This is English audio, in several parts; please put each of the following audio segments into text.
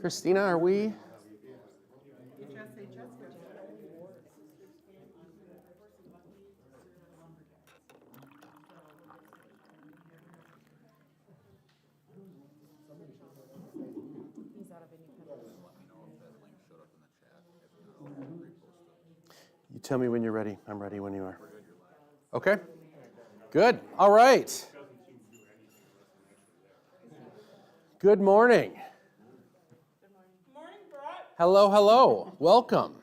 Christina, are we? You tell me when you're ready. I'm ready when you are. Okay. Good. All right. Good morning. Good morning, Brett. Hello, hello. Welcome.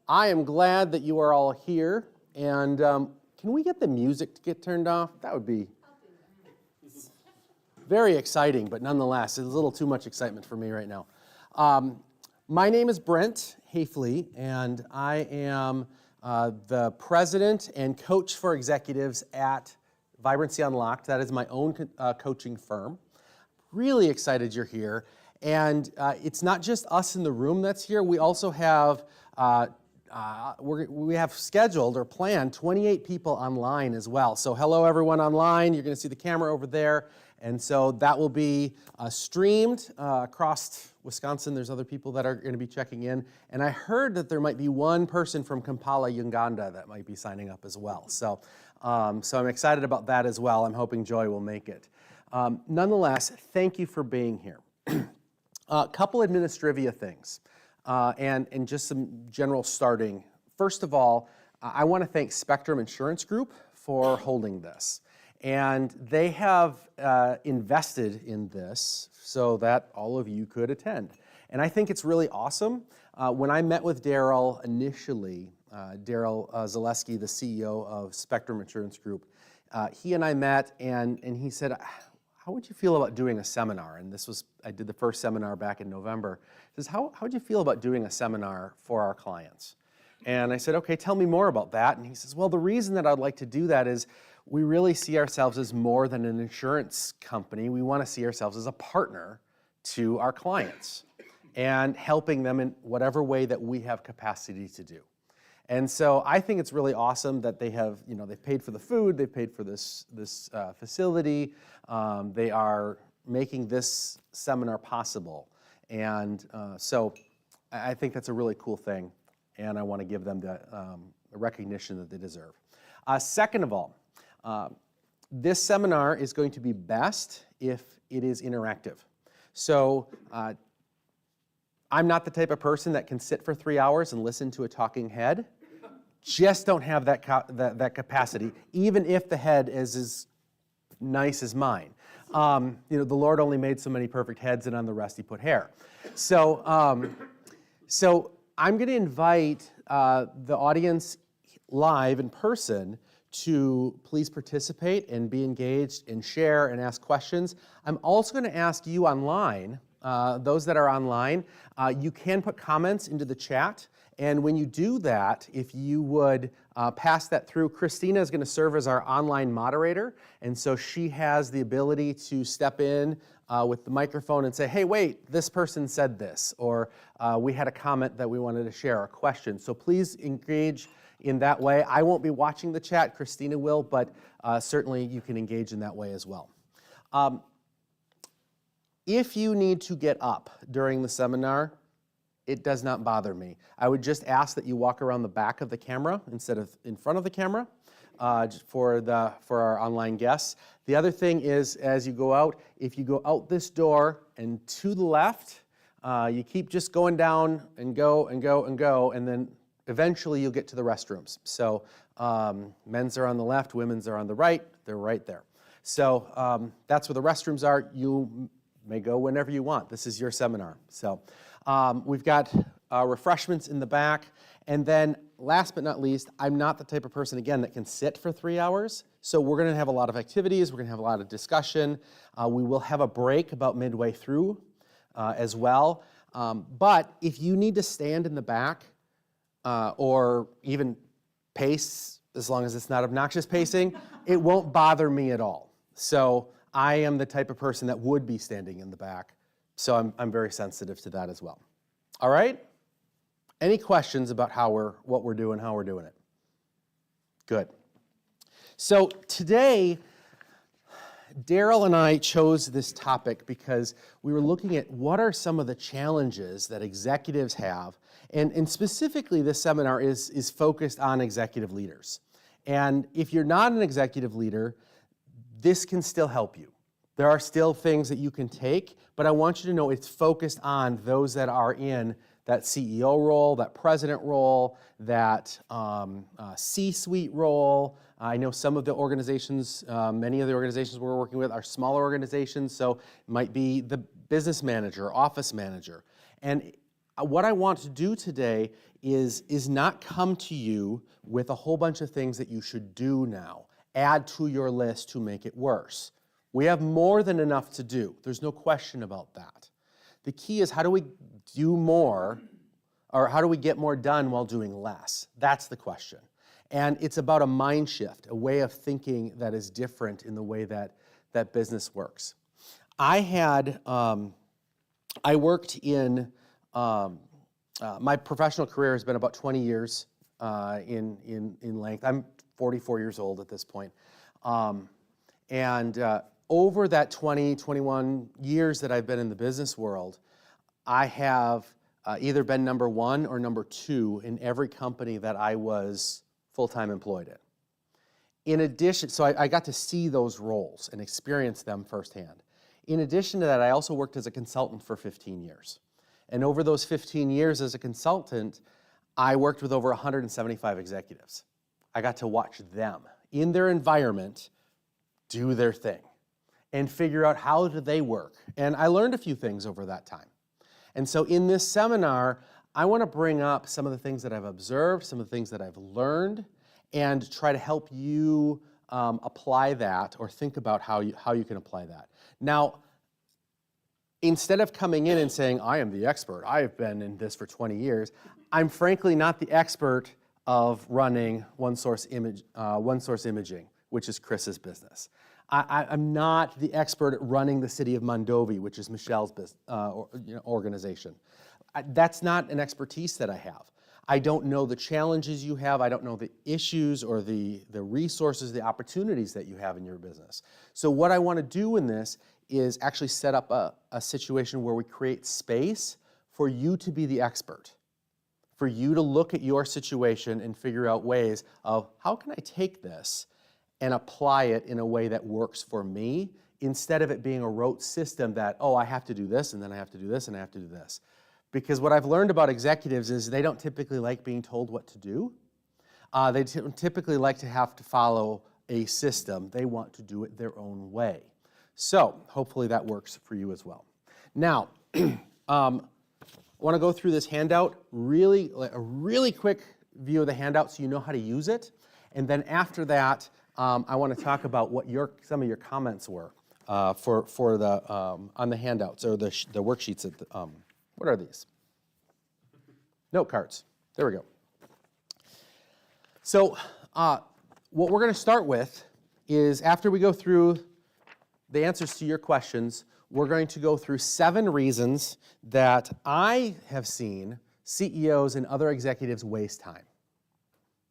I am glad that you are all here. And can we get the music to get turned off? That would be very exciting, but nonetheless, it's a little too much excitement for me right now. My name is Brent Hafley, and I am the president and coach for executives at Vibrancy Unlocked. That is my own coaching firm. Really excited you're here. And it's not just us in the room that's here. We also have we have scheduled or planned 28 people online as well. So hello everyone online. You're going to see the camera over there. And so that will be streamed across Wisconsin. There's other people that are going to be checking in. And I heard that there might be one person from Kampala, Uganda that might be signing up as well. So I'm excited about that as well. I'm hoping Joy will make it. Nonetheless, thank you for being here. A couple administrivia things and just some general starting. First of all, I want to thank Spectrum Insurance Group for holding this. And they have invested in this so that all of you could attend. And I think it's really awesome. When I met with Daryl initially, Daryl Zaleski, the CEO of Spectrum Insurance Group, he and I met and he said, how would you feel about doing a seminar? And I did the first seminar back in November. He says, how would you feel about doing a seminar for our clients? And I said, okay, tell me more about that. And he says, well, the reason that I'd like to do that is we really see ourselves as more than an insurance company. We want to see ourselves as a partner to our clients and helping them in whatever way that we have capacity to do. And so I think it's really awesome that they have, they've paid for the food, they've paid for this facility, they are making this seminar possible. And so I think that's a really cool thing, and I want to give them the recognition that they deserve. Second of all, this seminar is going to be best if it is interactive. So I'm not the type of person that can sit for 3 hours and listen to a talking head. Just don't have that capacity, even if the head is as nice as mine. The Lord only made so many perfect heads, and on the rest He put hair. So I'm going to invite the audience live in person to please participate and be engaged and share and ask questions. I'm also going to ask you online, those that are online, you can put comments into the chat. And when you do that, if you would pass that through, Christina is going to serve as our online moderator. And so she has the ability to step in with the microphone and say, hey, wait, this person said this, or we had a comment that we wanted to share, a question. So please engage in that way. I won't be watching the chat, Christina will, but certainly you can engage in that way as well. If you need to get up during the seminar, it does not bother me. I would just ask that you walk around the back of the camera instead of in front of the camera for our online guests. The other thing is, as you go out, if you go out this door and to the left, you keep just going down and go and go and go, and then eventually you'll get to the restrooms. So men's are on the left, women's are on the right. They're right there. So that's where the restrooms are. You may go whenever you want. This is your seminar. So we've got refreshments in the back. And then last but not least, I'm not the type of person, again, that can sit for 3 hours. So we're going to have a lot of activities. We're going to have a lot of discussion. We will have a break about midway through as well. But if you need to stand in the back or even pace, as long as it's not obnoxious pacing, it won't bother me at all. So I am the type of person that would be standing in the back. So I'm very sensitive to that as well. All right? Any questions about what we're doing, how we're doing it? Good. So today, Daryl and I chose this topic because we were looking at what are some of the challenges that executives have, and specifically this seminar is focused on executive leaders. And if you're not an executive leader, this can still help you. There are still things that you can take, but I want you to know it's focused on those that are in that CEO role, that president role, that C-suite role. I know some of the organizations, many of the organizations we're working with are smaller organizations, so it might be the business manager, office manager. And what I want to do today is not come to you with a whole bunch of things that you should do now, add to your list to make it worse. We have more than enough to do. There's no question about that. The key is, how do we do more, or how do we get more done while doing less? That's the question. And it's about a mind shift, a way of thinking that is different in the way that business works. I worked in, my professional career has been about 20 years in length. I'm 44 years old at this point. Over that 20, 21 years that I've been in the business world, I have either been number one or number two in every company that I was full-time employed in. In addition, so I got to see those roles and experience them firsthand. In addition to that, I also worked as a consultant for 15 years. And over those 15 years as a consultant, I worked with over 175 executives. I got to watch them in their environment do their thing and figure out how do they work. And I learned a few things over that time. And so in this seminar, I want to bring up some of the things that I've observed, some of the things that I've learned, and try to help you apply that or think about how you can apply that. Now, instead of coming in and saying, I am the expert, I've been in this for 20 years, I'm frankly not the expert of running One Source Imaging, which is Chris's business. I'm not the expert at running the city of Mondovi, which is Michelle's organization. That's not an expertise that I have. I don't know the challenges you have. I don't know the issues or the resources, the opportunities that you have in your business. So what I want to do in this is actually set up a situation where we create space for you to be the expert, for you to look at your situation and figure out ways of how can I take this and apply it in a way that works for me, instead of it being a rote system that, oh, I have to do this, and then I have to do this, and I have to do this. Because what I've learned about executives is they don't typically like being told what to do. They typically like to have to follow a system. They want to do it their own way. So hopefully that works for you as well. Now, I want to go through this handout, a really quick view of the handout so you know how to use it. And then after that, I want to talk about what some of your comments were on the handouts or the worksheets. What are these? Note cards. There we go. So what we're going to start with is, after we go through the answers to your questions, we're going to go through 7 reasons that I have seen CEOs and other executives waste time.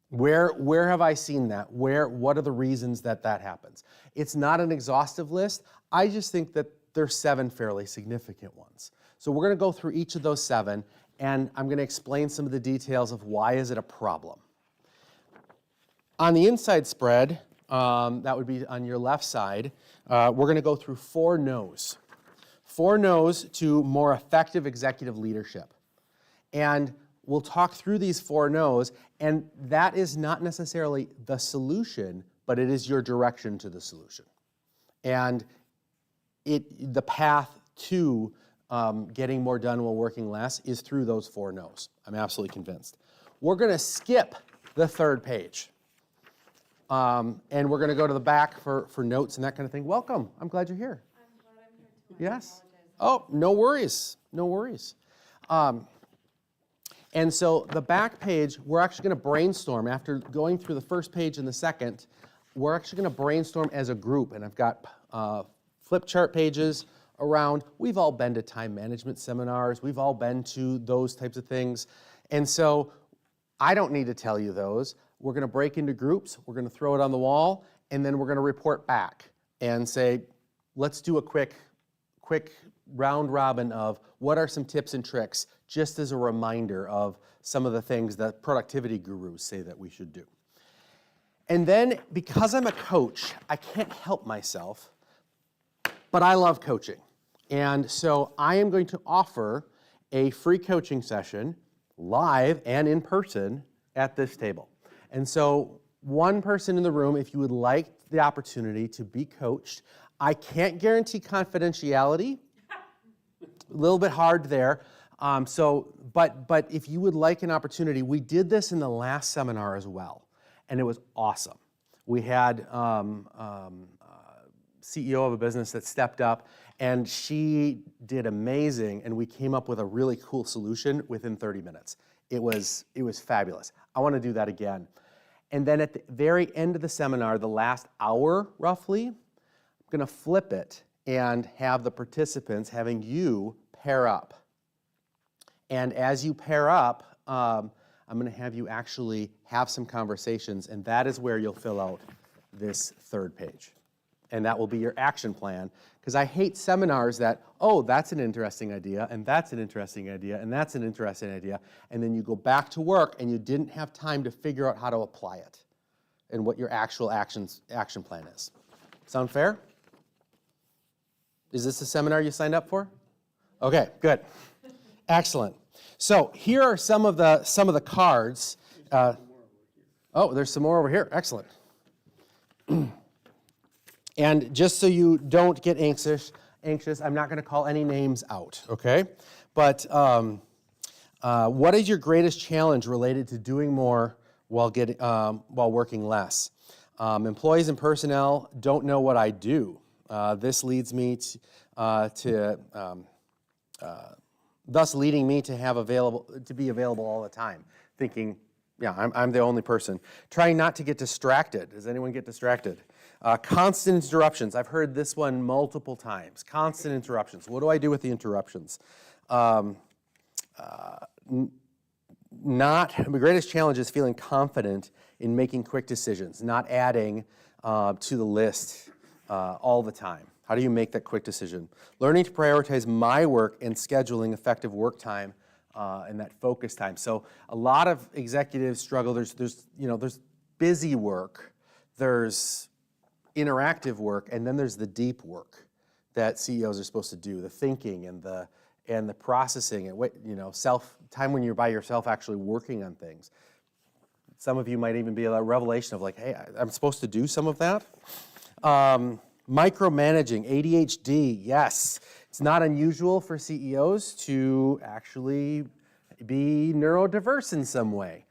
Where have I seen that? What are the reasons that happens? It's not an exhaustive list. I just think that there's 7 fairly significant ones. So we're going to go through each of those 7, and I'm going to explain some of the details of why is it a problem. On the inside spread, that would be on your left side, we're going to go through 4 no's. 4 no's to more effective executive leadership. And we'll talk through these 4 no's, and that is not necessarily the solution, but it is your direction to the solution. And the path to getting more done while working less is through those 4 no's. I'm absolutely convinced. We're going to skip the 3rd page. And we're going to go to the back for notes and that kind of thing. Welcome. I'm glad you're here. I'm glad I'm here too. Yes. Oh, no worries. No worries. And so the back page, we're actually going to brainstorm. After going through the first page and the second, we're actually going to brainstorm as a group. And I've got flip chart pages around. We've all been to time management seminars. We've all been to those types of things. And so I don't need to tell you those. We're going to break into groups. We're going to throw it on the wall. And then we're going to report back and say, let's do a quick round robin of what are some tips and tricks, just as a reminder of some of the things that productivity gurus say that we should do. And then, because I'm a coach, I can't help myself, but I love coaching. And so I am going to offer a free coaching session, live and in person, at this table. And so one person in the room, if you would like the opportunity to be coached, I can't guarantee confidentiality. A little bit hard there. But if you would like an opportunity, we did this in the last seminar as well, and it was awesome. We had CEO of a business that stepped up, and she did amazing, and we came up with a really cool solution within 30 minutes. It was fabulous. I want to do that again. And then at the very end of the seminar, the last hour roughly, I'm going to flip it and have the participants, having you pair up. And as you pair up, I'm going to have you actually have some conversations, and that is where you'll fill out this third page. And that will be your action plan, because I hate seminars that, oh, that's an interesting idea, and that's an interesting idea, and that's an interesting idea, and then you go back to work and you didn't have time to figure out how to apply it and what your actual action plan is. Sound fair? Is this a seminar you signed up for? Okay, good. Excellent. So here are some of the cards. Oh, there's some more over here. Excellent. And just so you don't get anxious, I'm not going to call any names out, okay? But what is your greatest challenge related to doing more while working less? Employees and personnel don't know what I do. This leads me thus leading me to be available all the time, thinking, yeah, I'm the only person. Trying not to get distracted. Does anyone get distracted? Constant interruptions. I've heard this one multiple times. Constant interruptions. What do I do with the interruptions? My greatest challenge is feeling confident in making quick decisions, not adding to the list all the time. How do you make that quick decision? Learning to prioritize my work and scheduling effective work time and that focus time. So a lot of executives struggle. There's busy work, there's interactive work, and then there's the deep work that CEOs are supposed to do, the thinking and the processing and time when you're by yourself actually working on things. Some of you might even be a revelation of like, hey, I'm supposed to do some of that. Micromanaging, ADHD, yes. It's not unusual for CEOs to actually be neurodiverse in some way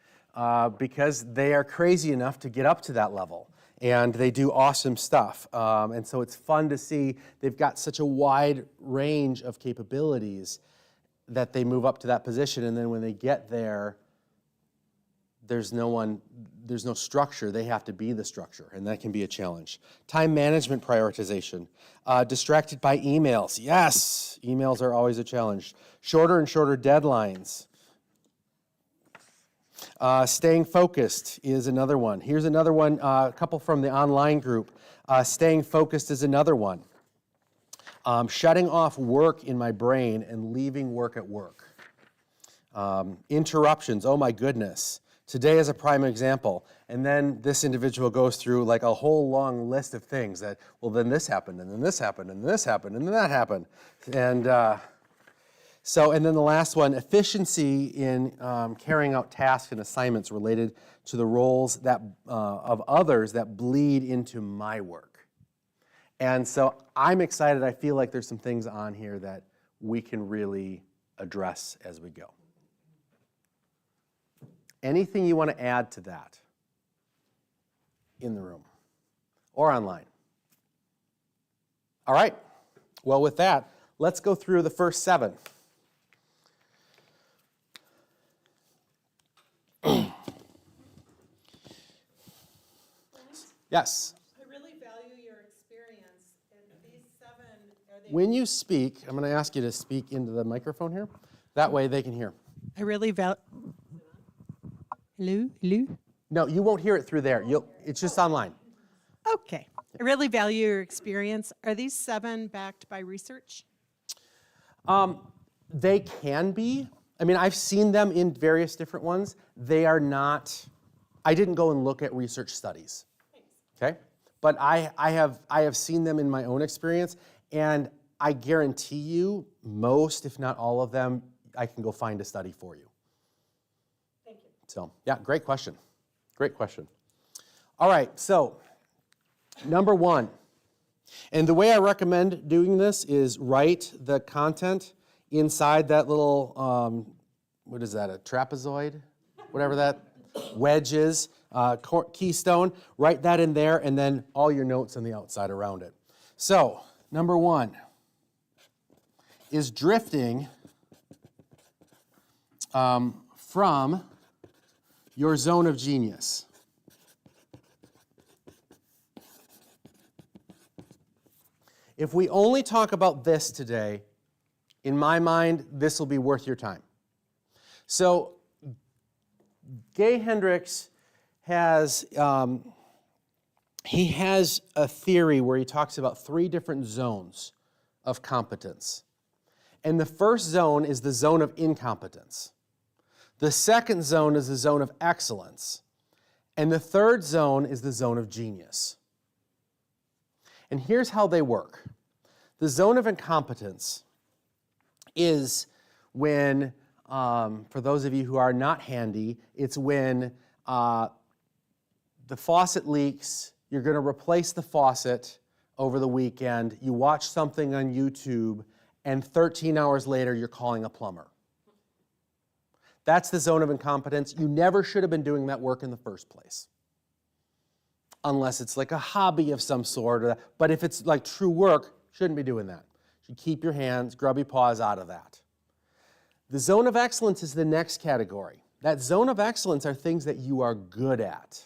because they are crazy enough to get up to that level. And they do awesome stuff. And so it's fun to see they've got such a wide range of capabilities that they move up to that position. And then when they get there, there's no structure. They have to be the structure, and that can be a challenge. Time management prioritization. Distracted by emails. Yes, emails are always a challenge. Shorter and shorter deadlines. Staying focused is another one. Here's another one, a couple from the online group. Staying focused is another one. Shutting off work in my brain and leaving work at work. Interruptions, oh my goodness. Today is a prime example. And then this individual goes through like a whole long list of things that, well, then this happened, and then this happened, and then this happened, and then that happened. And and then the last one, efficiency in carrying out tasks and assignments related to the roles of others that bleed into my work. And so I'm excited. I feel like there's some things on here that we can really address as we go. Anything you want to add to that in the room or online? All right. Well, with that, let's go through the first 7. Yes? I really value your experience, and these 7, are they... When you speak, I'm going to ask you to speak into the microphone here. That way they can hear. I really value... Hello? Hello? No, you won't hear it through there. It's just online. Okay. I really value your experience. Are these 7 backed by research? They can be. I mean, I've seen them in various different ones. They are not, I didn't go and look at research studies. Okay? But I have seen them in my own experience, and I guarantee you, most, if not all of them, I can go find a study for you. Thank you. So, yeah, great question. Great question. All right, so number 1. And the way I recommend doing this is write the content inside that little, what is that, a trapezoid? Whatever that wedge is, keystone. Write that in there, and then all your notes on the outside around it. So, number 1 is drifting from your zone of genius. If we only talk about this today, in my mind, this will be worth your time. So, Gay Hendricks has, he has a theory where he talks about 3 different zones of competence. And the first zone is the zone of incompetence. The second zone is the zone of excellence. And the third zone is the zone of genius. And here's how they work. The zone of incompetence is when, for those of you who are not handy, it's when the faucet leaks, you're going to replace the faucet over the weekend, you watch something on YouTube, and 13 hours later you're calling a plumber. That's the zone of incompetence. You never should have been doing that work in the first place. Unless it's like a hobby of some sort, but if it's like true work, shouldn't be doing that. You should keep your hands, grubby paws out of that. The zone of excellence is the next category. That zone of excellence are things that you are good at.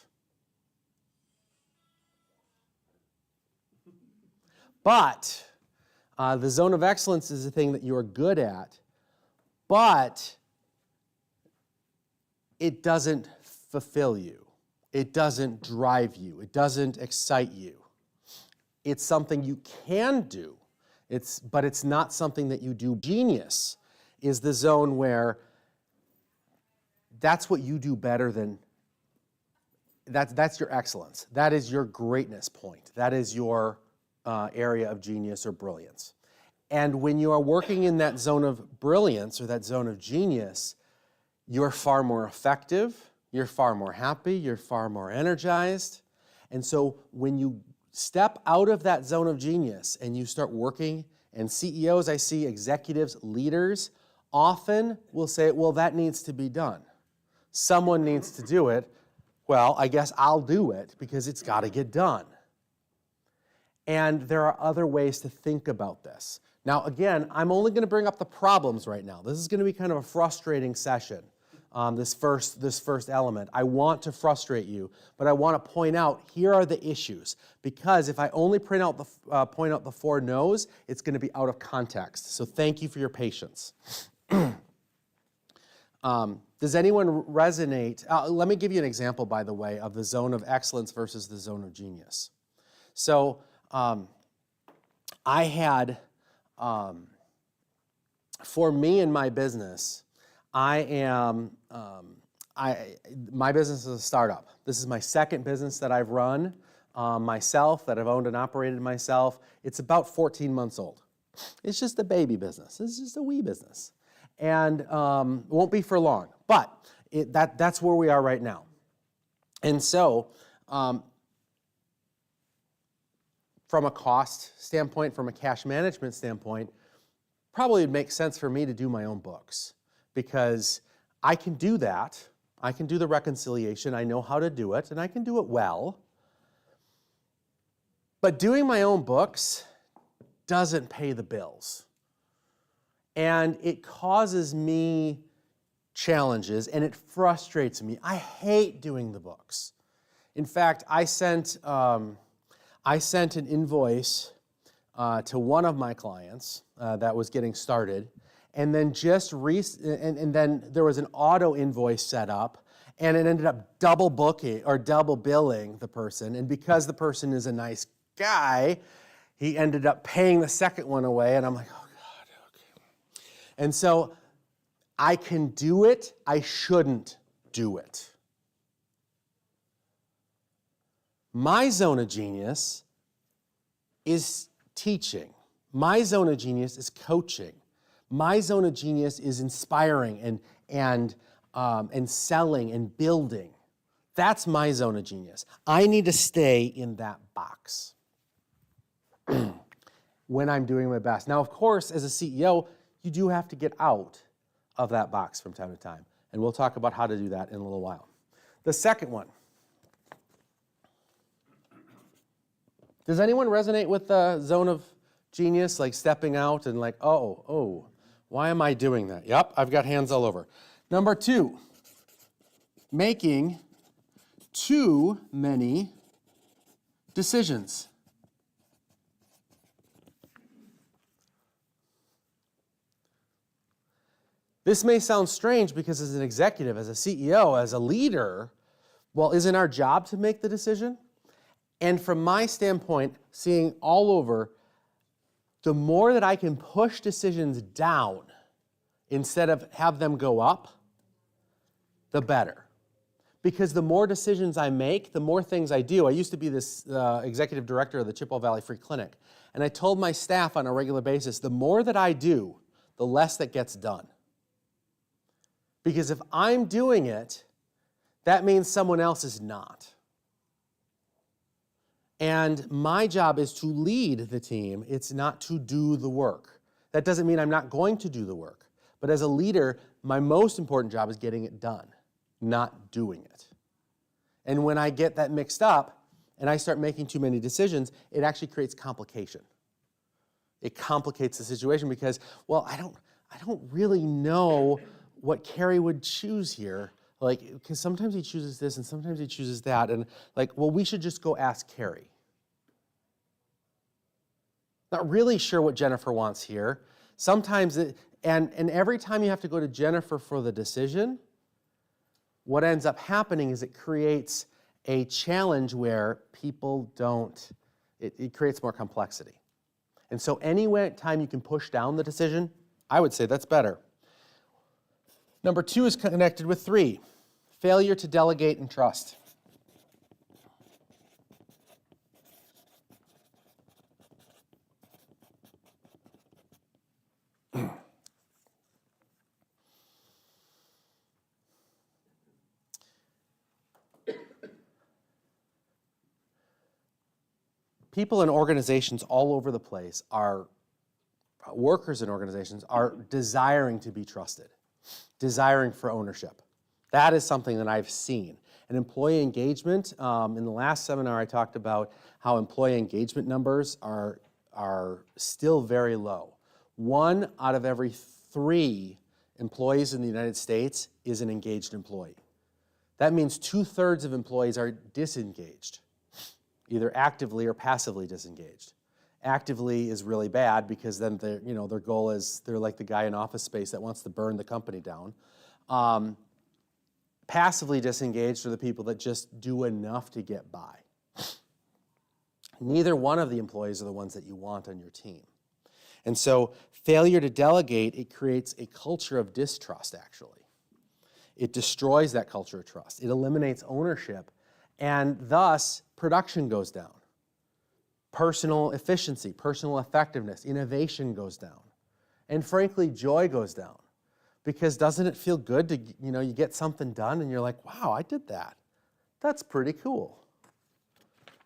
But the zone of excellence is the thing that you are good at, but it doesn't fulfill you. It doesn't drive you. It doesn't excite you. It's something you can do, but it's not something that you do. Genius is the zone where that's what you do better than, that's your excellence. That is your greatness point. That is your area of genius or brilliance. And when you are working in that zone of brilliance or that zone of genius, you're far more effective, you're far more happy, you're far more energized. And so when you step out of that zone of genius and you start working, and CEOs, I see, executives, leaders, often will say, well, that needs to be done. Someone needs to do it. Well, I guess I'll do it because it's got to get done. And there are other ways to think about this. Now, again, I'm only going to bring up the problems right now. This is going to be kind of a frustrating session. This first element. I want to frustrate you, but I want to point out here are the issues. Because if I only point out the 4 no's, it's going to be out of context. So thank you for your patience. Does anyone resonate? Let me give you an example, by the way, of the zone of excellence versus the zone of genius. So I had, for me and my business, my business is a startup. This is my second business that I've run myself, that I've owned and operated myself. It's about 14 months old. It's just a baby business. It's just a wee business. And it won't be for long. But that's where we are right now. And so, from a cost standpoint, from a cash management standpoint, probably would make sense for me to do my own books. Because I can do that, I can do the reconciliation, I know how to do it, and I can do it well. But doing my own books doesn't pay the bills. And it causes me challenges, and it frustrates me. I hate doing the books. In fact, I sent an invoice to one of my clients that was getting started, and then and then there was an auto invoice set up, and it ended up double booking or double billing the person. And because the person is a nice guy, he ended up paying the second one away, and I'm like, oh God, okay. And so I can do it, I shouldn't do it. My zone of genius is teaching. My zone of genius is coaching. My zone of genius is inspiring and selling and building. That's my zone of genius. I need to stay in that box when I'm doing my best. Now, of course, as a CEO, you do have to get out of that box from time to time. And we'll talk about how to do that in a little while. The second one. Does anyone resonate with the zone of genius, like stepping out and like, oh, why am I doing that? Yep, I've got hands all over. Number 2, making too many decisions. This may sound strange because as an executive, as a CEO, as a leader, well, isn't our job to make the decision? And from my standpoint, seeing all over, the more that I can push decisions down instead of have them go up, the better. Because the more decisions I make, the more things I do. I used to be this executive director of the Chippewa Valley Free Clinic, and I told my staff on a regular basis, the more that I do, the less that gets done. Because if I'm doing it, that means someone else is not. And my job is to lead the team. It's not to do the work. That doesn't mean I'm not going to do the work. But as a leader, my most important job is getting it done, not doing it. And when I get that mixed up and I start making too many decisions, it actually creates complication. It complicates the situation because, well, I don't really know what Carrie would choose here. Like, because sometimes he chooses this and sometimes he chooses that. And like, well, we should just go ask Carrie. Not really sure what Jennifer wants here. Sometimes, and every time you have to go to Jennifer for the decision, what ends up happening is it creates a challenge where people don't, it creates more complexity. And so any time you can push down the decision, I would say that's better. Number 2 is connected with 3, failure to delegate and trust. People in organizations all over the place workers in organizations are desiring to be trusted, desiring for ownership. That is something that I've seen. And employee engagement, in the last seminar I talked about how employee engagement numbers are still very low. 1 out of every 3 employees in the United States is an engaged employee. That means 2/3 of employees are disengaged, either actively or passively disengaged. Actively is really bad because then their goal is they're like the guy in Office Space that wants to burn the company down. Passively disengaged are the people that just do enough to get by. Neither one of the employees are the ones that you want on your team. And so failure to delegate, it creates a culture of distrust, actually. It destroys that culture of trust. It eliminates ownership, and thus production goes down. Personal efficiency, personal effectiveness, innovation goes down. And frankly, joy goes down. Because doesn't it feel good to, you get something done and you're like, wow, I did that. That's pretty cool.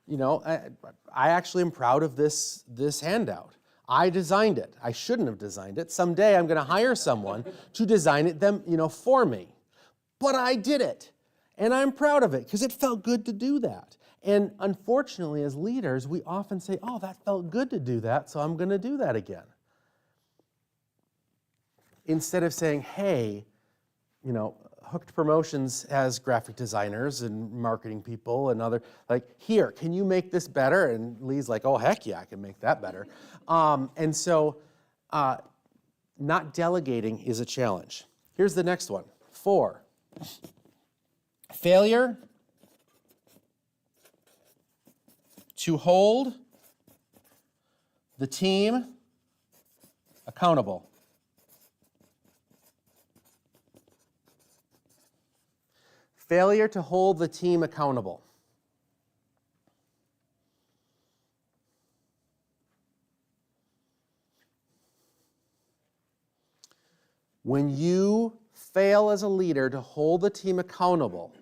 I actually am proud of this handout. I designed it. I shouldn't have designed it. Someday I'm going to hire someone to design it for me. But I did it. And I'm proud of it because it felt good to do that. And unfortunately, as leaders, we often say, oh, that felt good to do that, so I'm going to do that again. Instead of saying, hey, Hooked Promotions has graphic designers and marketing people and here, can you make this better? And Lee's like, oh, heck yeah, I can make that better. And so not delegating is a challenge. Here's the next one. 4, failure to hold the team accountable. Failure to hold the team accountable. When you fail as a leader to hold the team accountable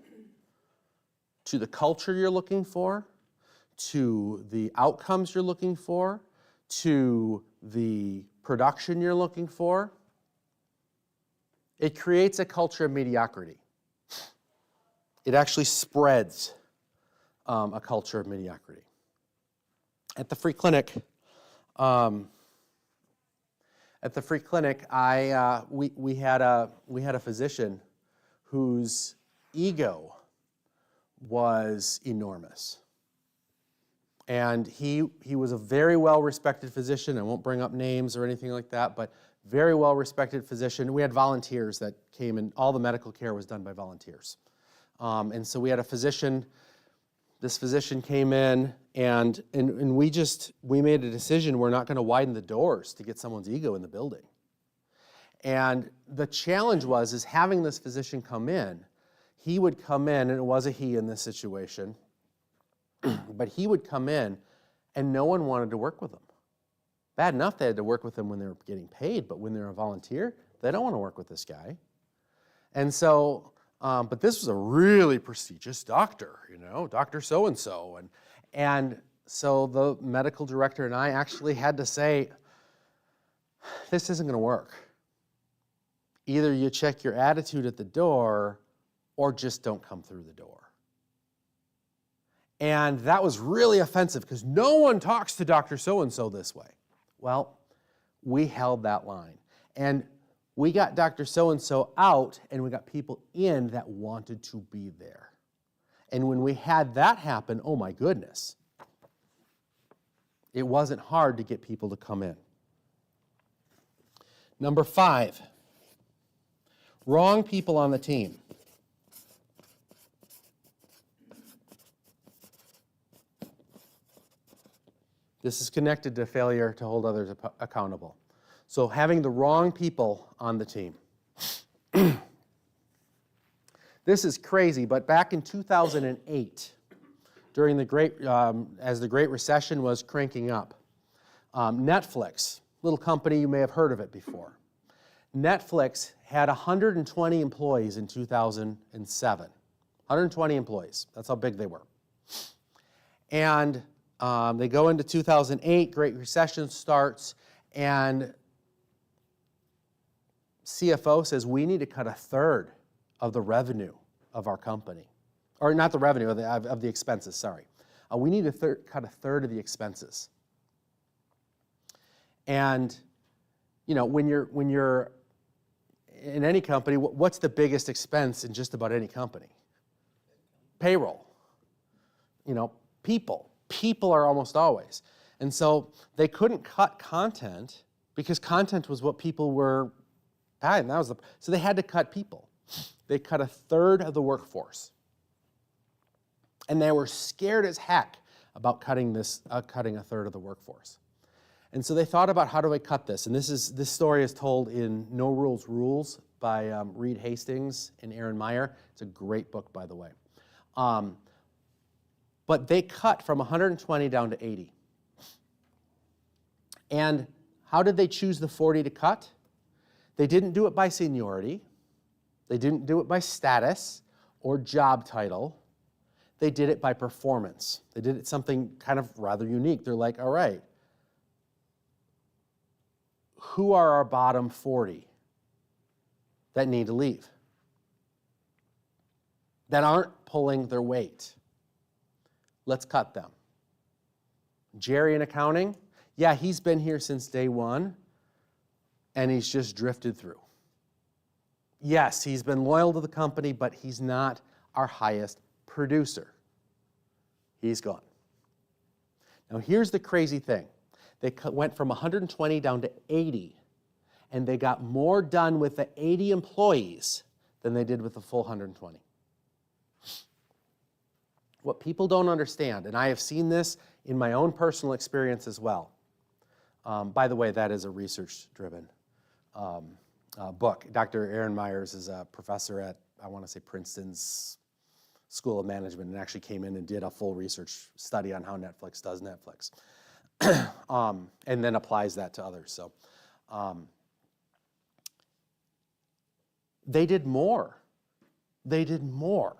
to the culture you're looking for, to the outcomes you're looking for, to the production you're looking for, it creates a culture of mediocrity. It actually spreads a culture of mediocrity. At the free clinic, we had a physician whose ego was enormous. And he was a very well-respected physician. I won't bring up names or anything like that, but very well-respected physician. We had volunteers that came in. All the medical care was done by volunteers. And so we had a physician. This physician came in, and we made a decision we're not going to widen the doors to get someone's ego in the building. And the challenge is having this physician come in. He would come in, and it was a he in this situation, but he would come in, and no one wanted to work with him. Bad enough they had to work with him when they were getting paid, but when they're a volunteer, they don't want to work with this guy. And so, but this was a really prestigious doctor, Dr. So-and-so. And so the medical director and I actually had to say, this isn't going to work. Either you check your attitude at the door or just don't come through the door. And that was really offensive because no one talks to Dr. So-and-so this way. Well, we held that line. And we got Dr. So-and-so out, and we got people in that wanted to be there. And when we had that happen, oh my goodness, it wasn't hard to get people to come in. Number 5, wrong people on the team. This is connected to failure to hold others accountable. So having the wrong people on the team. This is crazy, but back in 2008, during as the Great Recession was cranking up, Netflix, little company, you may have heard of it before. Netflix had 120 employees in 2007. 120 employees. That's how big they were. And they go into 2008, Great Recession starts, and CFO says, we need to cut 1/3 of the revenue of our company. Or not the revenue, of the expenses, sorry. We need to cut 1/3 of the expenses. And, when you're in any company, what's the biggest expense in just about any company? Payroll. People. People are almost always. And so they couldn't cut content because content was what people were buying. So they had to cut people. They cut 1/3 of the workforce. And they were scared as heck about cutting 1/3 of the workforce. And so they thought about, how do I cut this? And this story is told in No Rules by Reed Hastings and Aaron Meyer. It's a great book, by the way. But they cut from 120 down to 80. And how did they choose the 40 to cut? They didn't do it by seniority. They didn't do it by status or job title. They did it by performance. They did it something kind of rather unique. They're like, all right, who are our bottom 40 that need to leave? That aren't pulling their weight? Let's cut them. Jerry in accounting, yeah, he's been here since day one, and he's just drifted through. Yes, he's been loyal to the company, but he's not our highest producer. He's gone. Now, here's the crazy thing. They went from 120 down to 80, and they got more done with the 80 employees than they did with the full 120. What people don't understand, and I have seen this in my own personal experience as well, By the way, that is a research-driven book. Dr. Aaron Myers is a professor at, I want to say, Princeton's School of Management, and actually came in and did a full research study on how Netflix does Netflix, and then applies that to others. So they did more. They did more.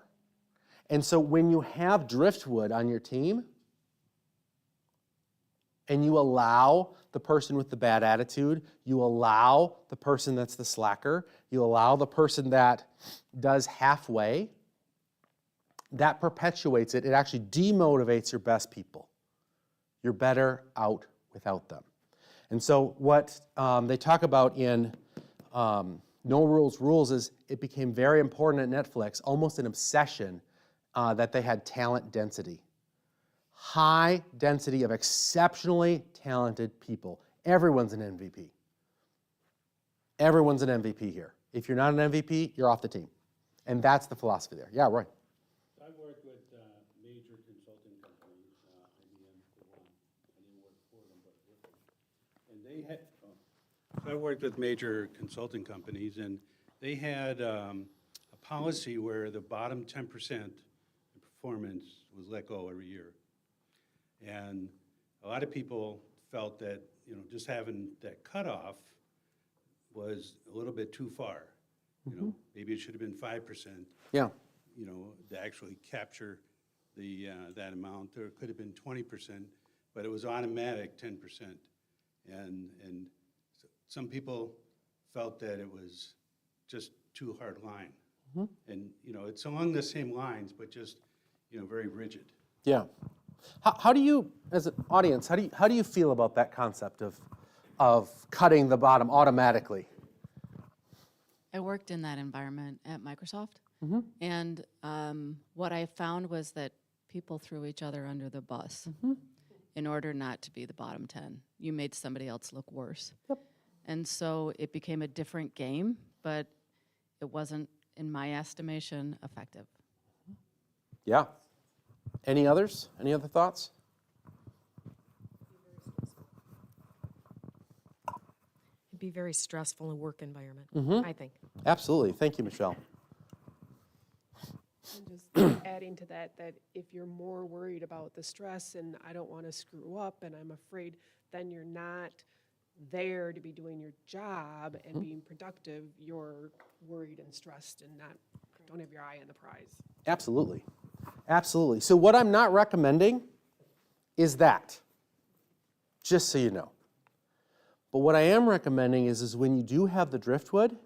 And so when you have driftwood on your team, and you allow the person with the bad attitude, you allow the person that's the slacker, you allow the person that does halfway, that perpetuates it. It actually demotivates your best people. You're better out without them. And so what they talk about in No Rules Rules is it became very important at Netflix, almost an obsession, that they had talent density. High density of exceptionally talented people. Everyone's an MVP. Everyone's an MVP here. If you're not an MVP, you're off the team. And that's the philosophy there. Yeah, Roy. I've worked with major consulting companies, IBM for one. I didn't work for them, but with them. And they had, so I worked with major consulting companies, and they had a policy where the bottom 10% of performance was let go every year. And a lot of people felt that, just having that cutoff was a little bit too far. Maybe it should have been 5%. Yeah. To actually capture the that amount, or it could have been 20%, but it was automatic 10%. And some people felt that it was just too hard line. And it's along the same lines, but just very rigid. Yeah. How do you, as an audience, how do you feel about that concept of cutting the bottom automatically? I worked in that environment at Microsoft, and what I found was that people threw each other under the bus in order not to be the bottom 10. You made somebody else look worse. Yep. And so it became a different game, but it wasn't, in my estimation, effective. Yeah. Any others? Any other thoughts? It'd be very stressful in work environment, I think. Absolutely. Thank you, Michelle. And just adding to that, that if you're more worried about the stress and I don't want to screw up and I'm afraid, then you're not there to be doing your job and being productive. You're worried and stressed and don't have your eye on the prize. Absolutely. Absolutely. So what I'm not recommending is that, just so you know. But what I am recommending is when you do have the driftwood,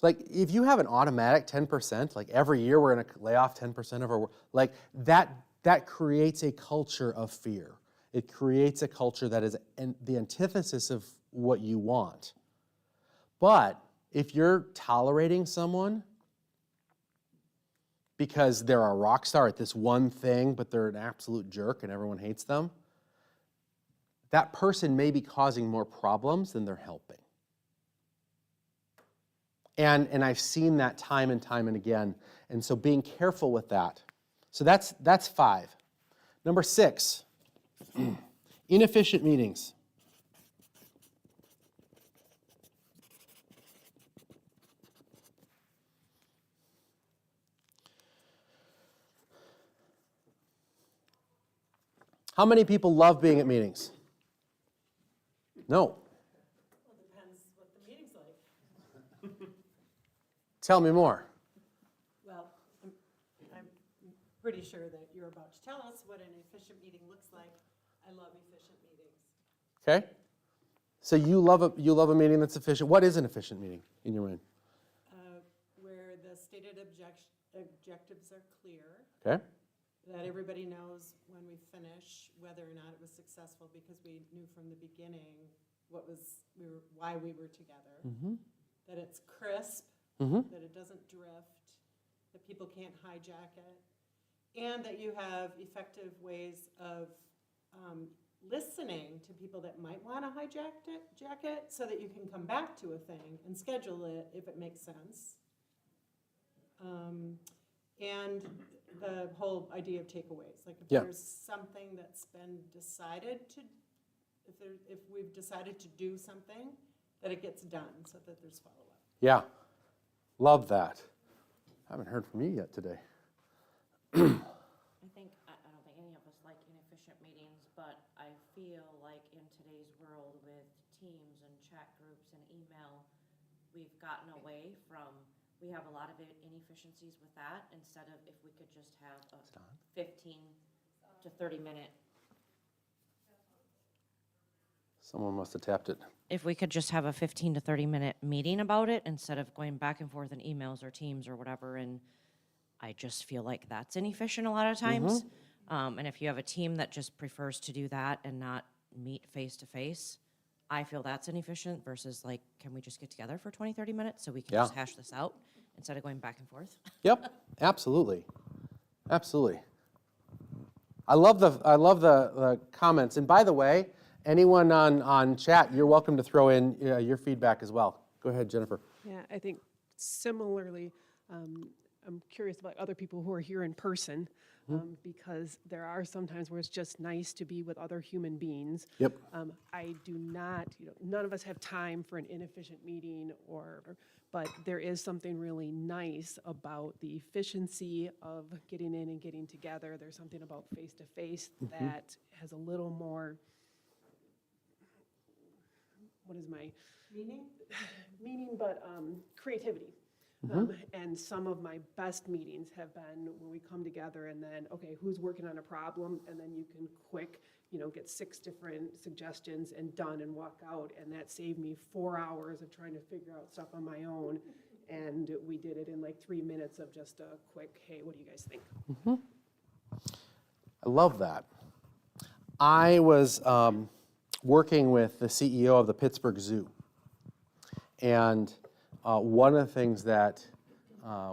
like if you have an automatic 10%, like every year we're going to lay off 10% of our work, like that creates a culture of fear. It creates a culture that is the antithesis of what you want. But if you're tolerating someone because they're a rock star at this one thing, but they're an absolute jerk and everyone hates them, that person may be causing more problems than they're helping. And I've seen that time and time and again. And so being careful with that. So that's 5. Number 6, inefficient meetings. How many people love being at meetings? No. Well, depends what the meeting's like. Tell me more. Well, I'm pretty sure that you're about to tell us what an efficient meeting looks like. I love efficient meetings. Okay? So you love a meeting that's efficient. What is an efficient meeting in your mind? Where the stated objectives are clear, Okay? that everybody knows when we finish whether or not it was successful because we knew from the beginning why we were together. That it's crisp, that it doesn't drift, that people can't hijack it, and that you have effective ways of listening to people that might want to hijack it so that you can come back to a thing and schedule it if it makes sense. And the whole idea of takeaways, like if Yeah. there's something that's been decided if we've decided to do something, that it gets done, so that there's follow-up. Yeah, love that. I haven't heard from you yet today. I don't think any of us like inefficient meetings, but I feel like in today's world with Teams and chat groups and email, we've gotten away from, we have a lot of inefficiencies with that, instead of if we could just have a 15 to 30-minute. Someone must have tapped it. If we could just have a 15 to 30-minute meeting about it, instead of going back and forth in emails or Teams or whatever, and I just feel like that's inefficient a lot of times. And if you have a team that just prefers to do that and not meet face-to-face, I feel that's inefficient versus like, can we just get together for 20, 30 minutes so we can just hash this out instead of going back and forth? Yep, absolutely. Absolutely. I love the comments. And by the way, anyone on chat, you're welcome to throw in your feedback as well. Go ahead, Jennifer. Yeah, I think similarly, I'm curious about other people who are here in person, because there are sometimes where it's just nice to be with other human beings. Yep. I do not, none of us have time for an inefficient meeting but there is something really nice about the efficiency of getting in and getting together. There's something about face-to-face that has a little more, what is my? Meaning, but creativity. And some of my best meetings have been when we come together and then, okay, who's working on a problem? And then you can quick, get 6 different suggestions and done and walk out. And that saved me 4 hours of trying to figure out stuff on my own. And we did it in like 3 minutes of just a quick, hey, what do you guys think? I love that. I was working with the CEO of the Pittsburgh Zoo. And one of the things that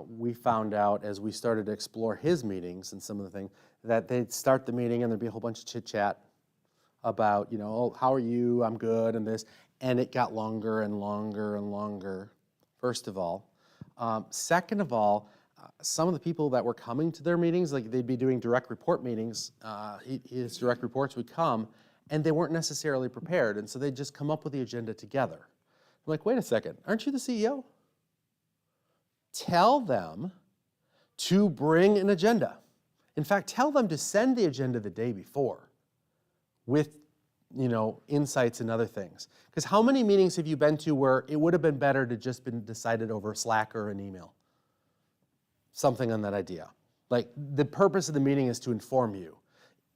we found out as we started to explore his meetings and some of the things, that they'd start the meeting and there'd be a whole bunch of chit-chat about, oh, how are you? I'm good, and this. And it got longer and longer and longer, first of all. Second of all, some of the people that were coming to their meetings, like they'd be doing direct report meetings, his direct reports would come, and they weren't necessarily prepared, and so they'd just come up with the agenda together. I'm like, wait a second, aren't you the CEO? Tell them to bring an agenda. In fact, tell them to send the agenda the day before with, insights and other things. Because how many meetings have you been to where it would have been better to just been decided over Slack or an email? Something on that idea. Like, the purpose of the meeting is to inform you.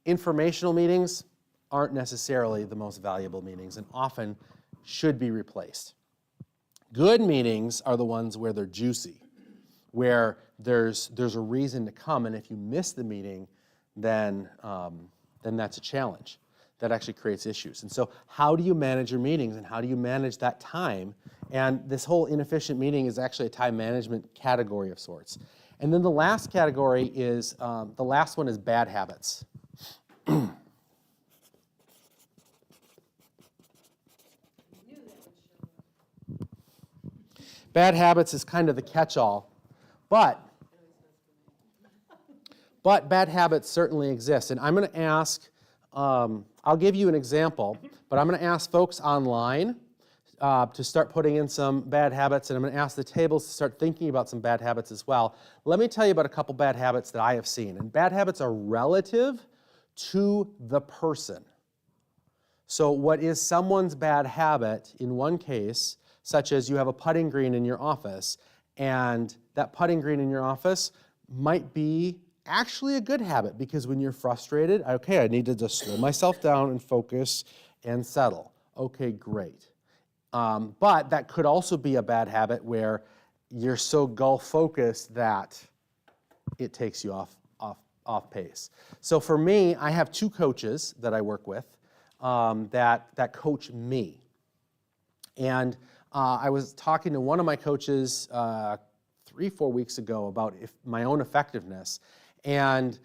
Informational meetings aren't necessarily the most valuable meetings and often should be replaced. Good meetings are the ones where they're juicy, where there's a reason to come, and if you miss the meeting, then that's a challenge. That actually creates issues. And so how do you manage your meetings, and how do you manage that time? And this whole inefficient meeting is actually a time management category of sorts. And then the last category is, the last one is bad habits. Bad habits is kind of the catch-all, but bad habits certainly exist. And I'm going to ask, I'll give you an example, but I'm going to ask folks online to start putting in some bad habits, and I'm going to ask the tables to start thinking about some bad habits as well. Let me tell you about a couple bad habits that I have seen. And bad habits are relative to the person. So what is someone's bad habit in one case, such as you have a putting green in your office, and that putting green in your office might be actually a good habit, because when you're frustrated, okay, I need to just slow myself down and focus and settle. Okay, great. But that could also be a bad habit where you're so goal-focused that it takes you off pace. So for me, I have 2 coaches that I work with that coach me. And I was talking to one of my coaches 3-4 weeks ago about my own effectiveness, and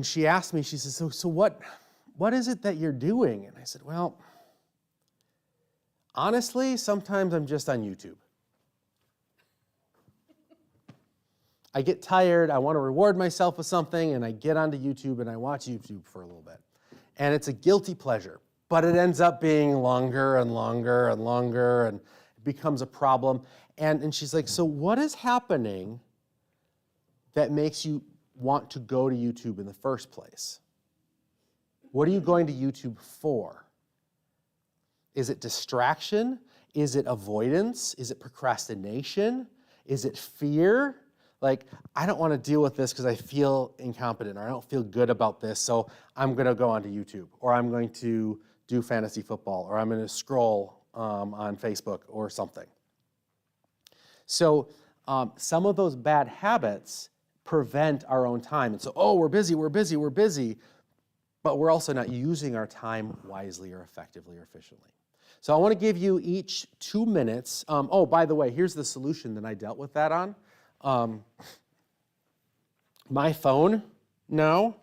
she asked me, she says, so what is it that you're doing? And I said, well, honestly, sometimes I'm just on YouTube. I get tired, I want to reward myself with something, and I get onto YouTube and I watch YouTube for a little bit. And it's a guilty pleasure. but it ends up being longer and longer and longer, and it becomes a problem. And she's like, so what is happening that makes you want to go to YouTube in the first place? What are you going to YouTube for? Is it distraction? Is it avoidance? Is it procrastination? Is it fear? Like, I don't want to deal with this because I feel incompetent, or I don't feel good about this, so I'm going to go onto YouTube, or I'm going to do fantasy football, or I'm going to scroll on Facebook or something. So some of those bad habits prevent our own time. And so, oh, we're busy, but we're also not using our time wisely or effectively or efficiently. So I want to give you each 2 minutes. Oh, by the way, here's the solution that I dealt with that on. My phone now,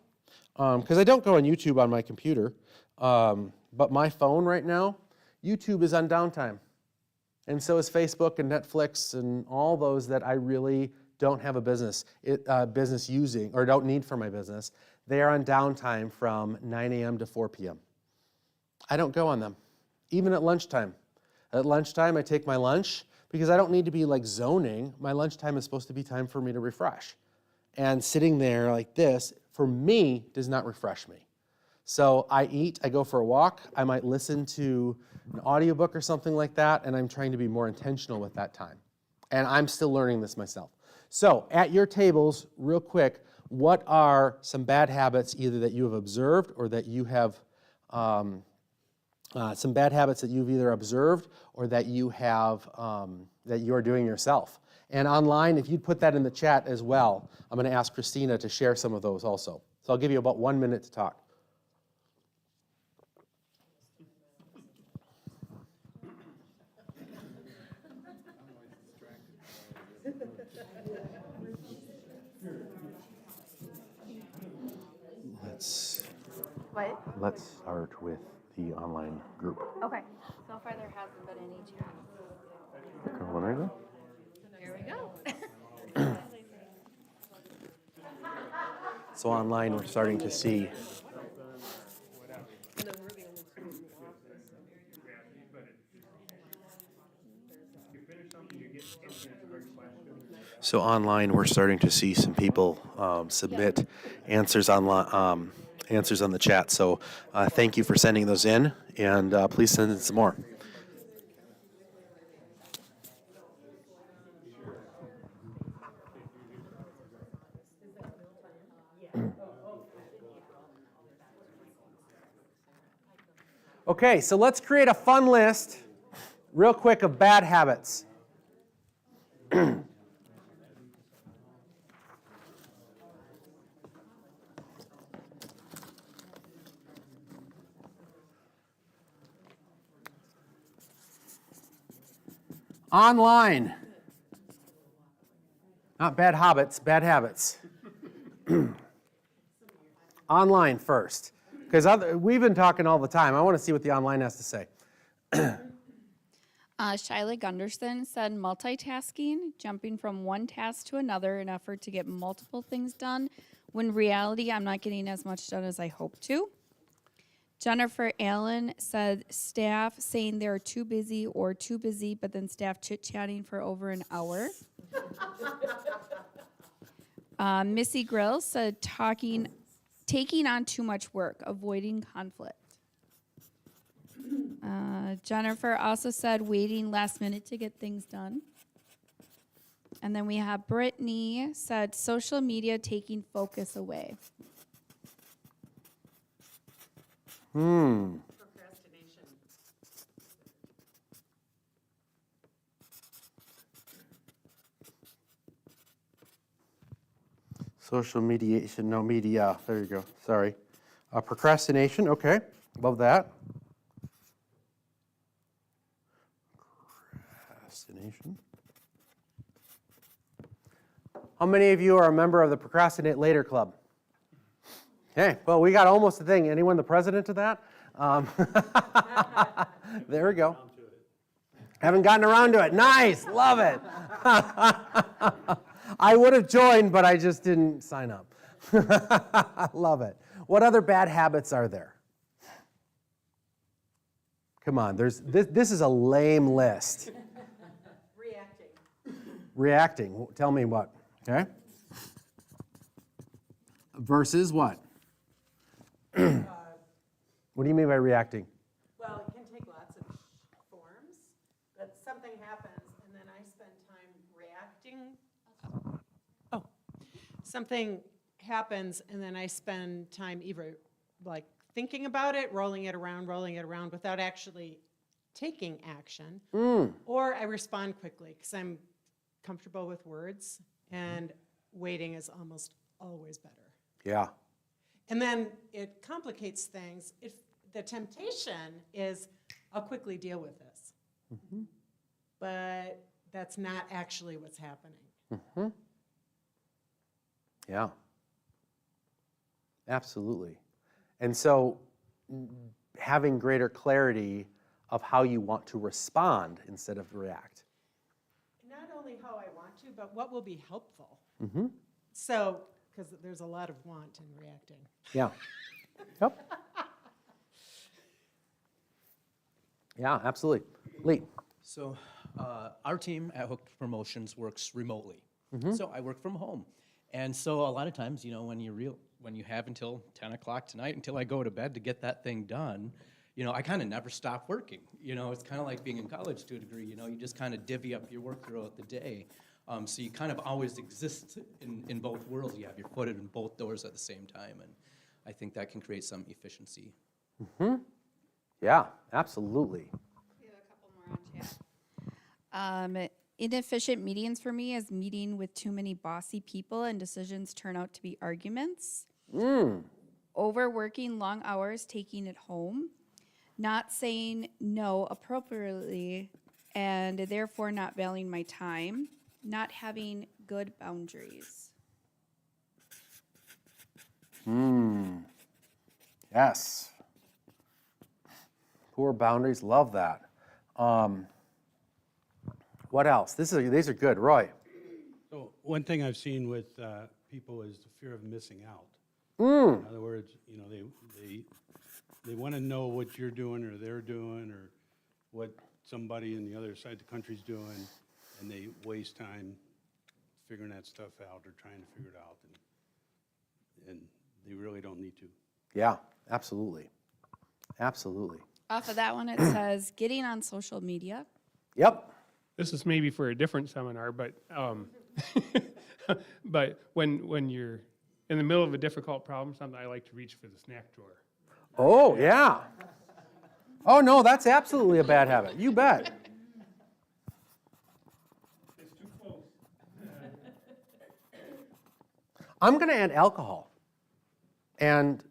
because I don't go on YouTube on my computer, but my phone right now, YouTube is on downtime. And so is Facebook and Netflix and all those that I really don't have a business using or don't need for my business. They are on downtime from 9 a.m. to 4 p.m. I don't go on them, even at lunchtime. At lunchtime, I take my lunch because I don't need to be like zoning. My lunchtime is supposed to be time for me to refresh. And sitting there like this, for me, does not refresh me. So I eat, I go for a walk, I might listen to an audiobook or something like that, and I'm trying to be more intentional with that time. And I'm still learning this myself. So at your tables, real quick, what are some bad habits either that you have observed or that you have, some bad habits that you've either observed or that you have, that you're doing yourself? And online, if you'd put that in the chat as well, I'm going to ask Christina to share some of those also. So I'll give you about 1 minute to talk. Let's start with the online group. Okay, so far there hasn't been any changes. Got one right there? Here we go. So online, we're starting to see. So online, we're starting to see some people submit answers online, answers on the chat. So thank you for sending those in, and please send in some more. Okay, so let's create a fun list real quick of bad habits. Online. Not bad habits, bad habits. Online first. Because we've been talking all the time. I want to see what the online has to say. Shyla Gunderson said multitasking, jumping from one task to another in effort to get multiple things done, when in reality I'm not getting as much done as I hope to. Jennifer Allen said staff saying they're too busy, but then staff chit-chatting for over an hour. Missy Grills said taking on too much work, avoiding conflict. Jennifer also said waiting last minute to get things done. And then we have Brittany said social media taking focus away. Procrastination. Social mediation, no media, there you go, sorry. Procrastination, okay, love that. Procrastination. How many of you are a member of the Procrastinate Later Club? Okay, well, we got almost a thing. Anyone the president of that? There we go. Haven't gotten around to it. Nice, love it. I would have joined, but I just didn't sign up. Love it. What other bad habits are there? Come on, this is a lame list. Reacting. Reacting, tell me what, okay? Versus what? What do you mean by reacting? Well, it can take lots of forms, but something happens and then I spend time reacting. Oh, something happens and then I spend time either like thinking about it, rolling it around without actually taking action. Or I respond quickly because I'm comfortable with words and waiting is almost always better. Yeah. And then it complicates things. If the temptation is, I'll quickly deal with this. But that's not actually what's happening. Yeah. Absolutely. And so having greater clarity of how you want to respond instead of react. Not only how I want to, but what will be helpful. So, because there's a lot of want in reacting. Yeah. Yep. Yeah, absolutely. Lee. So our team at Hook Promotions works remotely. So I work from home. And so a lot of times, when you have until 10 o'clock tonight, until I go to bed to get that thing done, I kind of never stop working. It's kind of like being in college to a degree, you just kind of divvy up your work throughout the day. So you kind of always exist in both worlds. You have your foot in both doors at the same time. And I think that can create some efficiency. Yeah, absolutely. We have a couple more on chat. Inefficient meetings for me is meeting with too many bossy people and decisions turn out to be arguments. Overworking long hours, taking it home. Not saying no appropriately and therefore not valuing my time. Not having good boundaries. Yes. Poor boundaries, love that. What else? These are good. Roy. So one thing I've seen with people is the fear of missing out. In other words, they want to know what you're doing or they're doing or what somebody in the other side of the country's doing, and they waste time figuring that stuff out or trying to figure it out, and they really don't need to. Yeah, absolutely. Absolutely. Off of that one, it says getting on social media. Yep. This is maybe for a different seminar, but but when you're in the middle of a difficult problem, something I like to reach for the snack drawer. Oh, yeah. Oh, no, that's absolutely a bad habit. You bet. It's too close. I'm going to add alcohol and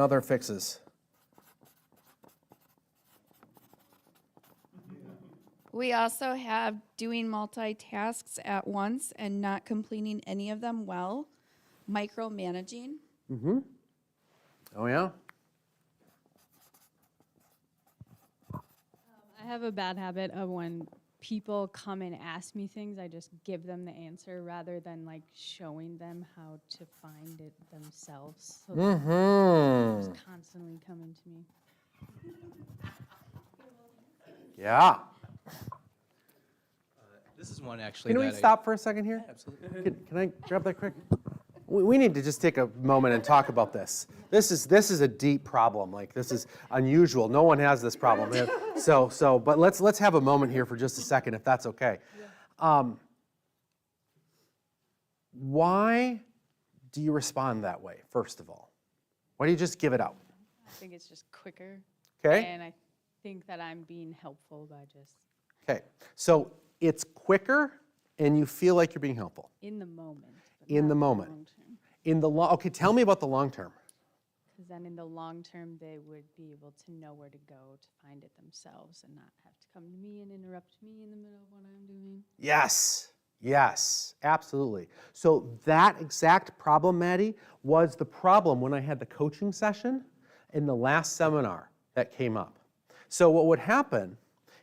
other fixes. We also have doing multitasks at once and not completing any of them well. Micromanaging. Oh, yeah? I have a bad habit of when people come and ask me things, I just give them the answer rather than like showing them how to find it themselves. So they're just constantly coming to me. Yeah. This is one actually Can we that stop for a second here? Absolutely. Can I grab that quick? We need to just take a moment and talk about this. This is a deep problem. Like, this is unusual. No one has this problem. But let's have a moment here for just a second, if that's okay. Why do you respond that way, first of all? Why do you just give it out? I think it's just quicker. Okay? And I think that I'm being helpful by just Okay. So it's quicker, and you feel like you're being helpful. in the moment. but In the not moment. long term. Okay, tell me about the long term. Because then in the long term, they would be able to know where to go to find it themselves and not have to come to me and interrupt me in the middle of what I'm doing. Yes, absolutely. So that exact problem, Maddie, was the problem when I had the coaching session in the last seminar that came up. So what would happen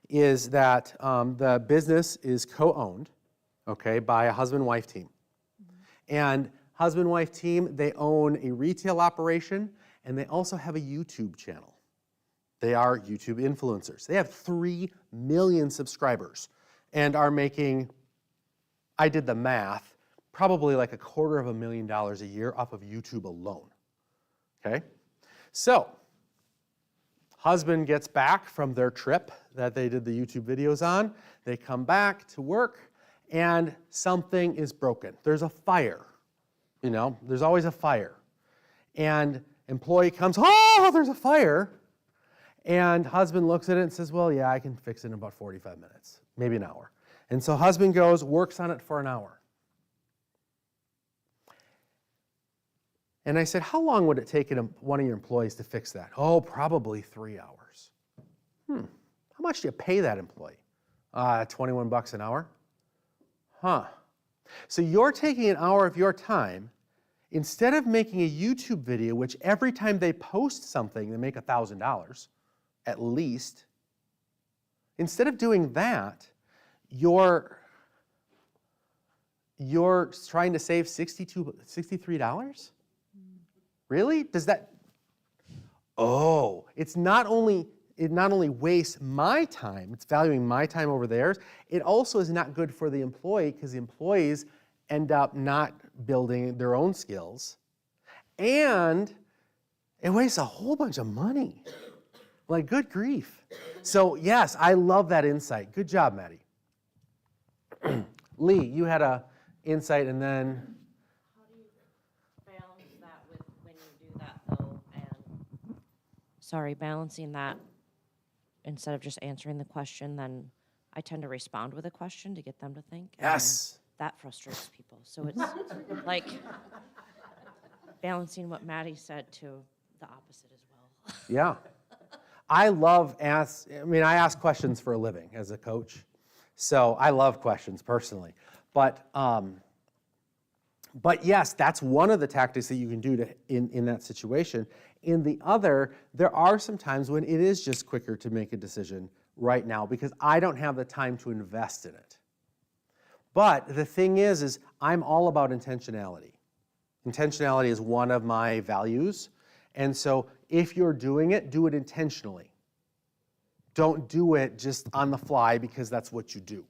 is that the business is co-owned, okay, by a husband-wife team. And husband-wife team, they own a retail operation, and they also have a YouTube channel. They are YouTube influencers. They have 3 million subscribers and are making, I did the math, probably like $250,000 a year off of YouTube alone. Okay? So, husband gets back from their trip that they did the YouTube videos on. They come back to work and something is broken. There's a fire. You know, there's always a fire. And employee comes, oh, there's a fire. And husband looks at it and says, well, yeah, I can fix it in about 45 minutes, maybe an hour. And so husband goes, works on it for an hour. And I said, how long would it take one of your employees to fix that? Oh, probably 3 hours. How much do you pay that employee? $21 an hour. Huh. So you're taking an hour of your time, instead of making a YouTube video, which every time they post something, they make $1,000, at least. Instead of doing that, you're trying to save $63? Really? Does that? Oh, it not only wastes my time, it's valuing my time over theirs, it also is not good for the employee because the employees end up not building their own skills, and it wastes a whole bunch of money. Like, good grief. So yes, I love that insight. Good job, Maddie. Lee, you had a insight, and then How do you balance that with when you do that though, and balancing that instead of just answering the question, then I tend to respond with a question to get them to think. and Yes. that frustrates people. So it's like balancing what Maddie said to the opposite as well. Yeah. I ask questions for a living as a coach. So I love questions personally. But yes, that's one of the tactics that you can do in that situation. In the other, there are some times when it is just quicker to make a decision right now because I don't have the time to invest in it. But the thing is I'm all about intentionality. Intentionality is one of my values. And so if you're doing it, do it intentionally. Don't do it just on the fly because that's what you do.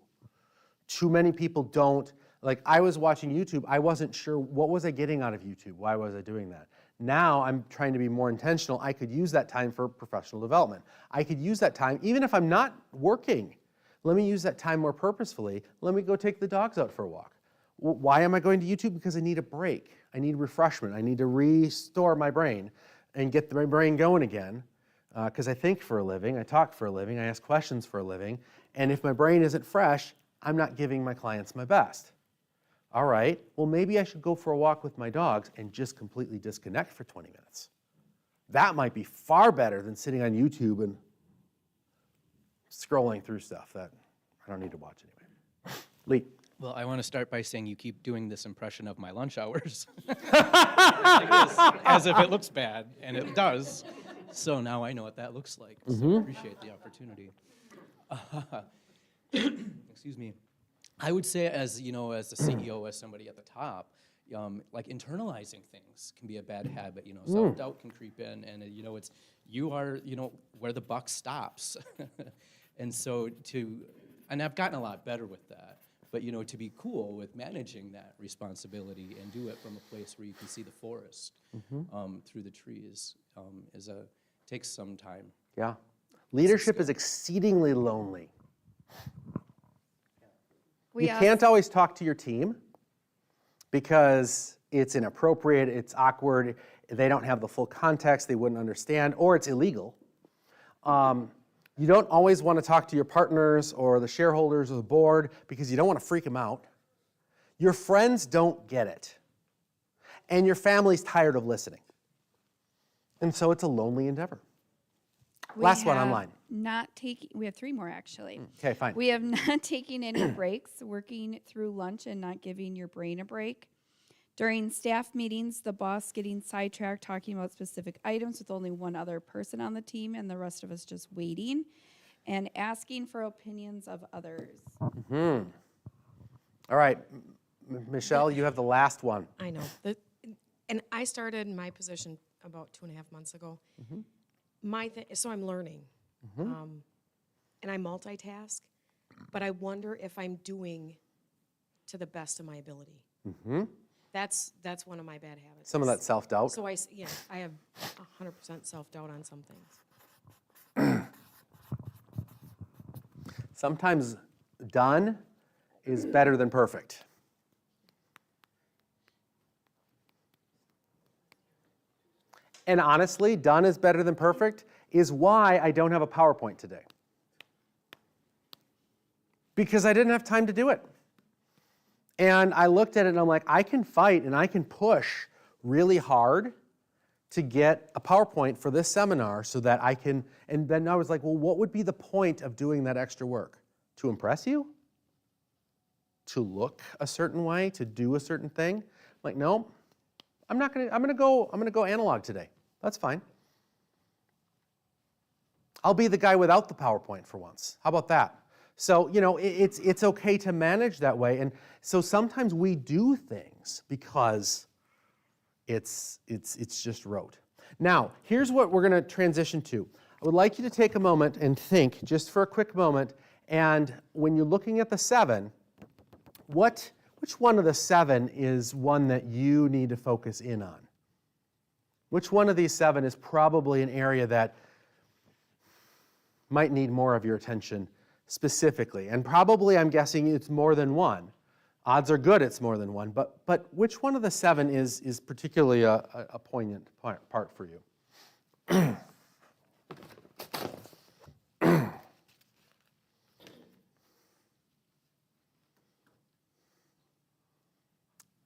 Too many people don't. Like, I was watching YouTube, I wasn't sure what was I getting out of YouTube. Why was I doing that? Now I'm trying to be more intentional. I could use that time for professional development. I could use that time, even if I'm not working, let me use that time more purposefully. Let me go take the dogs out for a walk. Why am I going to YouTube? Because I need a break. I need refreshment. I need to restore my brain and get my brain going again. Because I think for a living, I talk for a living, I ask questions for a living. And if my brain isn't fresh, I'm not giving my clients my best. All right, well, maybe I should go for a walk with my dogs and just completely disconnect for 20 minutes. That might be far better than sitting on YouTube and scrolling through stuff that I don't need to watch anyway. Lee. Well, I want to start by saying you keep doing this impression of my lunch hours. As if it looks bad, and it does. So now I know what that looks like. So I appreciate the opportunity. Excuse me. I would say, as you know, as the CEO, as somebody at the top, like internalizing things can be a bad habit. You know, self-doubt can creep in, and you are where the buck stops. And so and I've gotten a lot better with that. But to be cool with managing that responsibility and do it from a place where you can see the forest through the trees takes some time. Yeah. Leadership is exceedingly lonely. You can't always talk to your team because it's inappropriate, it's awkward, they don't have the full context, they wouldn't understand, or it's illegal. You don't always want to talk to your partners or the shareholders or the board because you don't want to freak them out. Your friends don't get it. And your family's tired of listening. And so it's a lonely endeavor. Last one online. We have 3 more actually. Okay, fine. We have not taking any breaks, working through lunch and not giving your brain a break. During staff meetings, the boss getting sidetracked talking about specific items with only one other person on the team and the rest of us just waiting. And asking for opinions of others. All right, Michelle, you have the last one. I know. And I started my position about 2.5 months ago. So I'm learning. And I multitask, but I wonder if I'm doing to the best of my ability. That's one of my bad habits. Some of that self-doubt. So I have 100% self-doubt on some things. Sometimes done is better than perfect. And honestly, done is better than perfect is why I don't have a PowerPoint today. Because I didn't have time to do it. And I looked at it and I'm like, I can fight and I can push really hard to get a PowerPoint for this seminar so that I can, and then I was like, well, what would be the point of doing that extra work? To impress you? To look a certain way? To do a certain thing? I'm like, no, I'm gonna go analog today. That's fine. I'll be the guy without the PowerPoint for once. How about that? So, you know, it's okay to manage that way. And so sometimes we do things because it's just rote. Now, here's what we're going to transition to. I would like you to take a moment and think, just for a quick moment, and when you're looking at the 7, which one of the 7 is one that you need to focus in on? Which one of these 7 is probably an area that might need more of your attention specifically? And probably, I'm guessing, it's more than one. Odds are good it's more than one, but which one of the 7 is particularly a poignant part for you?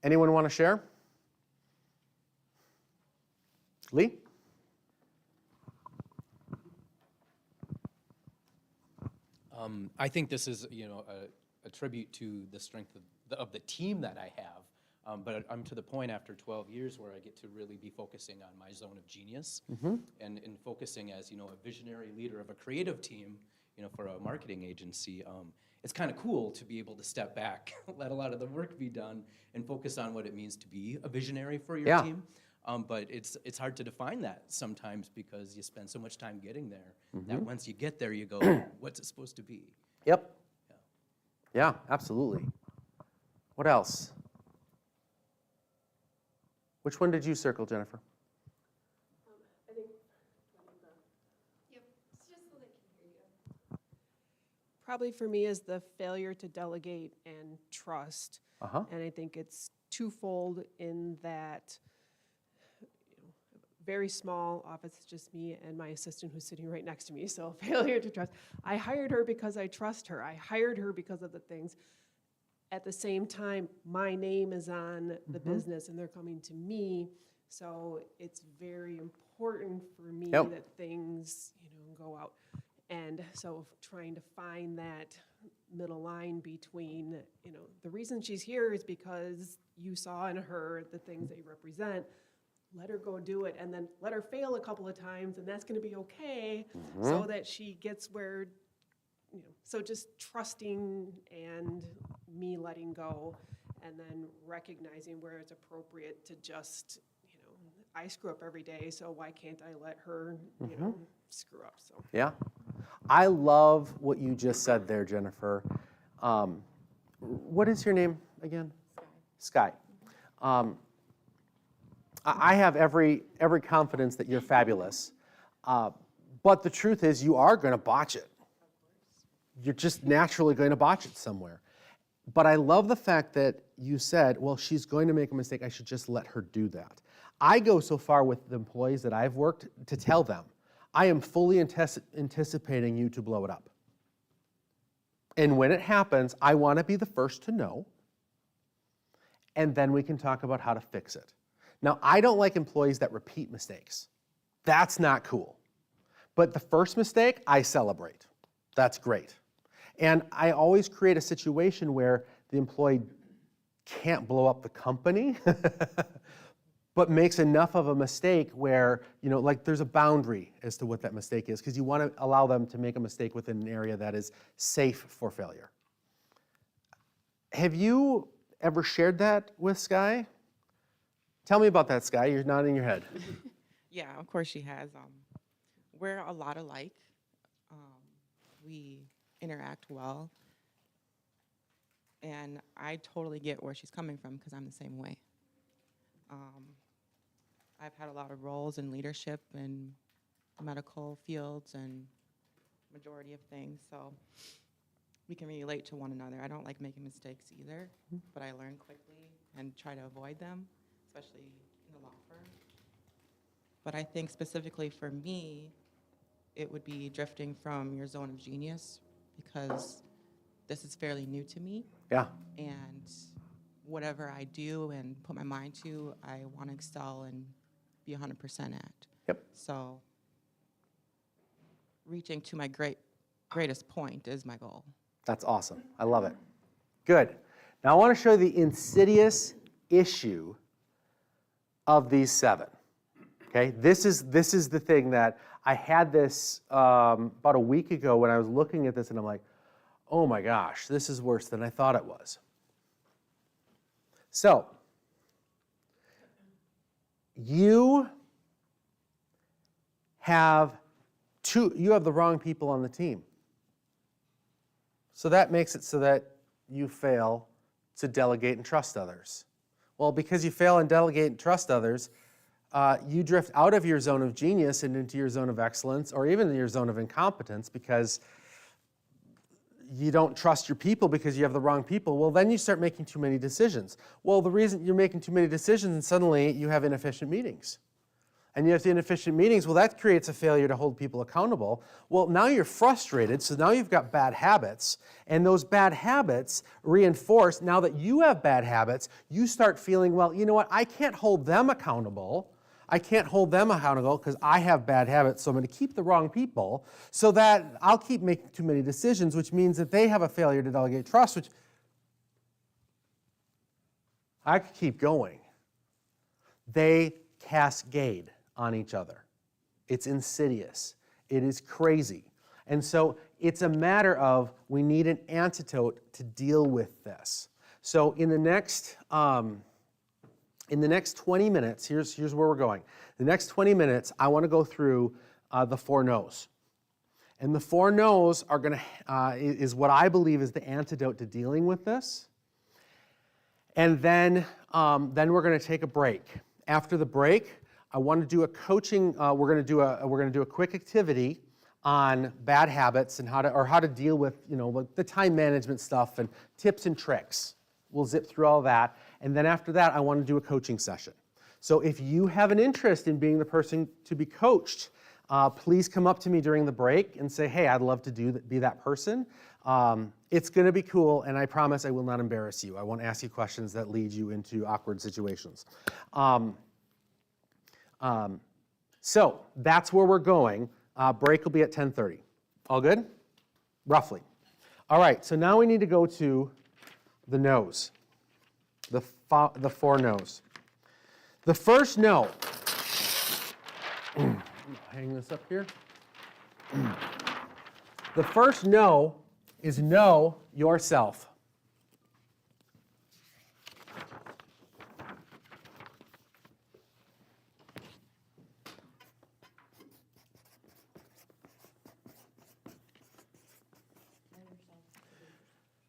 Anyone want to share? Lee? I think this is, a tribute to the strength of the team that I have. But I'm to the point after 12 years where I get to really be focusing on my zone of genius and in focusing as, a visionary leader of a creative team, for a marketing agency. It's kind of cool to be able to step back, let a lot of the work be done, and focus on what it means to be a visionary for your team. But it's hard to define that sometimes because you spend so much time getting there that once you get there, you go, what's it supposed to be? Yep. Yeah, absolutely. What else? Which one did you circle, Jennifer? Probably for me is the failure to delegate and trust. And I think it's twofold in that very small office, just me and my assistant who's sitting right next to me, so failure to trust. I hired her because I trust her. I hired her because of the things. At the same time, my name is on the business and they're coming to me, so it's very important for me that things, go out. And so trying to find that middle line between, the reason she's here is because you saw in her the things they represent. Let her go do it, and then let her fail a couple of times, and that's going to be okay, so that she gets where, so just trusting and me letting go, and then recognizing where it's appropriate to just, I screw up every day, so why can't I let her, screw up? So Yeah. I love what you just said there, Jennifer. What is your name again? Sky. I have every confidence that you're fabulous, but the truth is you are going to botch it. You're just naturally going to botch it somewhere. But I love the fact that you said, well, she's going to make a mistake, I should just let her do that. I go so far with the employees that I've worked to tell them, I am fully anticipating you to blow it up. And when it happens, I want to be the first to know, and then we can talk about how to fix it. Now, I don't like employees that repeat mistakes. That's not cool. But the first mistake, I celebrate. That's great. And I always create a situation where the employee can't blow up the company, but makes enough of a mistake where, like there's a boundary as to what that mistake is, because you want to allow them to make a mistake within an area that is safe for failure. Have you ever shared that with Sky? Tell me about that, Sky. You're nodding your head. Yeah, of course she has. we're a lot alike. We interact well. And I totally get where she's coming from because I'm the same way. I've had a lot of roles in leadership and medical fields and majority of things, so we can relate to one another. I don't like making mistakes either, but I learn quickly and try to avoid them, especially in the law firm. But I think specifically for me, it would be drifting from your zone of genius because this is fairly new to me. Yeah. And whatever I do and put my mind to, I want to excel and be 100% at. Yep. So reaching to my greatest point is my goal. That's awesome. I love it. Good. Now I want to show you the insidious issue of these 7. Okay, this is the thing that I had this about a week ago when I was looking at this, and I'm like, oh my gosh, this is worse than I thought it was. So, you have the wrong people on the team. So that makes it so that you fail to delegate and trust others. Well, because you fail and delegate and trust others, you drift out of your zone of genius and into your zone of excellence, or even your zone of incompetence, because you don't trust your people because you have the wrong people. Well, then you start making too many decisions. Well, the reason you're making too many decisions, and suddenly you have inefficient meetings. And you have the inefficient meetings, well, that creates a failure to hold people accountable. Well, now you're frustrated, so now you've got bad habits, and those bad habits reinforce, now that you have bad habits, you start feeling, well, you know what, I can't hold them accountable. I can't hold them accountable because I have bad habits, so I'm going to keep the wrong people so that I'll keep making too many decisions, which means that they have a failure to delegate trust, which I could keep going. They cascade on each other. It's insidious. It is crazy. And so it's a matter of we need an antidote to deal with this. So in the next 20 minutes, here's where we're going. The next 20 minutes, I want to go through the 4 no's. And the 4 no's are going to is what I believe is the antidote to dealing with this. And then we're going to take a break. After the break, I want to do a coaching. We're going to do a quick activity on bad habits and how to deal with the time management stuff and tips and tricks. We'll zip through all that. And then after that, I want to do a coaching session. So if you have an interest in being the person to be coached, please come up to me during the break and say, hey, I'd love to be that person. It's going to be cool, and I promise I will not embarrass you. I won't ask you questions that lead you into awkward situations. So that's where we're going. Break will be at 10:30. All good? Roughly. All right, so now we need to go to the no's, the 4 no's. The first no, hang this up here. The first no is know yourself.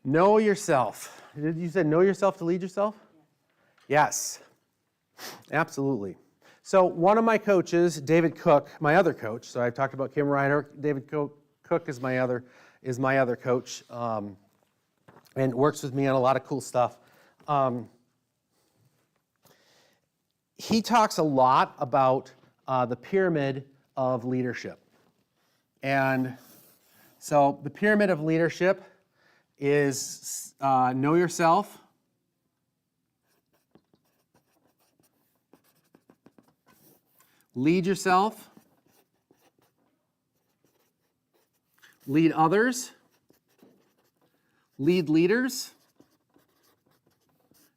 Know yourself. You said know yourself to lead yourself? Yes, absolutely. So one of my coaches, David Cook, my other coach, so I've talked about Kim Reiner, David Cook is my other coach, and works with me on a lot of cool stuff. He talks a lot about the pyramid of leadership. And so the pyramid of leadership is know yourself, lead yourself, lead others, lead leaders,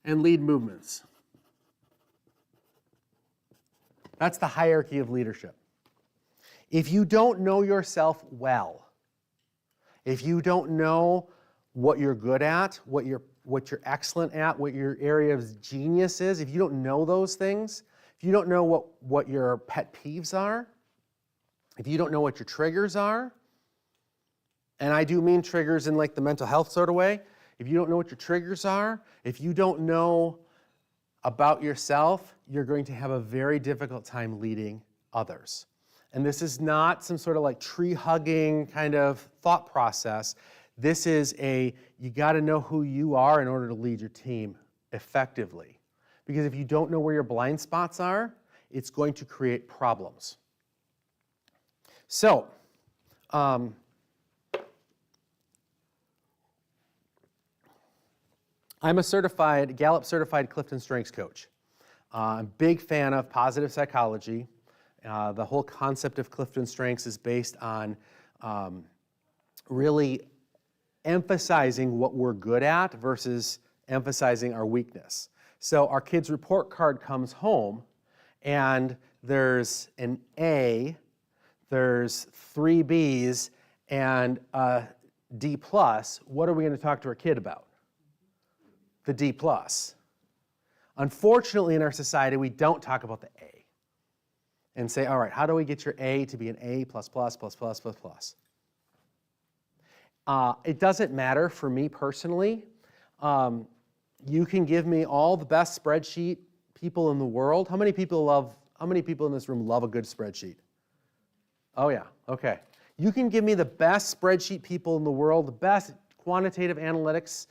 and lead movements. That's the hierarchy of leadership. If you don't know yourself well, if you don't know what you're good at, what you're excellent at, what your area of genius is, if you don't know those things, if you don't know what your pet peeves are, if you don't know what your triggers are, and I do mean triggers in like the mental health sort of way, if you don't know what your triggers are, if you don't know about yourself, you're going to have a very difficult time leading others. And this is not some sort of like tree hugging kind of thought process. This is you got to know who you are in order to lead your team effectively. Because if you don't know where your blind spots are, it's going to create problems. So, I'm a Gallup certified Clifton Strengths coach. I'm a big fan of positive psychology. The whole concept of Clifton Strengths is based on really emphasizing what we're good at versus emphasizing our weakness. So our kid's report card comes home, and there's an A, there's 3 Bs, and a D+. What are we going to talk to our kid about? The D+. Unfortunately, in our society, we don't talk about the A and say, all right, how do we get your A to be an A++++++++? It doesn't matter for me personally. You can give me all the best spreadsheet people in the world. How many people in this room love a good spreadsheet? Oh yeah, okay. You can give me the best spreadsheet people in the world, the best quantitative analytics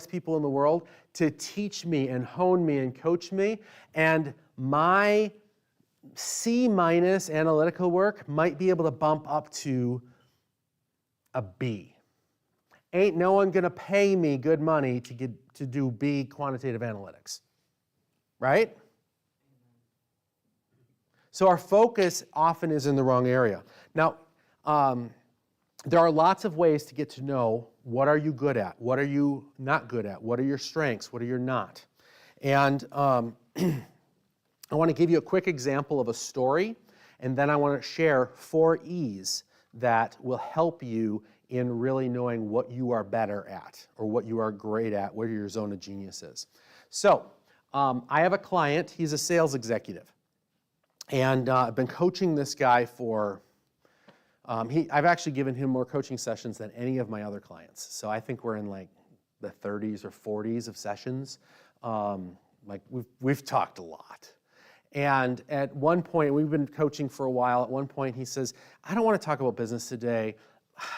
people in the world to teach me and hone me and coach me, and my C- analytical work might be able to bump up to a B. Ain't no one gonna pay me good money to do B quantitative analytics, right? So our focus often is in the wrong area. Now, there are lots of ways to get to know what are you good at, what are you not good at, what are your strengths, what are your not. And I want to give you a quick example of a story, and then I want to share 4 E's that will help you in really knowing what you are better at or what you are great at, where your zone of genius is. So I have a client, he's a sales executive. And I've been coaching this guy for, I've actually given him more coaching sessions than any of my other clients. So I think we're in like the 30s or 40s of sessions. Like we've talked a lot. And at one point, we've been coaching for a while. At one point, he says, I don't want to talk about business today.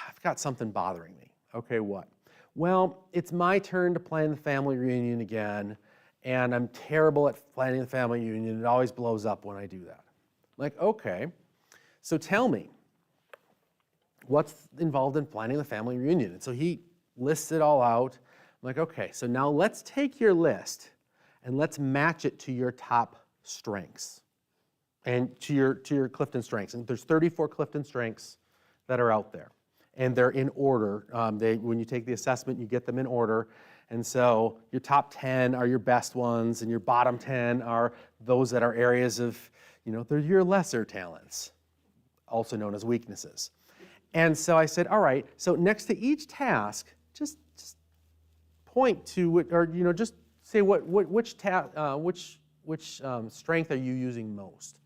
I've got something bothering me. Okay, what? Well, it's my turn to plan the family reunion again, and I'm terrible at planning the family reunion. It always blows up when I do that. Like, okay, so tell me, what's involved in planning the family reunion? And so he lists it all out. I'm like, okay, so now let's take your list and let's match it to your top strengths and to your Clifton strengths. And there's 34 Clifton strengths that are out there, and they're in order. When you take the assessment, you get them in order. And so your top 10 are your best ones, and your bottom 10 are those that are areas of, they're your lesser talents, also known as weaknesses. And so I said, all right, so next to each task, just point to it, or just say which strength are you using most.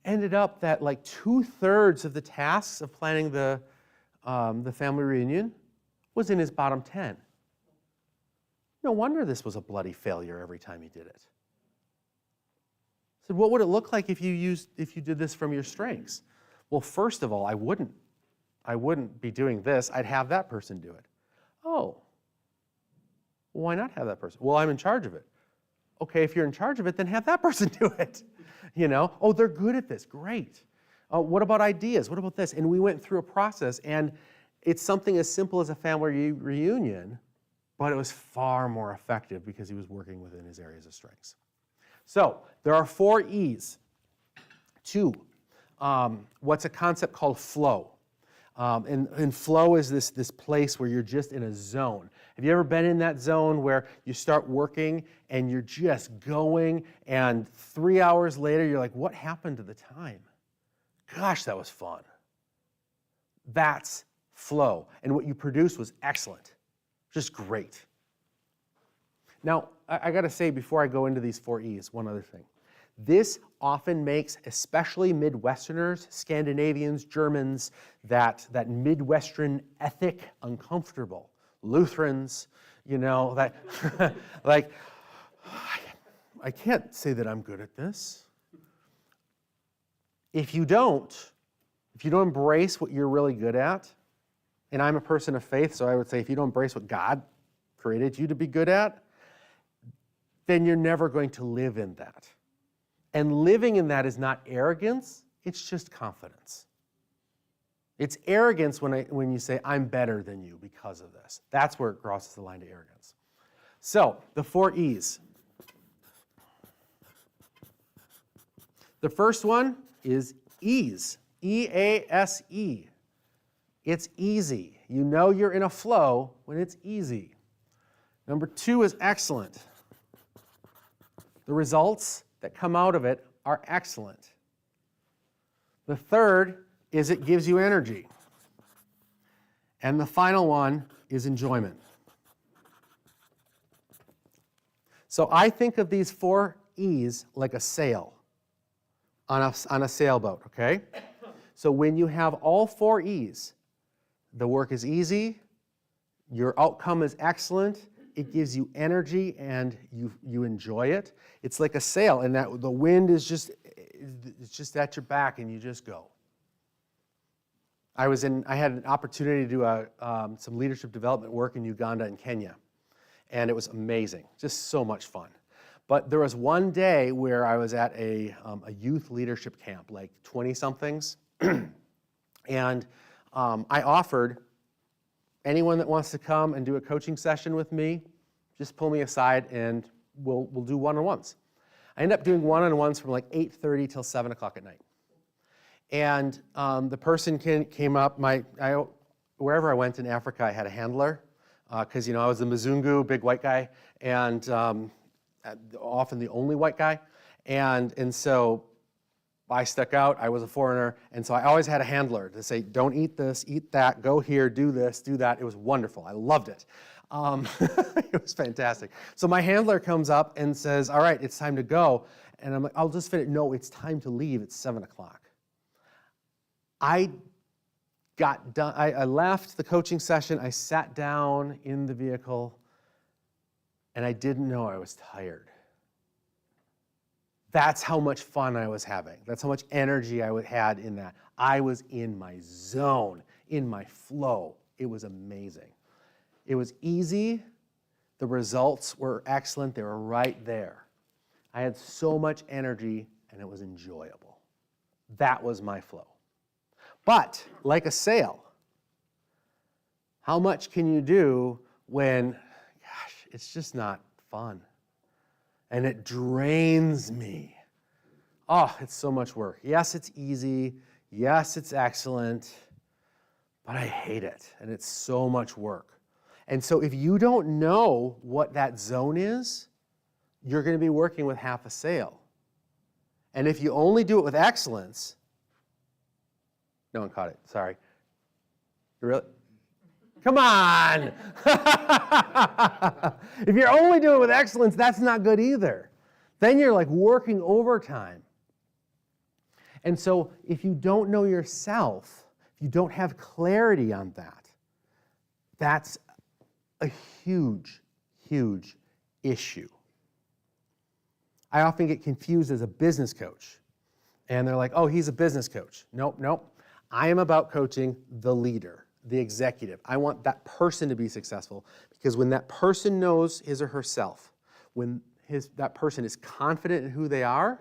Ended up that like 2/3 of the tasks of planning the family reunion was in his bottom 10. No wonder this was a bloody failure every time he did it. I said, what would it look like if you did this from your strengths? Well, first of all, I wouldn't be doing this. I'd have that person do it. Oh, well, why not have that person? Well, I'm in charge of it. Okay, if you're in charge of it, then have that person do it. Oh, they're good at this. Great. What about ideas? What about this? And we went through a process, and it's something as simple as a family reunion, but it was far more effective because he was working within his areas of strengths. So there are 4 E's to what's a concept called flow. And flow is this place where you're just in a zone. Have you ever been in that zone where you start working and you're just going, and 3 hours later you're like, what happened to the time? Gosh, that was fun. That's flow. And what you produced was excellent. Just great. Now, I got to say before I go into these 4 E's, one other thing. This often makes especially Midwesterners, Scandinavians, Germans, that Midwestern ethic uncomfortable. Lutherans, you know, that like, I can't say that I'm good at this. If you don't embrace what you're really good at, and I'm a person of faith, so I would say if you don't embrace what God created you to be good at, then you're never going to live in that. And living in that is not arrogance, it's just confidence. It's arrogance when you say, I'm better than you because of this. That's where it crosses the line to arrogance. So, the 4 E's. The first one is ease. E-A-S-E. It's easy. You know you're in a flow when it's easy. Number 2 is excellent. The results that come out of it are excellent. The third is it gives you energy. And the final one is enjoyment. So I think of these 4 E's like a sail on a sailboat, okay? So when you have all 4 E's, the work is easy, your outcome is excellent, it gives you energy, and you enjoy it. It's like a sail, and that the wind is just at your back, and you just go. I had an opportunity to do some leadership development work in Uganda and Kenya, and it was amazing, just so much fun. But there was one day where I was at a youth leadership camp, like 20-somethings, and I offered anyone that wants to come and do a coaching session with me, just pull me aside and we'll do one-on-ones. I ended up doing one-on-ones from like 8:30 till 7 o'clock at night. And the person came up, wherever I went in Africa, I had a handler, because I was the Mzungu, big white guy, and often the only white guy. And so I stuck out, I was a foreigner, and so I always had a handler to say, don't eat this, eat that, go here, do this, do that. It was wonderful, I loved it. It was fantastic. So my handler comes up and says, all right, it's time to go. And I'm like, I'll just finish. No, it's time to leave, it's 7 o'clock. I got done, I left the coaching session, I sat down in the vehicle, and I didn't know I was tired. That's how much fun I was having. That's how much energy I had in that. I was in my zone, in my flow. It was amazing. It was easy. The results were excellent. They were right there. I had so much energy, and it was enjoyable. That was my flow. But, like a sail, how much can you do when, gosh, it's just not fun? And it drains me. Oh, it's so much work. Yes, it's easy. Yes, it's excellent. But I hate it, and it's so much work. And so if you don't know what that zone is, you're going to be working with half a sail. And if you only do it with excellence, no one caught it, sorry. Really? Come on! If you're only doing it with excellence, that's not good either. Then you're like working overtime. And so if you don't know yourself, if you don't have clarity on that, that's a huge, huge issue. I often get confused as a business coach. And they're like, oh, he's a business coach. Nope, nope. I am about coaching the leader, the executive. I want that person to be successful, because when that person knows his or herself, when that person is confident in who they are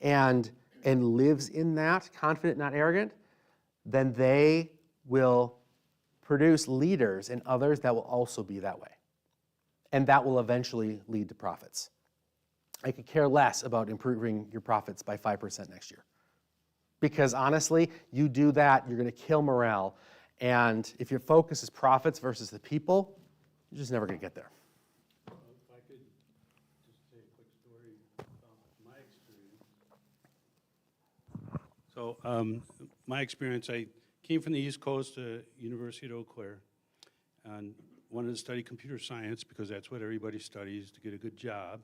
and lives in that, confident, not arrogant, then they will produce leaders and others that will also be that way. And that will eventually lead to profits. I could care less about improving your profits by 5% next year. Because honestly, you do that, you're going to kill morale. And if your focus is profits versus the people, you're just never going to get there. If I could just say a quick story about my experience. So my experience, I came from the East Coast to University of Eau Claire and wanted to study computer science because that's what everybody studies to get a good job.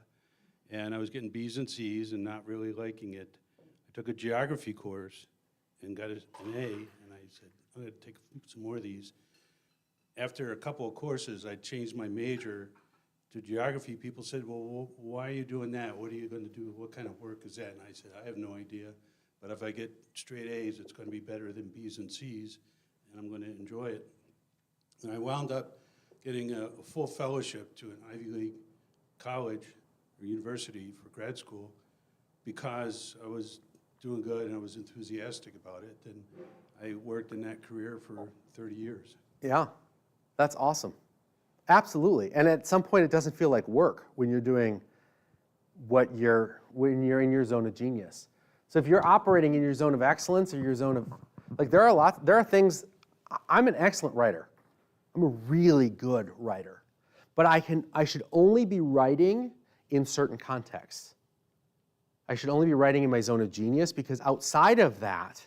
And I was getting B's and C's and not really liking it. I took a geography course and got an A, and I said, I'm gonna take some more of these. After a couple of courses, I changed my major to geography. People said, well, why are you doing that? What are you gonna do? What kind of work is that? And I said, I have no idea, but if I get straight A's, it's gonna be better than B's and C's, and I'm gonna enjoy it. And I wound up getting a full fellowship to an Ivy League college or university for grad school because I was doing good and I was enthusiastic about it. And I worked in that career for 30 years. Yeah, that's awesome. Absolutely. And at some point, it doesn't feel like work when you're doing when you're in your zone of genius. So if you're operating in your zone of excellence or your zone of, like there are things, I'm an excellent writer. I'm a really good writer. But I should only be writing in certain contexts. I should only be writing in my zone of genius because outside of that,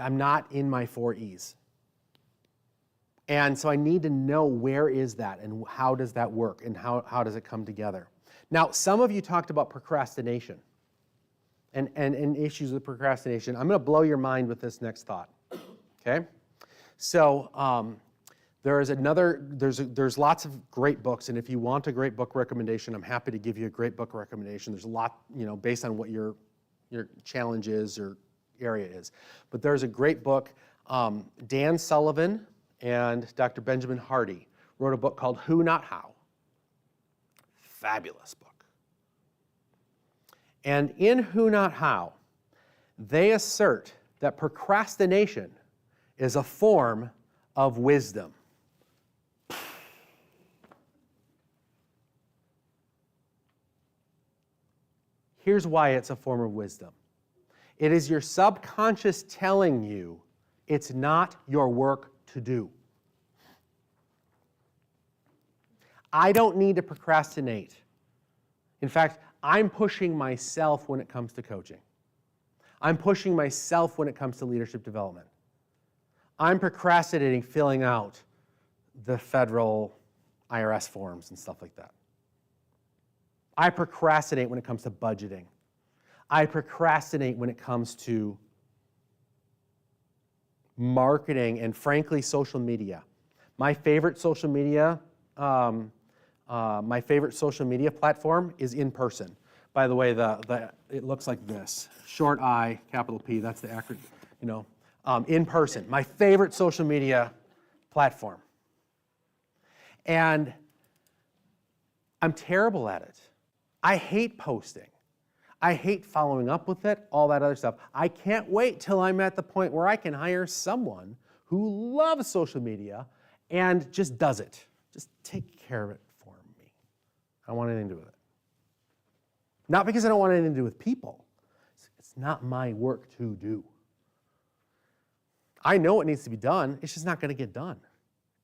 I'm not in my 4 E's. And so I need to know where is that and how does that work and how does it come together. Now, some of you talked about procrastination and issues with procrastination. I'm going to blow your mind with this next thought, okay? So there's lots of great books, and if you want a great book recommendation, I'm happy to give you a great book recommendation. There's a lot, based on what your challenge is or area is. But there's a great book, Dan Sullivan and Dr. Benjamin Hardy wrote a book called Who Not How. Fabulous book. And in Who Not How, they assert that procrastination is a form of wisdom. Here's why it's a form of wisdom. It is your subconscious telling you it's not your work to do. I don't need to procrastinate. In fact, I'm pushing myself when it comes to coaching. I'm pushing myself when it comes to leadership development. I'm procrastinating filling out the federal IRS forms and stuff like that. I procrastinate when it comes to budgeting. I procrastinate when it comes to marketing and, frankly, social media. My favorite social media platform is in person. By the way, it looks like this: short I, capital P. That's the acronym. In person. My favorite social media platform. And I'm terrible at it. I hate posting. I hate following up with it, all that other stuff. I can't wait till I'm at the point where I can hire someone who loves social media and just does it. Just take care of it for me. I don't want anything to do with it. Not because I don't want anything to do with people. It's not my work to do. I know it needs to be done. It's just not going to get done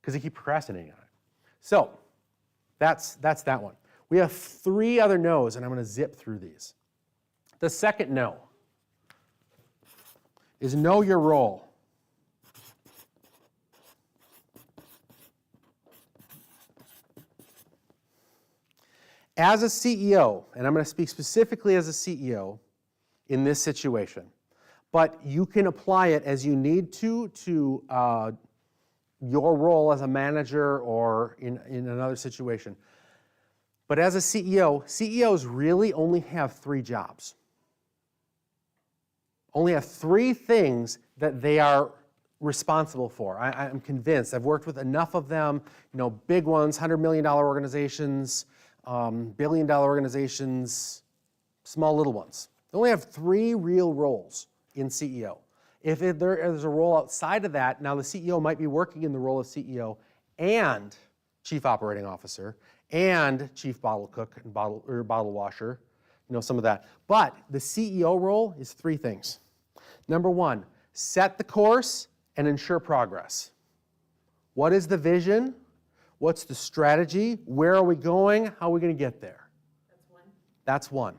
because I keep procrastinating on it. So that's that one. We have 3 other no's, and I'm going to zip through these. The second no is know your role. As a CEO, and I'm going to speak specifically as a CEO in this situation, but you can apply it as you need to your role as a manager or in another situation. But as a CEO, CEOs really only have 3 jobs. Only have 3 things that they are responsible for. I'm convinced. I've worked with enough of them, big ones, $100 million organizations, billion-dollar organizations, small little ones. They only have 3 real roles in CEO. If there's a role outside of that, now the CEO might be working in the role of CEO and Chief Operating Officer and Chief Bottle Cook and bottle washer, some of that. But the CEO role is 3 things. Number 1, set the course and ensure progress. What is the vision? What's the strategy? Where are we going? How are we going to get there? That's one.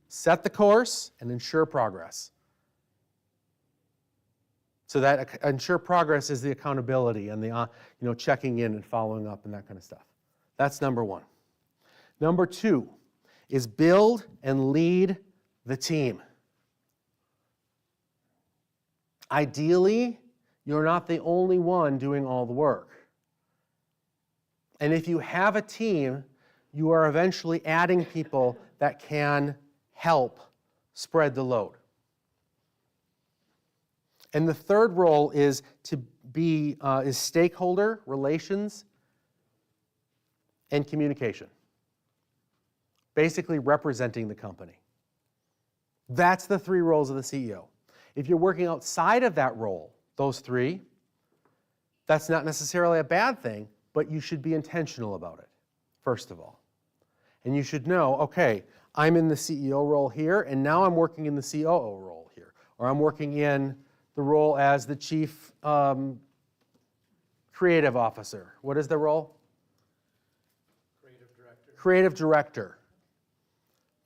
Set the course and ensure progress. So that ensure progress is the accountability and the checking in and following up and that kind of stuff. That's number one. Number two is build and lead the team. Ideally, you're not the only one doing all the work. And if you have a team, you are eventually adding people that can help spread the load. And the third role is to be is stakeholder relations and communication. Basically representing the company. That's the three roles of the CEO. If you're working outside of that role, those three, that's not necessarily a bad thing, but you should be intentional about it, first of all. And you should know, okay, I'm in the CEO role here, and now I'm working in the COO role here. Or I'm working in the role as the chief creative officer. What is the role? Creative director. Creative director.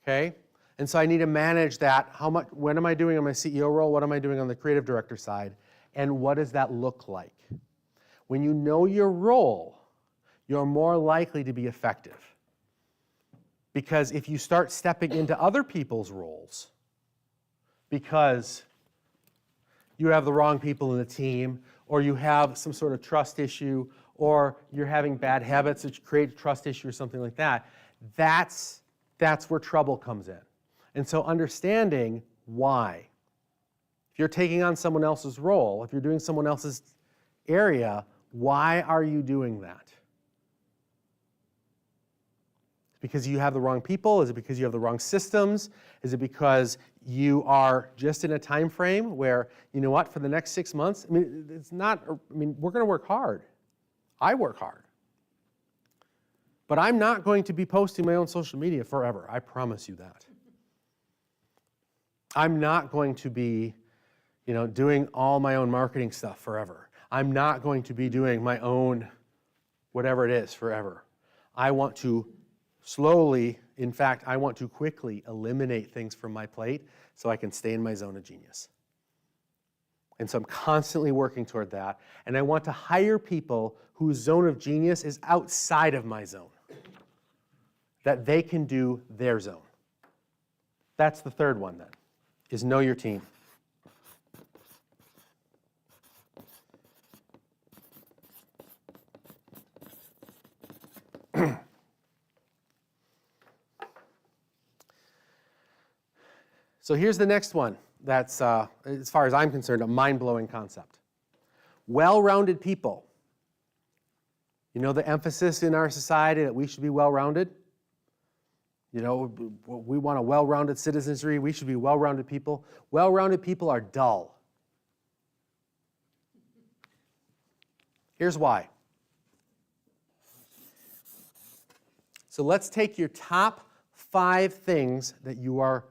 Okay? And so I need to manage that. What am I doing on my CEO role? What am I doing on the creative director side? And what does that look like? When you know your role, you're more likely to be effective. Because if you start stepping into other people's roles, because you have the wrong people in the team, or you have some sort of trust issue, or you're having bad habits that create a trust issue or something like that, that's where trouble comes in. And so understanding why. If you're taking on someone else's role, if you're doing someone else's area, why are you doing that? Because you have the wrong people? Is it because you have the wrong systems? Is it because you are just in a time frame where, you know what, for the next 6 months, we're going to work hard. I work hard. But I'm not going to be posting my own social media forever. I promise you that. I'm not going to be, doing all my own marketing stuff forever. I'm not going to be doing my own whatever it is forever. I want to slowly, in fact, I want to quickly eliminate things from my plate so I can stay in my zone of genius. And so I'm constantly working toward that. And I want to hire people whose zone of genius is outside of my zone, that they can do their zone. That's the third one then, is know your team. So here's the next one that's, as far as I'm concerned, a mind-blowing concept. Well-rounded people. You know the emphasis in our society that we should be well-rounded? We want a well-rounded citizenry. We should be well-rounded people. Well-rounded people are dull. Here's why. So let's take your top 5 things that you are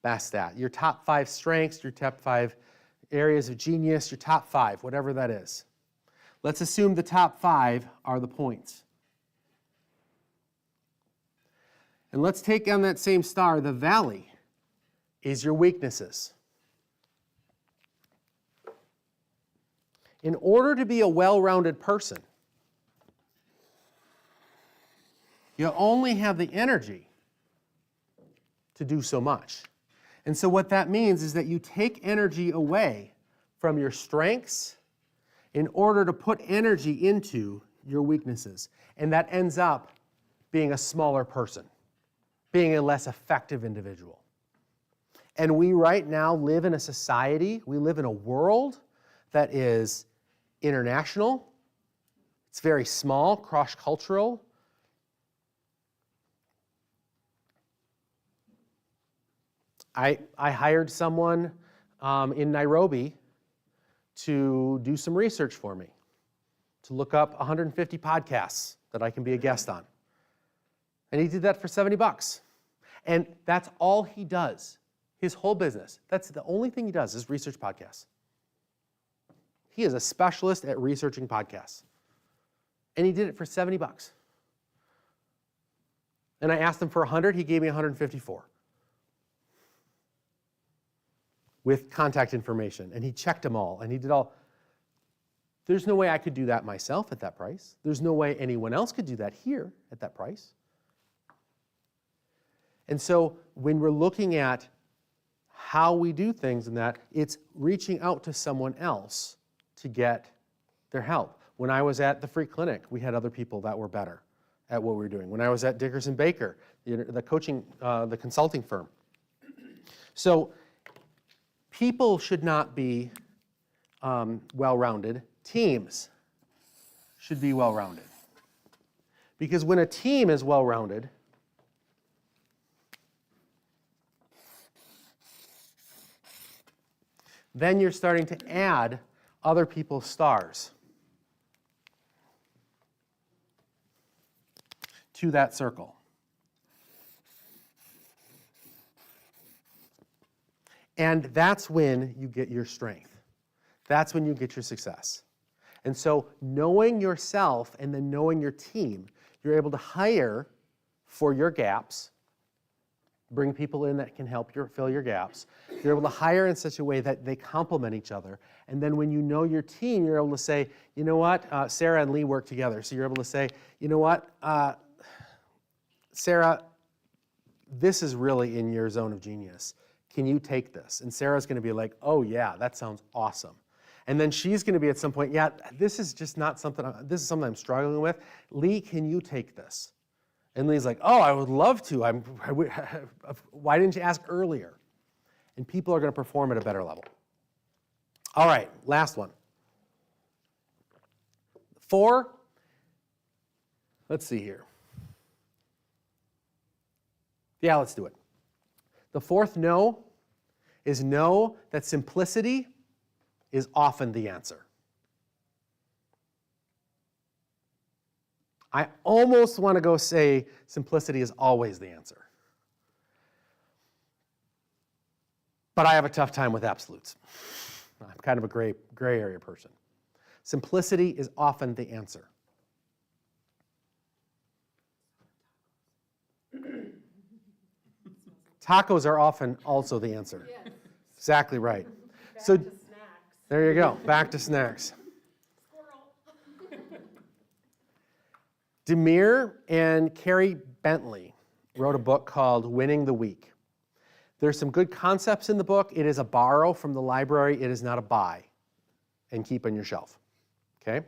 best at. Your top 5 strengths, your top 5 areas of genius, your top 5, whatever that is. Let's assume the top 5 are the points. And let's take on that same star, the valley is your weaknesses. In order to be a well-rounded person, you only have the energy to do so much. And so what that means is that you take energy away from your strengths in order to put energy into your weaknesses. And that ends up being a smaller person, being a less effective individual. And we right now live in a society, we live in a world that is international. It's very small, cross-cultural. I hired someone in Nairobi to do some research for me, to look up 150 podcasts that I can be a guest on. And he did that for $70. And that's all he does, his whole business. That's the only thing he does is research podcasts. He is a specialist at researching podcasts. And he did it for $70. And I asked him for 100, he gave me 154. With contact information, and he checked them all, and he did all. There's no way I could do that myself at that price. There's no way anyone else could do that here at that price. And so when we're looking at how we do things and that, it's reaching out to someone else to get their help. When I was at the free clinic, we had other people that were better at what we were doing. When I was at Dickerson Baker, the coaching, the consulting firm. So people should not be well-rounded. Teams should be well-rounded. Because when a team is well-rounded, then you're starting to add other people's stars to that circle. And that's when you get your strength. That's when you get your success. And so knowing yourself and then knowing your team, you're able to hire for your gaps, bring people in that can help fill your gaps. You're able to hire in such a way that they complement each other. And then when you know your team, you're able to say, you know what, Sarah and Lee work together. So you're able to say, you know what, Sarah, this is really in your zone of genius. Can you take this? And Sarah's going to be like, oh yeah, that sounds awesome. And then she's going to be at some point, yeah, this is just not something, this is something I'm struggling with. Lee, can you take this? And Lee's like, oh, I would love to. Why didn't you ask earlier? And people are going to perform at a better level. All right, last one. 4, let's see here. Yeah, let's do it. The 4th no is know that simplicity is often the answer. I almost want to go say simplicity is always the answer. But I have a tough time with absolutes. I'm kind of a gray area person. Simplicity is often the answer. Tacos are often also the answer. Yes. Exactly right. So there you go, back to snacks. Demir and Carrie Bentley wrote a book called Winning the Week. There's some good concepts in the book. It is a borrow from the library. It is not a buy and keep on your shelf. Okay?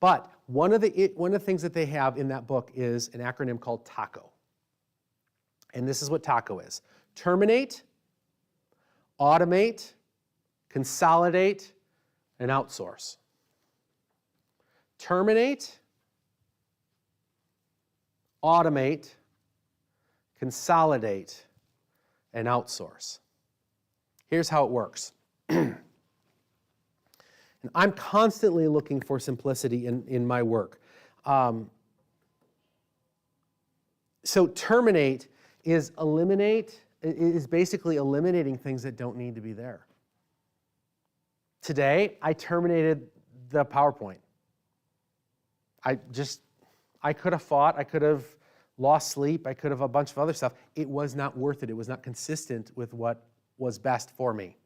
But one of the things that they have in that book is an acronym called TACO. And this is what TACO is. Terminate, automate, consolidate, and outsource. Terminate, automate, consolidate, and outsource. Here's how it works. And I'm constantly looking for simplicity in my work. So terminate is basically eliminating things that don't need to be there. Today, I terminated the PowerPoint. I could have fought, I could have lost sleep, I could have a bunch of other stuff. It was not worth it. It was not consistent with what was best for me.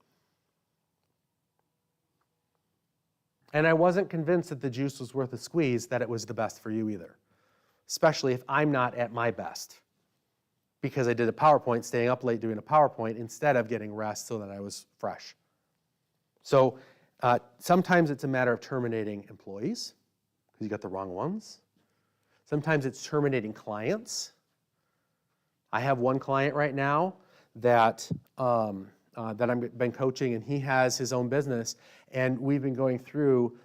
And I wasn't convinced that the juice was worth a squeeze, that it was the best for you either. Especially if I'm not at my best. Because I did a PowerPoint, staying up late doing a PowerPoint instead of getting rest so that I was fresh. So sometimes it's a matter of terminating employees, because you got the wrong ones. Sometimes it's terminating clients. I have one client right now that I've been coaching, and he has his own business, and we've been going through,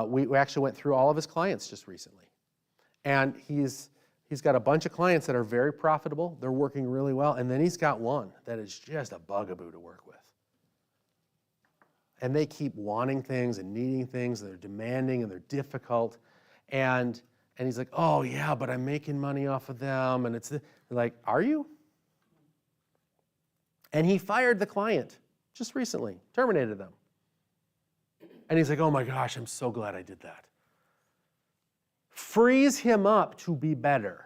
we actually went through all of his clients just recently. And he's got a bunch of clients that are very profitable, they're working really well, and then he's got one that is just a bugaboo to work with. And they keep wanting things and needing things, they're demanding and they're difficult, and he's like, oh yeah, but I'm making money off of them, and it's like, are you? And he fired the client just recently, terminated them. And he's like, oh my gosh, I'm so glad I did that. Frees him up to be better.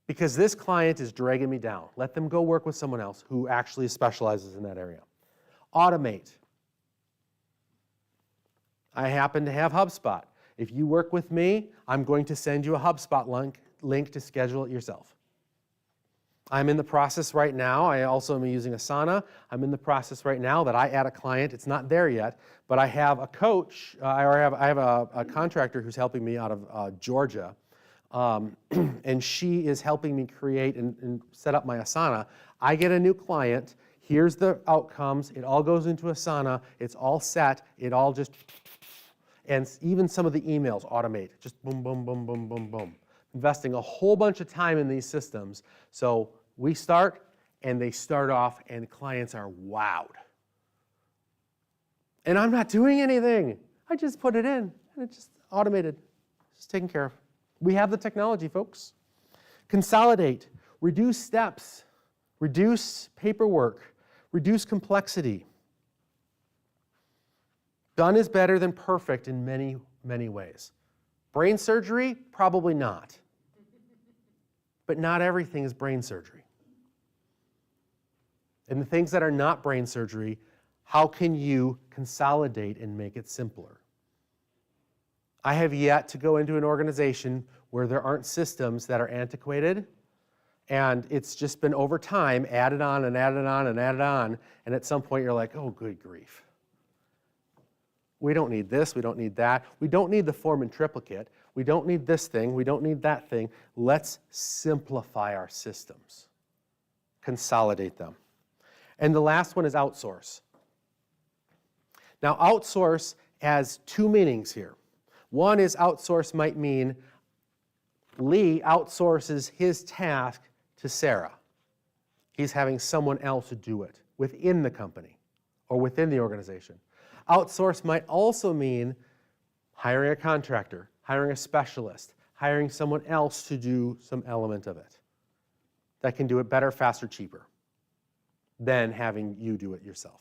Because this client is dragging me down. Let them go work with someone else who actually specializes in that area. Automate. I happen to have HubSpot. If you work with me, I'm going to send you a HubSpot link to schedule it yourself. I'm in the process right now. I also am using Asana. I'm in the process right now that I add a client. It's not there yet, but I have a coach. I have a contractor who's helping me out of Georgia, and she is helping me create and set up my Asana. I get a new client. Here's the outcomes. It all goes into Asana. It's all set. It all just, and even some of the emails automate. Just boom, boom, boom, boom, boom, boom. Investing a whole bunch of time in these systems. So we start, and they start off, and clients are wowed. And I'm not doing anything. I just put it in, and it's just automated. Just taken care of. We have the technology, folks. Consolidate, reduce steps, reduce paperwork, reduce complexity. Done is better than perfect in many, many ways. Brain surgery? Probably not. But not everything is brain surgery. And the things that are not brain surgery, how can you consolidate and make it simpler? I have yet to go into an organization where there aren't systems that are antiquated, and it's just been over time added on and added on and added on, and at some point you're like, oh, good grief. We don't need this, we don't need that. We don't need the form in triplicate. We don't need this thing, we don't need that thing. Let's simplify our systems. Consolidate them. And the last one is outsource. Now, outsource has two meanings here. One is outsource might mean Lee outsources his task to Sarah. He's having someone else do it within the company or within the organization. Outsource might also mean hiring a contractor, hiring a specialist, hiring someone else to do some element of it that can do it better, faster, cheaper than having you do it yourself.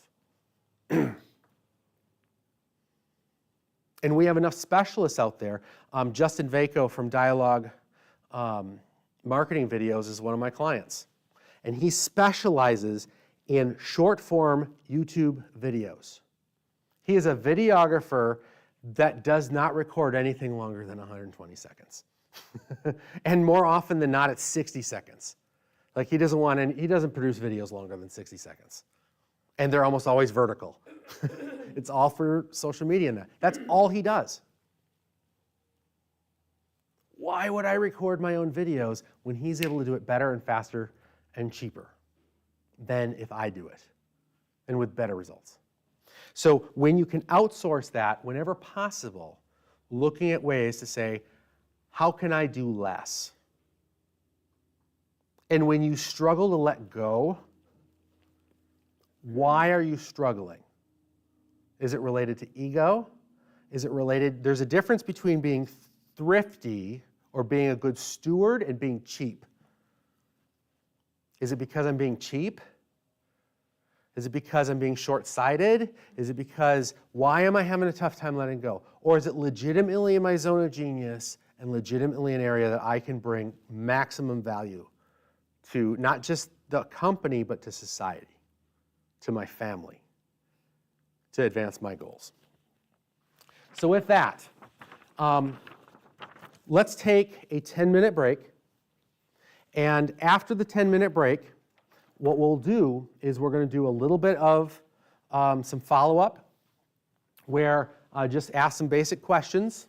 And we have enough specialists out there. Justin Vaco from Dialogue Marketing Videos is one of my clients. And he specializes in short-form YouTube videos. He is a videographer that does not record anything longer than 120 seconds. And more often than not, it's 60 seconds. Like he doesn't produce videos longer than 60 seconds. And they're almost always vertical. It's all for social media now. That's all he does. Why would I record my own videos when he's able to do it better and faster and cheaper than if I do it, and with better results? So when you can outsource that, whenever possible, looking at ways to say, how can I do less? And when you struggle to let go, why are you struggling? Is it related to ego? Is it related? There's a difference between being thrifty or being a good steward and being cheap. Is it because I'm being cheap? Is it because I'm being short-sighted? Is it because, why am I having a tough time letting go? Or is it legitimately in my zone of genius and legitimately an area that I can bring maximum value to not just the company, but to society, to my family, to advance my goals? So with that, let's take a 10-minute break. And after the 10-minute break, what we'll do is we're going to do a little bit of some follow-up where just ask some basic questions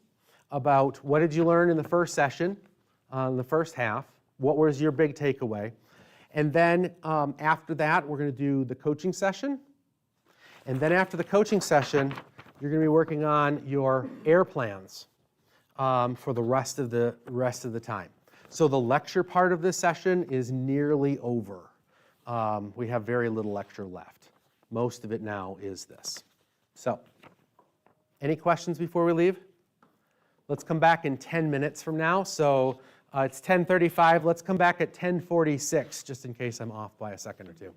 about what did you learn in the first session, in the first half, what was your big takeaway. And then after that, we're going to do the coaching session. And then after the coaching session, you're going to be working on your air plans for the rest of the time. So the lecture part of this session is nearly over. We have very little lecture left. Most of it now is this. So, any questions before we leave? Let's come back in 10 minutes from now. So it's 10:35. Let's come back at 10:46, just in case I'm off by a second or two.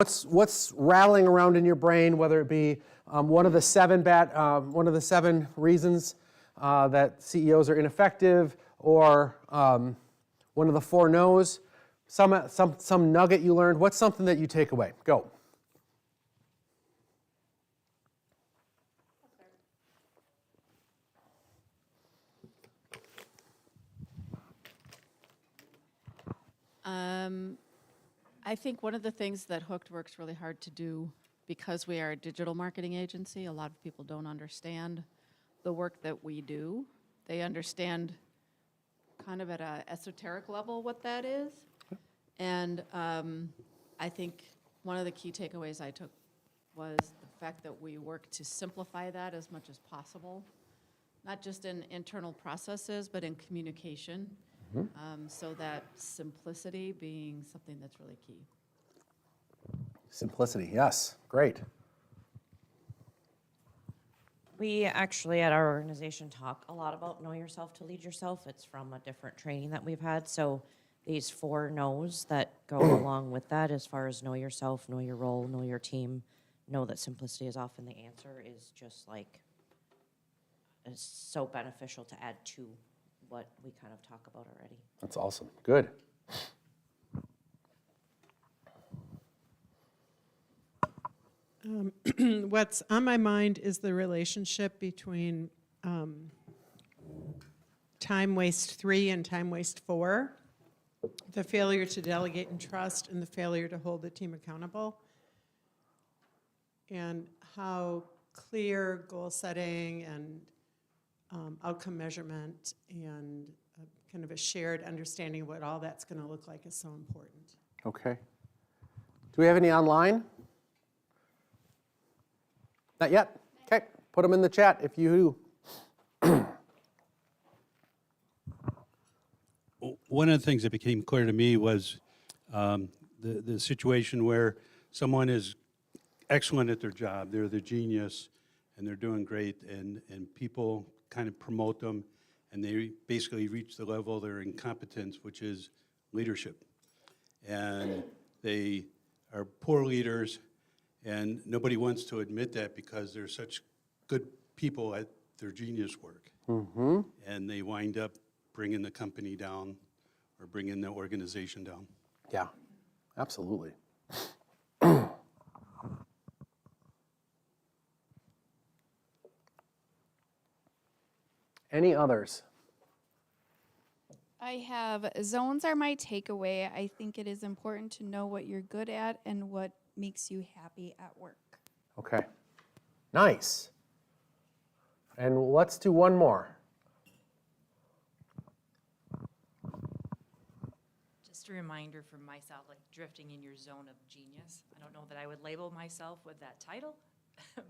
What's rattling around in your brain, whether it be one of the seven reasons that CEOs are ineffective, or one of the 4 no's, some nugget you learned? What's something that you take away? Go. I think one of the things that Hooked works really hard to do, because we are a digital marketing agency, a lot of people don't understand the work that we do. They understand kind of at an esoteric level what that is. And I think one of the key takeaways I took was the fact that we work to simplify that as much as possible, not just in internal processes, but in communication. So that simplicity being something that's really key. Simplicity, yes, great. We actually at our organization talk a lot about know yourself to lead yourself. It's from a different training that we've had. So these 4 no's that go along with that, as far as know yourself, know your role, know your team, know that simplicity is often the answer, is just like, is so beneficial to add to what we kind of talk about already. That's awesome. Good. What's on my mind is the relationship between time waste 3 and time waste 4, the failure to delegate and trust, and the failure to hold the team accountable, and how clear goal setting and outcome measurement and kind of a shared understanding of what all that's going to look like is so important. Okay. Do we have any online? Not yet? Okay, put them in the chat if you do. One of the things that became clear to me was the situation where someone is excellent at their job, they're the genius, and they're doing great, and people kind of promote them, and they basically reach the level of their incompetence, which is leadership. And they are poor leaders, and nobody wants to admit that because they're such good people at their genius work. And they wind up bringing the company down or bringing the organization down. Yeah, absolutely. Any others? I have zones are my takeaway. I think it is important to know what you're good at and what makes you happy at work. Okay, nice. And let's do one more. Just a reminder for myself, like drifting in your zone of genius. I don't know that I would label myself with that title,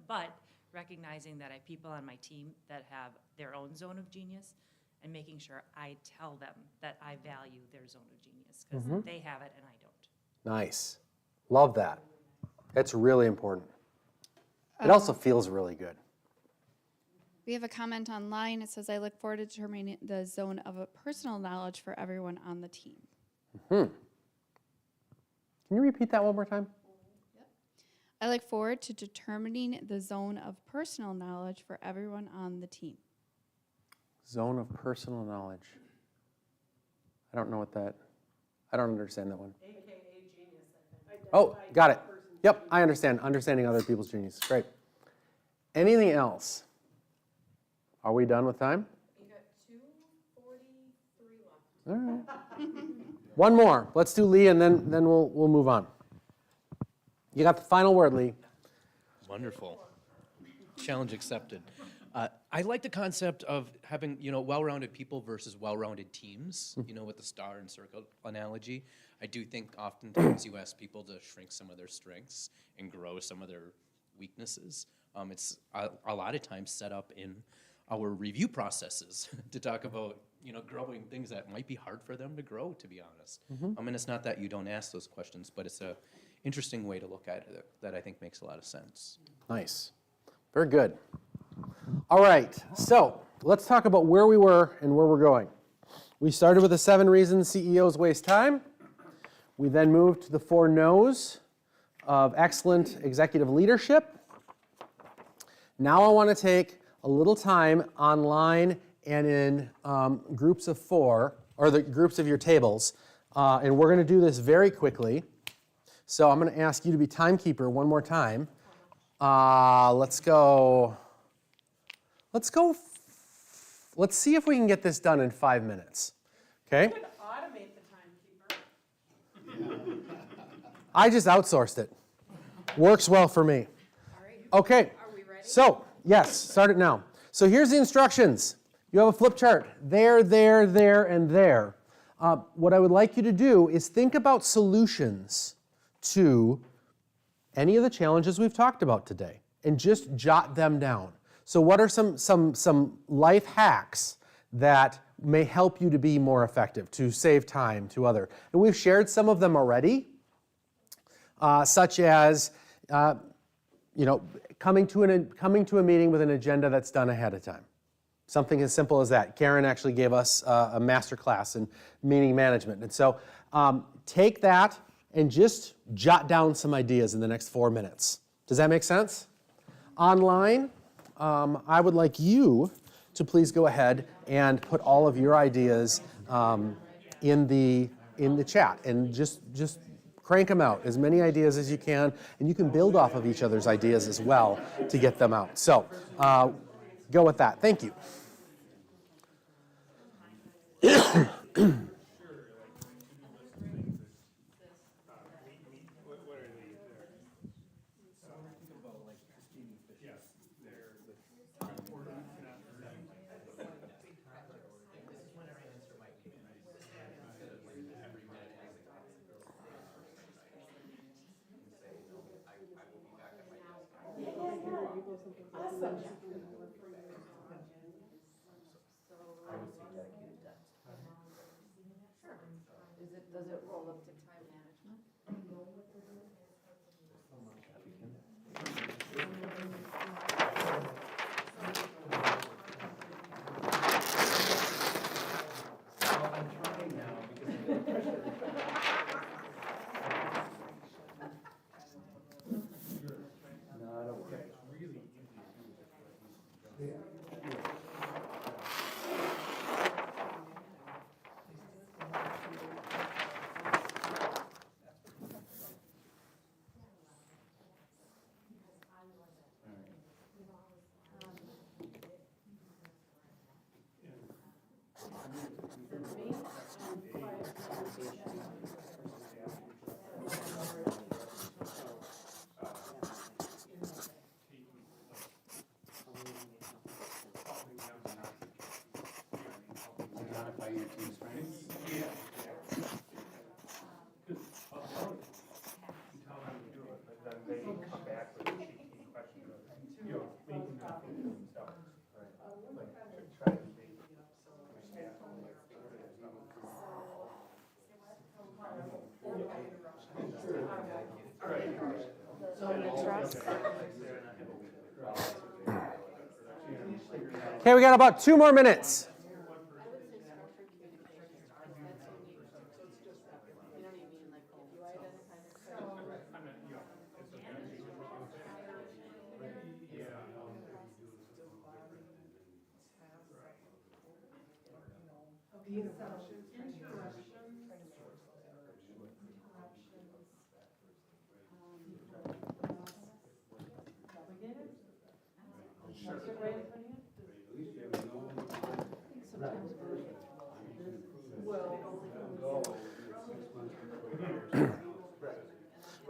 but recognizing that I have people on my team that have their own zone of genius and making sure I tell them that I value their zone of genius because they have it and I don't. Nice. Love that. It's really important. It also feels really good. We have a comment online. It says, I look forward to determining the zone of a personal knowledge for everyone on the team. Can you repeat that one more time? I look forward to determining the zone of personal knowledge for everyone on the team. Zone of personal knowledge. I don't know what that, I don't understand that one. AKA genius, I think. Oh, got it. Yep, I understand. Understanding other people's genius. Great. Anything else? Are we done with time? You got 2:43 left. All right. One more. Let's do Lee, and then we'll move on. You got the final word, Lee. Wonderful. Challenge accepted. I like the concept of having, well-rounded people versus well-rounded teams, with the star and circle analogy. I do think oftentimes you ask people to shrink some of their strengths and grow some of their weaknesses. It's a lot of times set up in our review processes to talk about, growing things that might be hard for them to grow, to be honest. And it's not that you don't ask those questions, but it's a interesting way to look at it that I think makes a lot of sense. Nice. Very good. All right, so let's talk about where we were and where we're going. We started with the 7 reasons CEOs waste time. We then moved to the 4 no's of excellent executive leadership. Now I want to take a little time online and in groups of 4, or the groups of your tables, and we're going to do this very quickly. So I'm going to ask you to be timekeeper one more time. Let's see if we can get this done in 5 minutes. Okay? Could automate the timekeeper. I just outsourced it. Works well for me. Okay. Are we ready? So, yes, start it now. So here's the instructions. You have a flip chart. There, there, there, and there. What I would like you to do is think about solutions to any of the challenges we've talked about today, and just jot them down. So what are some life hacks that may help you to be more effective, to save time to other? And we've shared some of them already, such as coming to a meeting with an agenda that's done ahead of time. Something as simple as that. Karen actually gave us a master class in meeting management. And so take that and just jot down some ideas in the next 4 minutes. Does that make sense? Online, I would like you to please go ahead and put all of your ideas in the chat, and just crank them out, as many ideas as you can, and you can build off of each other's ideas as well to get them out. So go with that. Thank you. Does it roll up to time management? Okay, we got about 2 more minutes.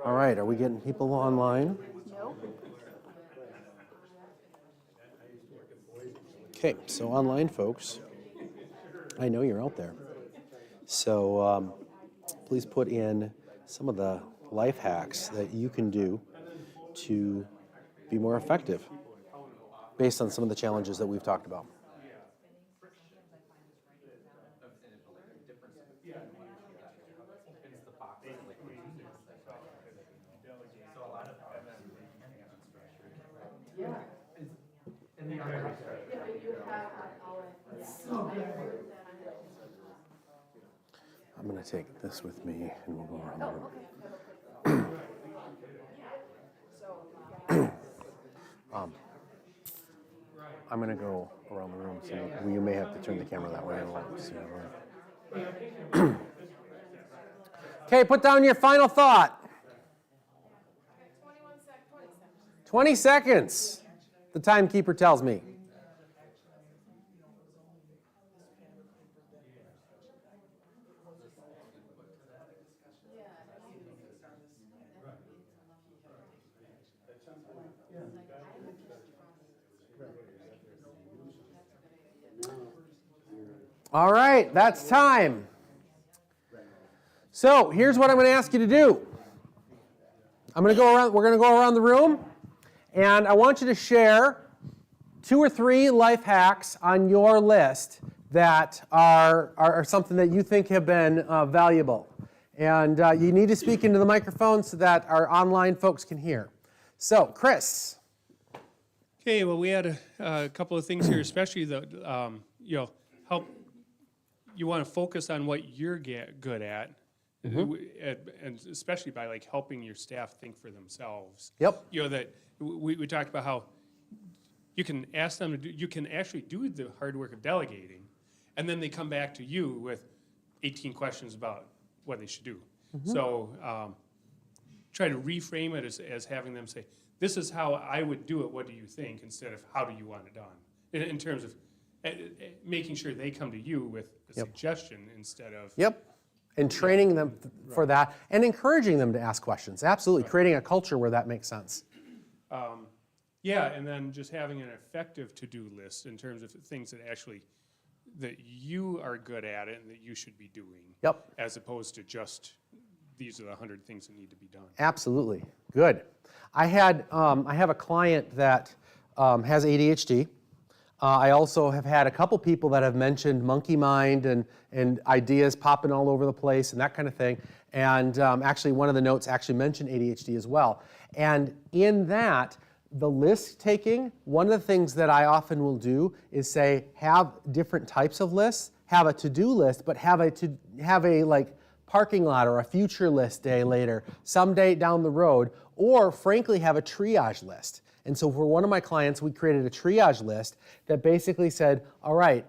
All right, are we getting people online? Okay, so online folks, I know you're out there. So please put in some of the life hacks that you can do to be more effective based on some of the challenges that we've talked about. I'm going to take this with me and we'll go around the room. I'm going to go around the room, so you may have to turn the camera that way. I won't see everyone. Okay, put down your final thought. 20 seconds. The timekeeper tells me. All right, that's time. So here's what I'm going to ask you to do. We're going to go around the room, and I want you to share 2 or 3 life hacks on your list that are something that you think have been valuable. And you need to speak into the microphone so that our online folks can hear. So, Chris. Okay, well, we had a couple of things here, especially the, help. You want to focus on what you're good at, and especially by like helping your staff think for themselves. Yep. That we talked about how you can ask them to do, you can actually do the hard work of delegating, and then they come back to you with 18 questions about what they should do. So try to reframe it as having them say, this is how I would do it, what do you think, instead of how do you want it done, in terms of making sure they come to you with a suggestion instead of... Yep. And training them for that and encouraging them to ask questions. Absolutely. Creating a culture where that makes sense. And then just having an effective to-do list in terms of things that you are good at it and that you should be doing. Yep. As opposed to just, these are the 100 things that need to be done. Absolutely. Good. I have a client that has ADHD. I also have had a couple people that have mentioned monkey mind and ideas popping all over the place and that kind of thing. And actually, one of the notes actually mentioned ADHD as well. And in that, the list taking, one of the things that I often will do is say, have different types of lists, have a to-do list, but have a like parking lot or a future list day later, someday down the road, or frankly, have a triage list. And so for one of my clients, we created a triage list that basically said, all right,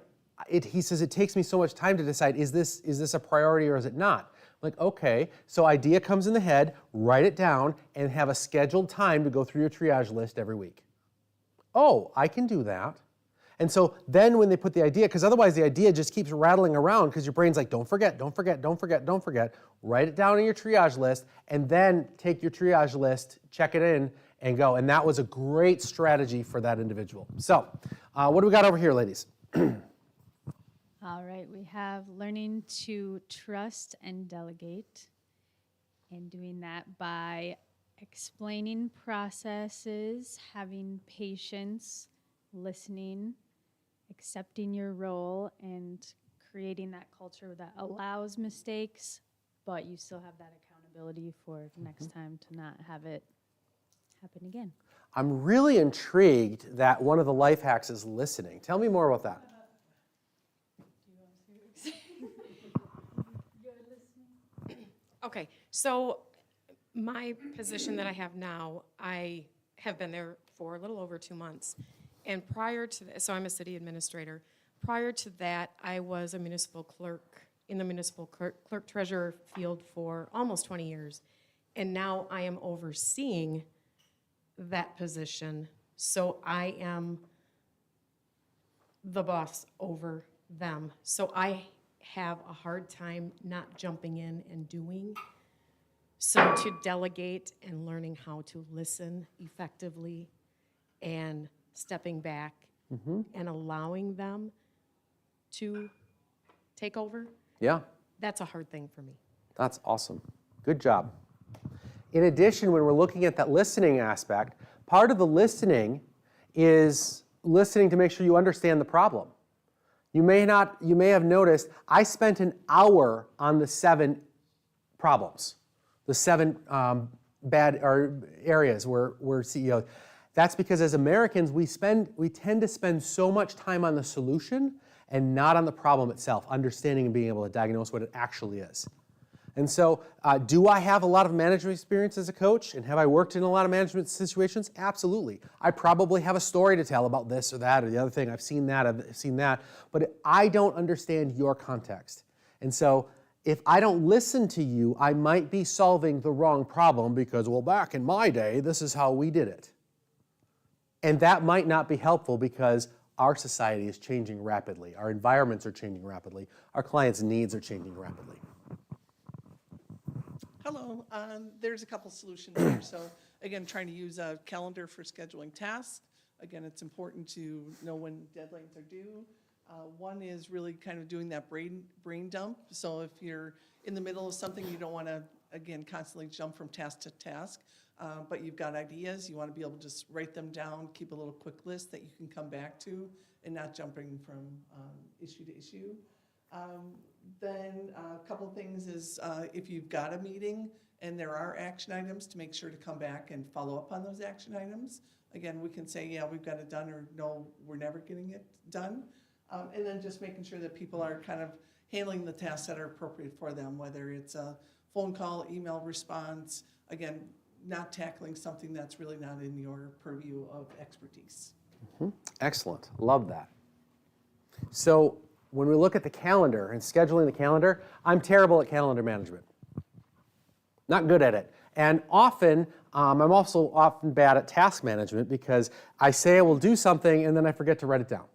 he says, it takes me so much time to decide, is this a priority or is it not? I'm like, okay, so idea comes in the head, write it down, and have a scheduled time to go through your triage list every week. Oh, I can do that. And so then when they put the idea, because otherwise the idea just keeps rattling around because your brain's like, don't forget, don't forget, don't forget, don't forget. Write it down in your triage list, and then take your triage list, check it in, and go. And that was a great strategy for that individual. So what do we got over here, ladies? All right, we have learning to trust and delegate, and doing that by explaining processes, having patience, listening, accepting your role, and creating that culture that allows mistakes, but you still have that accountability for next time to not have it happen again. I'm really intrigued that one of the life hacks is listening. Tell me more about that. Okay, so my position that I have now, I have been there for a little over 2 months. And prior to that, so I'm a city administrator. Prior to that, I was a municipal clerk in the municipal clerk treasurer field for almost 20 years. And now I am overseeing that position. So I am the boss over them. So I have a hard time not jumping in and doing. So to delegate and learning how to listen effectively and stepping back and allowing them to take over, Yeah, that's a hard thing for me. that's awesome. Good job. In addition, when we're looking at that listening aspect, part of the listening is listening to make sure you understand the problem. You may have noticed I spent an hour on the 7 problems, the 7 bad areas where CEOs. That's because as Americans, we tend to spend so much time on the solution and not on the problem itself, understanding and being able to diagnose what it actually is. And so, do I have a lot of management experience as a coach? And have I worked in a lot of management situations? Absolutely. I probably have a story to tell about this or that or the other thing. I've seen that. But I don't understand your context. And so, if I don't listen to you, I might be solving the wrong problem because, well, back in my day, this is how we did it. And that might not be helpful because our society is changing rapidly. Our environments are changing rapidly. Our clients' needs are changing rapidly. Hello, there's a couple solutions here. So again, trying to use a calendar for scheduling tasks. Again, it's important to know when deadlines are due. One is really kind of doing that brain dump. So if you're in the middle of something, you don't want to, again, constantly jump from task to task, but you've got ideas, you want to be able to just write them down, keep a little quick list that you can come back to and not jumping from issue to issue. Then a couple of things is if you've got a meeting and there are action items, to make sure to come back and follow up on those action items. Again, we can say, yeah, we've got it done, or no, we're never getting it done. And then just making sure that people are kind of handling the tasks that are appropriate for them, whether it's a phone call, email response, again, not tackling something that's really not in your purview of expertise. Excellent. Love that. So when we look at the calendar and scheduling the calendar, I'm terrible at calendar management. Not good at it. And often, I'm also often bad at task management because I say I will do something and then I forget to write it down.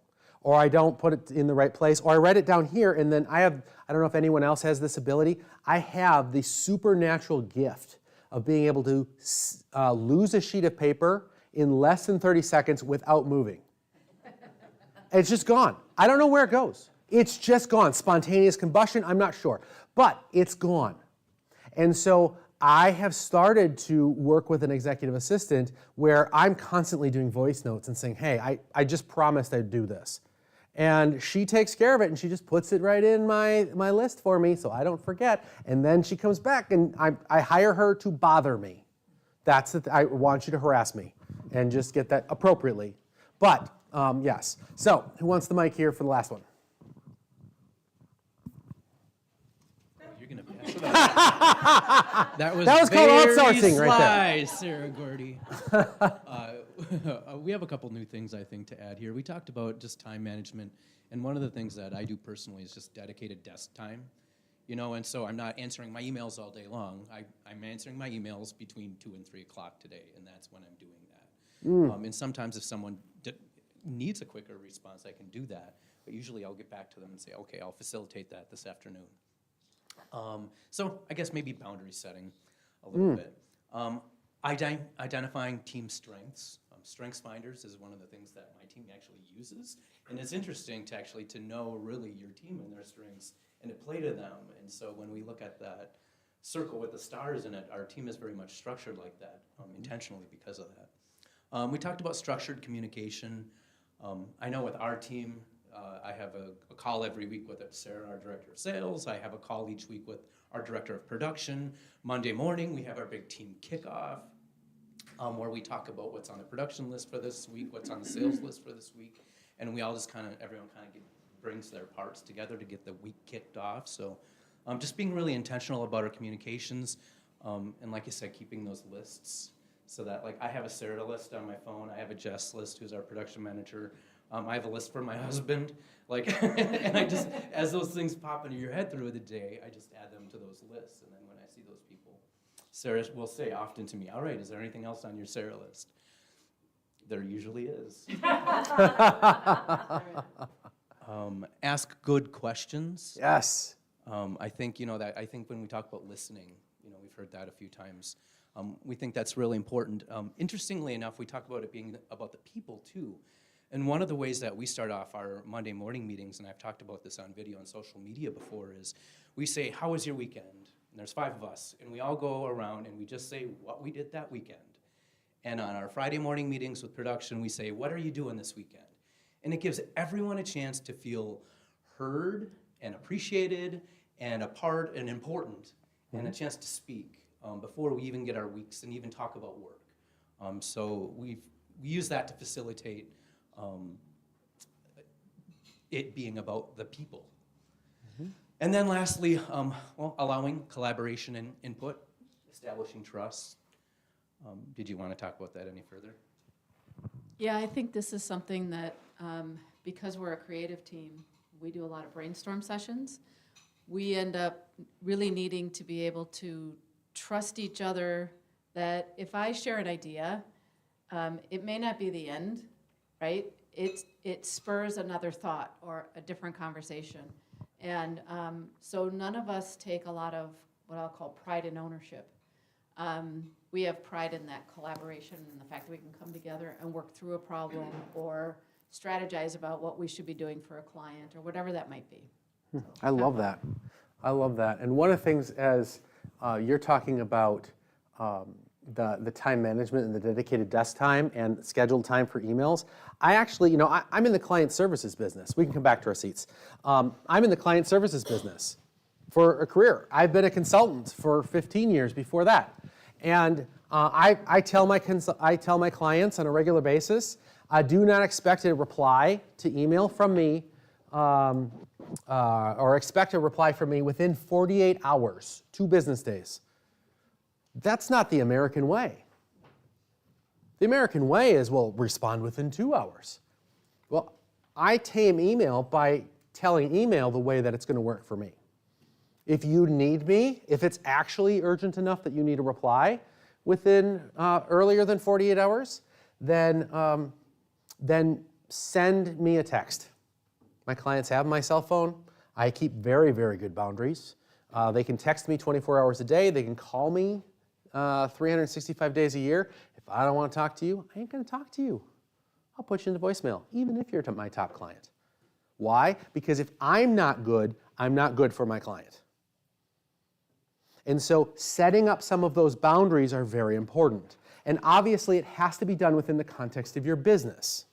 Or I don't put it in the right place, or I write it down here and then I don't know if anyone else has this ability, I have the supernatural gift of being able to lose a sheet of paper in less than 30 seconds without moving. It's just gone. I don't know where it goes. It's just gone. Spontaneous combustion, I'm not sure. But it's gone. And so I have started to work with an executive assistant where I'm constantly doing voice notes and saying, hey, I just promised I'd do this. And she takes care of it and she just puts it right in my list for me so I don't forget. And then she comes back and I hire her to bother me. That's it. I want you to harass me and just get that appropriately. But yes. So who wants the mic here for the last one? You're gonna pass it on. That was called very outsourcing right there. sly, Sarah Gordy. We have a couple new things I think to add here. We talked about just time management, and one of the things that I do personally is just dedicated desk time. You know, and so I'm not answering my emails all day long. I'm answering my emails between 2 and 3 o'clock today, and that's when I'm doing that. And sometimes if someone needs a quicker response, I can do that. But usually I'll get back to them and say, okay, I'll facilitate that this afternoon. So I guess maybe boundary setting a little bit. Identifying team strengths. Strengths finders is one of the things that my team actually uses. And it's interesting to actually to know really your team and their strengths and to play to them. And so when we look at that circle with the stars in it, our team is very much structured like that, intentionally because of that. We talked about structured communication. I know with our team, I have a call every week with Sarah, our director of sales. I have a call each week with our director of production. Monday morning, we have our big team kickoff, where we talk about what's on the production list for this week, what's on the sales list for this week, and we all just everyone brings their parts together to get the week kicked off. So just being really intentional about our communications, and like I said, keeping those lists so that, like, I have a Sarah list on my phone, I have a Jess list, who's our production manager, I have a list for my husband, like, and I just, as those things pop into your head through the day, I just add them to those lists, and then when I see those people, Sarah will say often to me, all right, is there anything else on your Sarah list? There usually is. Ask good questions. Yes. I think, I think when we talk about listening, we've heard that a few times. We think that's really important. Interestingly enough, we talk about it being about the people too. And one of the ways that we start off our Monday morning meetings, and I've talked about this on video and social media before, is we say, how was your weekend? And there's 5 of us, and we all go around and we just say what we did that weekend. And on our Friday morning meetings with production, we say, what are you doing this weekend? And it gives everyone a chance to feel heard and appreciated and a part and important, and a chance to speak before we even get our weeks and even talk about work. So we use that to facilitate it being about the people. And then lastly, well, allowing collaboration and input, establishing trust. Did you want to talk about that any further? Yeah, I think this is something that, because we're a creative team, we do a lot of brainstorm sessions. We end up really needing to be able to trust each other that if I share an idea, it may not be the end, right? It spurs another thought or a different conversation. And so none of us take a lot of what I'll call pride in ownership. We have pride in that collaboration and the fact that we can come together and work through a problem or strategize about what we should be doing for a client or whatever that might be. I love that. I love that. And one of the things as you're talking about the time management and the dedicated desk time and scheduled time for emails, I actually, I'm in the client services business. We can come back to our seats. I'm in the client services business for a career. I've been a consultant for 15 years before that. And I tell my clients on a regular basis, I do not expect a reply to email from me or expect a reply from me within 48 hours, 2 business days. That's not the American way. The American way is, well, respond within 2 hours. Well, I tame email by telling email the way that it's going to work for me. If you need me, if it's actually urgent enough that you need a reply within earlier than 48 hours, then send me a text. My clients have my cell phone. I keep very, very good boundaries. They can text me 24 hours a day. They can call me 365 days a year. If I don't want to talk to you, I ain't going to talk to you. I'll put you into voicemail, even if you're my top client. Why? Because if I'm not good for my client. And so setting up some of those boundaries are very important. And obviously, it has to be done within the context of your business.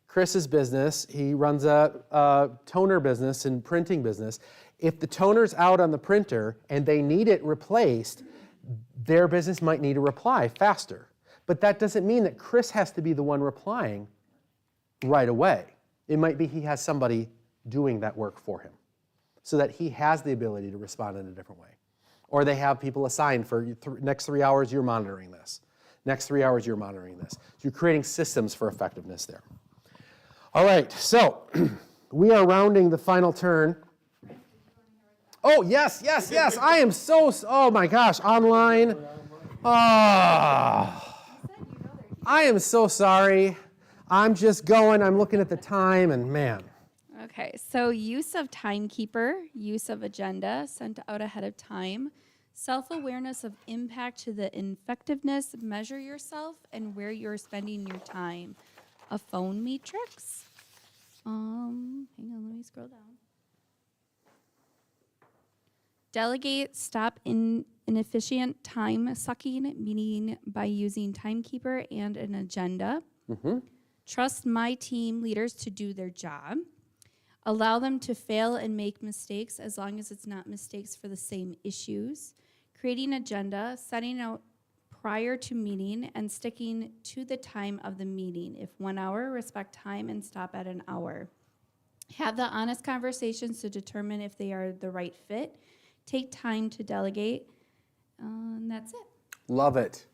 Chris's business, he runs a toner business and printing business. If the toner's out on the printer and they need it replaced, their business might need a reply faster. But that doesn't mean that Chris has to be the one replying right away. It might be he has somebody doing that work for him so that he has the ability to respond in a different way. Or they have people assigned for next 3 hours, you're monitoring this. Next 3 hours, you're monitoring this. So you're creating systems for effectiveness there. All right, so we are rounding the final turn. Oh, yes. I am oh my gosh, online. I am so sorry. I'm just going, I'm looking at the time, and man. Okay, so use of timekeeper, use of agenda sent out ahead of time, self-awareness of impact to the effectiveness, measure yourself and where you're spending your time. A phone matrix. Hang on, let me scroll down. Delegate, stop inefficient time sucking, meaning by using timekeeper and an agenda. Trust my team leaders to do their job. Allow them to fail and make mistakes as long as it's not mistakes for the same issues. Creating agenda, setting out prior to meeting and sticking to the time of the meeting. If 1 hour, respect time and stop at an hour. Have the honest conversations to determine if they are the right fit. Take time to delegate, and that's it. Love it.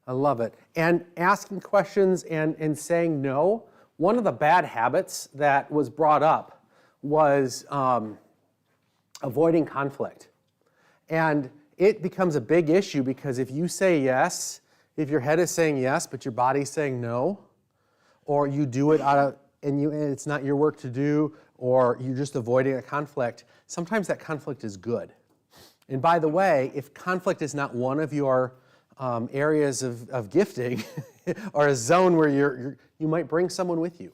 I love it. And asking questions and saying no. One of the bad habits that was brought up was avoiding conflict. And it becomes a big issue because if you say yes, if your head is saying yes, but your body's saying no, or you do it and it's not your work to do, or you're just avoiding a conflict, sometimes that conflict is good. And by the way, if conflict is not one of your areas of gifting or a zone where you might bring someone with you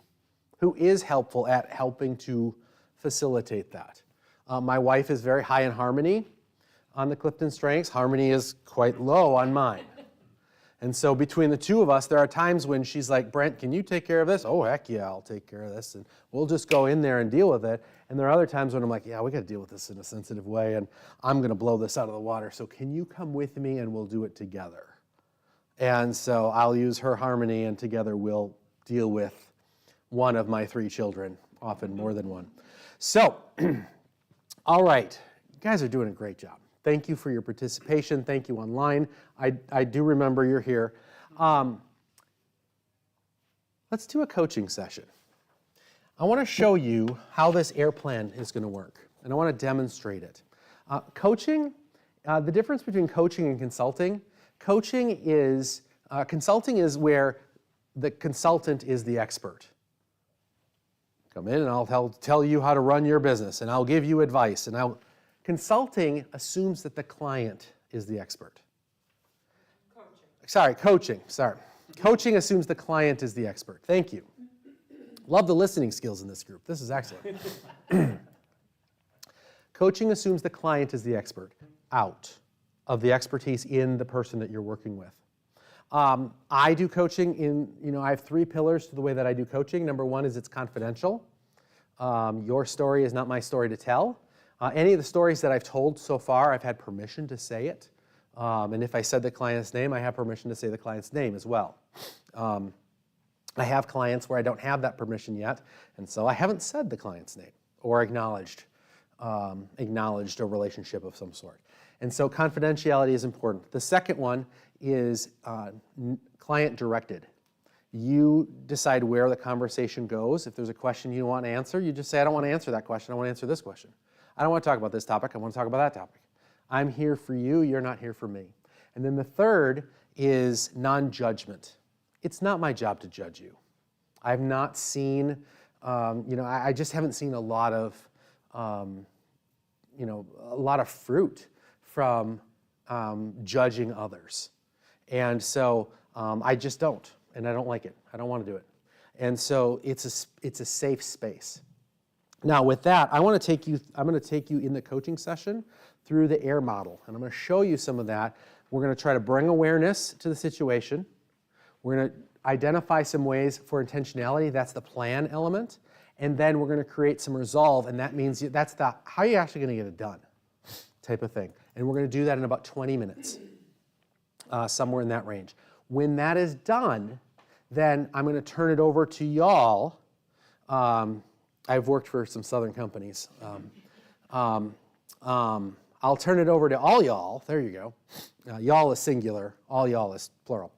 who is helpful at helping to facilitate that. My wife is very high in harmony on the Clifton Strengths. Harmony is quite low on mine. And so between the two of us, there are times when she's like, Brent, can you take care of this? Oh, heck yeah, I'll take care of this. And we'll just go in there and deal with it. And there are other times when I'm like, yeah, we got to deal with this in a sensitive way, and I'm going to blow this out of the water. So can you come with me and we'll do it together? And so I'll use her harmony, and together we'll deal with one of my 3 children, often more than one. So All right, you guys are doing a great job. Thank you for your participation. Thank you online. I do remember you're here. Let's do a coaching session. I want to show you how this AIR plan is going to work, and I want to demonstrate it. Coaching, the difference between coaching and consulting, consulting is where the consultant is the expert. Come in and I'll tell you how to run your business, and I'll give you advice. Consulting assumes that the client is the expert. Coaching. Coaching assumes the client is the expert. Thank you. Love the listening skills in this group. This is excellent. Coaching assumes the client is the expert out of the expertise in the person that you're working with. I do coaching I have 3 pillars to the way that I do coaching. Number 1 is it's confidential. Your story is not my story to tell. Any of the stories that I've told so far, I've had permission to say it. And if I said the client's name, I have permission to say the client's name as well. I have clients where I don't have that permission yet, and so I haven't said the client's name or acknowledged a relationship of some sort. And so confidentiality is important. The second one is client-directed. You decide where the conversation goes. If there's a question you want to answer, you just say, I don't want to answer that question, I want to answer this question. I don't want to talk about this topic, I want to talk about that topic. I'm here for you, you're not here for me. And then the third is non-judgment. It's not my job to judge you. I've not seen, I just haven't seen a lot of fruit from judging others. And so I just don't, and I don't like it. I don't want to do it. And so it's a safe space. Now with that, I'm going to take you in the coaching session through the AIR model, and I'm going to show you some of that. We're going to try to bring awareness to the situation. We're going to identify some ways for intentionality. That's the plan element. And then we're going to create some resolve, and that means that's the how are you actually going to get it done type of thing. And we're going to do that in about 20 minutes, somewhere in that range. When that is done, then I'm going to turn it over to y'all. I've worked for some Southern companies. I'll turn it over to all y'all. There you go. Y'all is singular. All y'all is plural.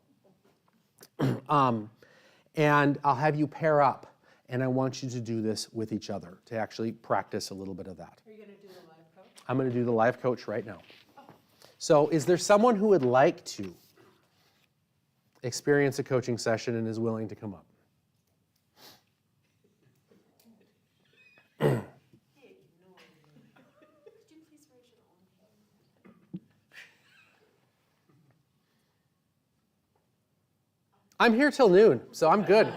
And I'll have you pair up, and I want you to do this with each other to actually practice a little bit of that. Are you going to do the live coach? I'm going to do the live coach right now. So is there someone who would like to experience a coaching session and is willing to come up? I'm here till noon, so I'm good.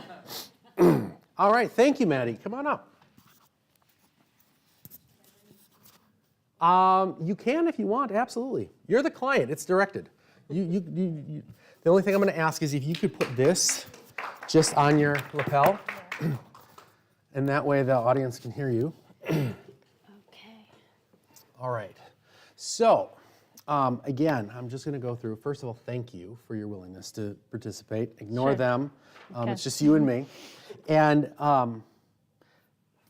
All right, thank you, Maddie. Come on up. You can if you want, absolutely. You're the client, it's directed. The only thing I'm going to ask is if you could put this just on your lapel, and that way the audience can hear you. Okay. All right. So, again, I'm just going to go through. First of all, thank you for your willingness to participate. Ignore Sure. them. Okay. It's just you and me. And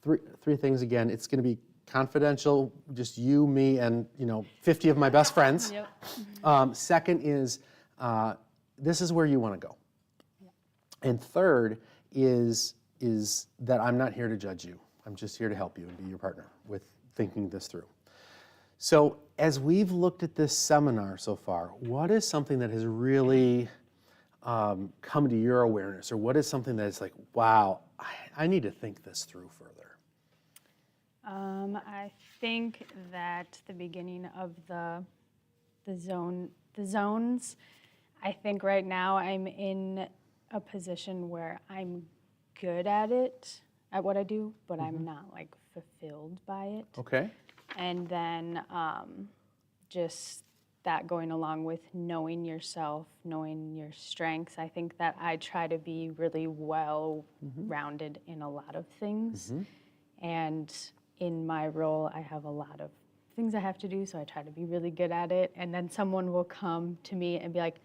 three things again. It's going to be confidential, just you, me, and 50 of my best friends. Yep. Second is this is where you want to go. Yep. And third is that I'm not here to judge you. I'm just here to help you and be your partner with thinking this through. So as we've looked at this seminar so far, what is something that has really come to your awareness, or what is something that is like, wow, I need to think this through further? I think that the beginning of the zones, I think right now I'm in a position where I'm good at what I do, but I'm not like fulfilled by it. Okay. And then just that going along with knowing yourself, knowing your strengths. I think that I try to be really well-rounded in a lot of things. And in my role, I have a lot of things I have to do, so I try to be really good at it. And then someone will come to me and be like,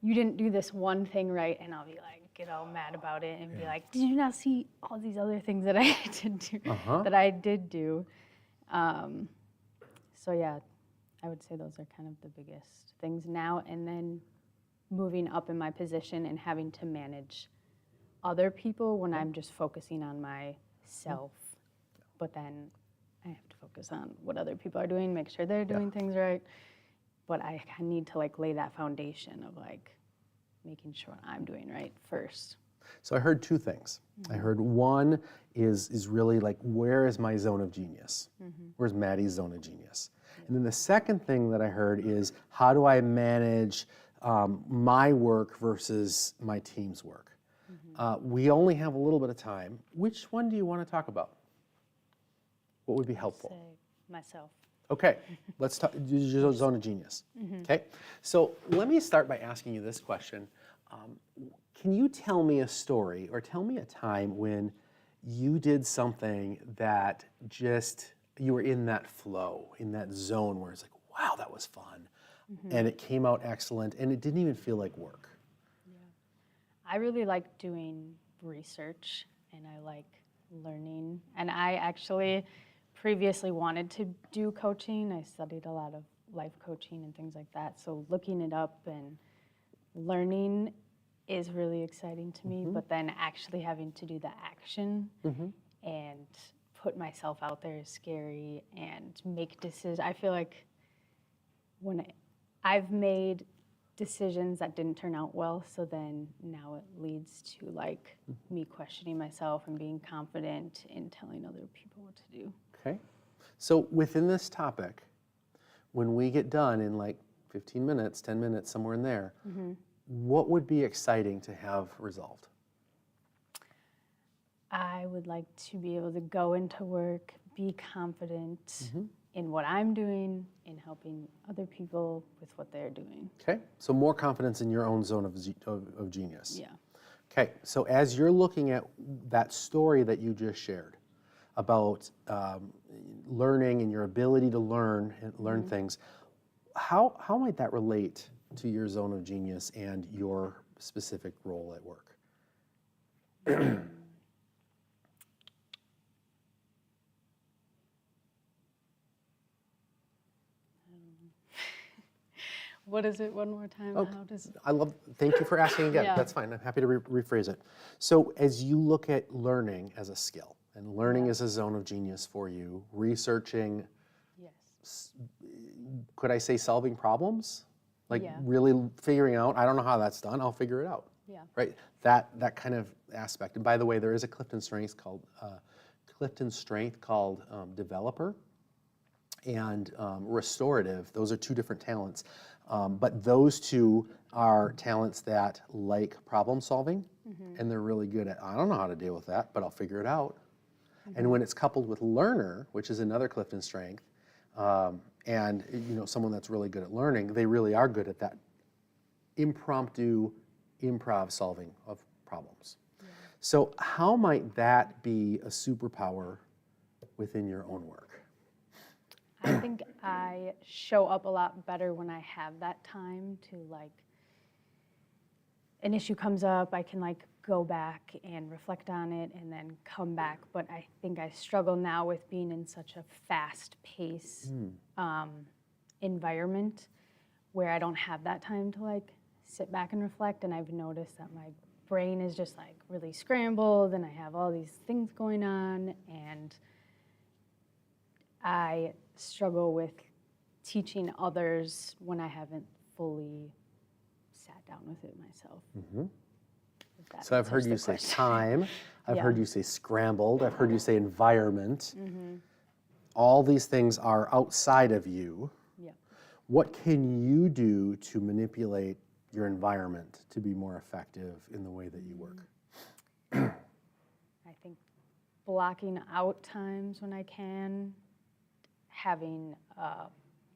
you didn't do this one thing right, and I'll be like, get all mad about it and be like, did you not see all these other things that I did do, that I did do? So yeah, I would say those are kind of the biggest things now. And then moving up in my position and having to manage other people when I'm just focusing on myself. But then I have to focus on what other people are doing, make sure they're doing things right. But I need to like lay that foundation of like making sure I'm doing right first. So I heard two things. I heard one is really like, where is my zone of genius? Where's Maddie's zone of genius? And then the second thing that I heard is, how do I manage my work versus my team's work? We only have a little bit of time. Which one do you want to talk about? What would be helpful? Say myself. Okay, let's talk your zone of genius. Okay, so let me start by asking you this question. Can you tell me a story or tell me a time when you did something that just, you were in that flow, in that zone where it's like, wow, that was fun. And it came out excellent and it didn't even feel like work. I really like doing research and I like learning. And I actually previously wanted to do coaching. I studied a lot of life coaching and things like that. So looking it up and learning is really exciting to me, but then actually having to do the action and put myself out there is scary and make decisions. I feel like when I've made decisions that didn't turn out well, so then now it leads to like me questioning myself and being confident in telling other people what to do. Okay, so within this topic, when we get done in like 15 minutes, 10 minutes, somewhere in there, what would be exciting to have resolved? I would like to be able to go into work, be confident in what I'm doing, in helping other people with what they're doing. Okay, so more confidence in your own zone of genius. Yeah. Okay, so as you're looking at that story that you just shared about learning and your ability to learn things, how might that relate to your zone of genius and your specific role at work? What is it one more time? Oh, How does thank you for asking again. Yeah. That's fine. I'm happy to rephrase it. So as you look at learning as a skill, and learning is a zone of genius for you, researching, yes. could I say solving problems? Like Yeah. really figuring out, I don't know how that's done, I'll figure it out. Yeah. Right? That kind of aspect. And by the way, there is a Clifton Strength called Developer and Restorative. Those are two different talents. But those two are talents that like problem solving, and they're really good at, I don't know how to deal with that, but I'll figure it out. And when it's coupled with learner, which is another Clifton Strength, and someone that's really good at learning, they really are good at that impromptu improv solving of problems. So how might that be a superpower within your own work? I think I show up a lot better when I have that time to like, an issue comes up, I can like go back and reflect on it and then come back. But I think I struggle now with being in such a fast-paced environment where I don't have that time to like sit back and reflect. And I've noticed that my brain is just like really scrambled and I have all these things going on, and I struggle with teaching others when I haven't fully sat down with it myself. If that So I've heard answers the you say question. time, I've Yeah. heard you say scrambled, I've heard you say environment. All these things are outside of you. Yeah. What can you do to manipulate your environment to be more effective in the way that you work? I think blocking out times when I can, having a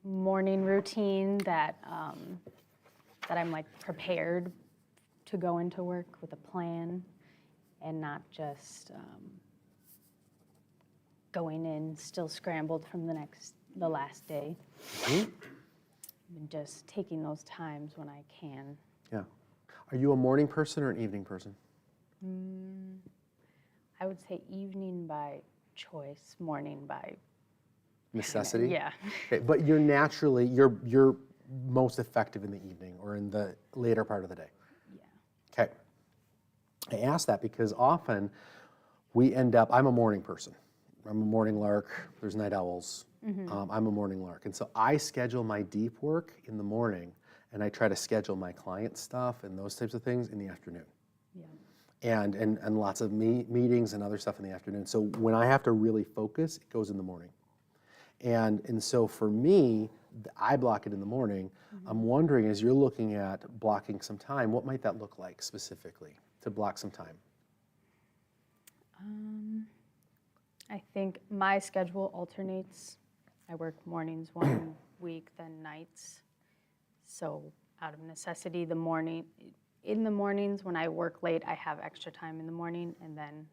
morning routine that that I'm like prepared to go into work with a plan and not just going in still scrambled from the last day. And just taking those times when I can. Yeah. Are you a morning person or an evening person? I would say evening by choice, morning by necessity? Yeah. Okay, but you're most effective in the evening or in the later part of the day? Yeah. Okay. I ask that because often I'm a morning person. I'm a morning lark. There's night owls. I'm a morning lark. And so I schedule my deep work in the morning, and I try to schedule my client stuff and those types of things in the afternoon. Yeah. And lots of meetings and other stuff in the afternoon. So when I have to really focus, it goes in the morning. And so for me, I block it in the morning. I'm wondering, as you're looking at blocking some time, what might that look like specifically to block some time? I think my schedule alternates. I work mornings one week, then nights. So out of necessity, in the mornings when I work late, I have extra time in the morning, and then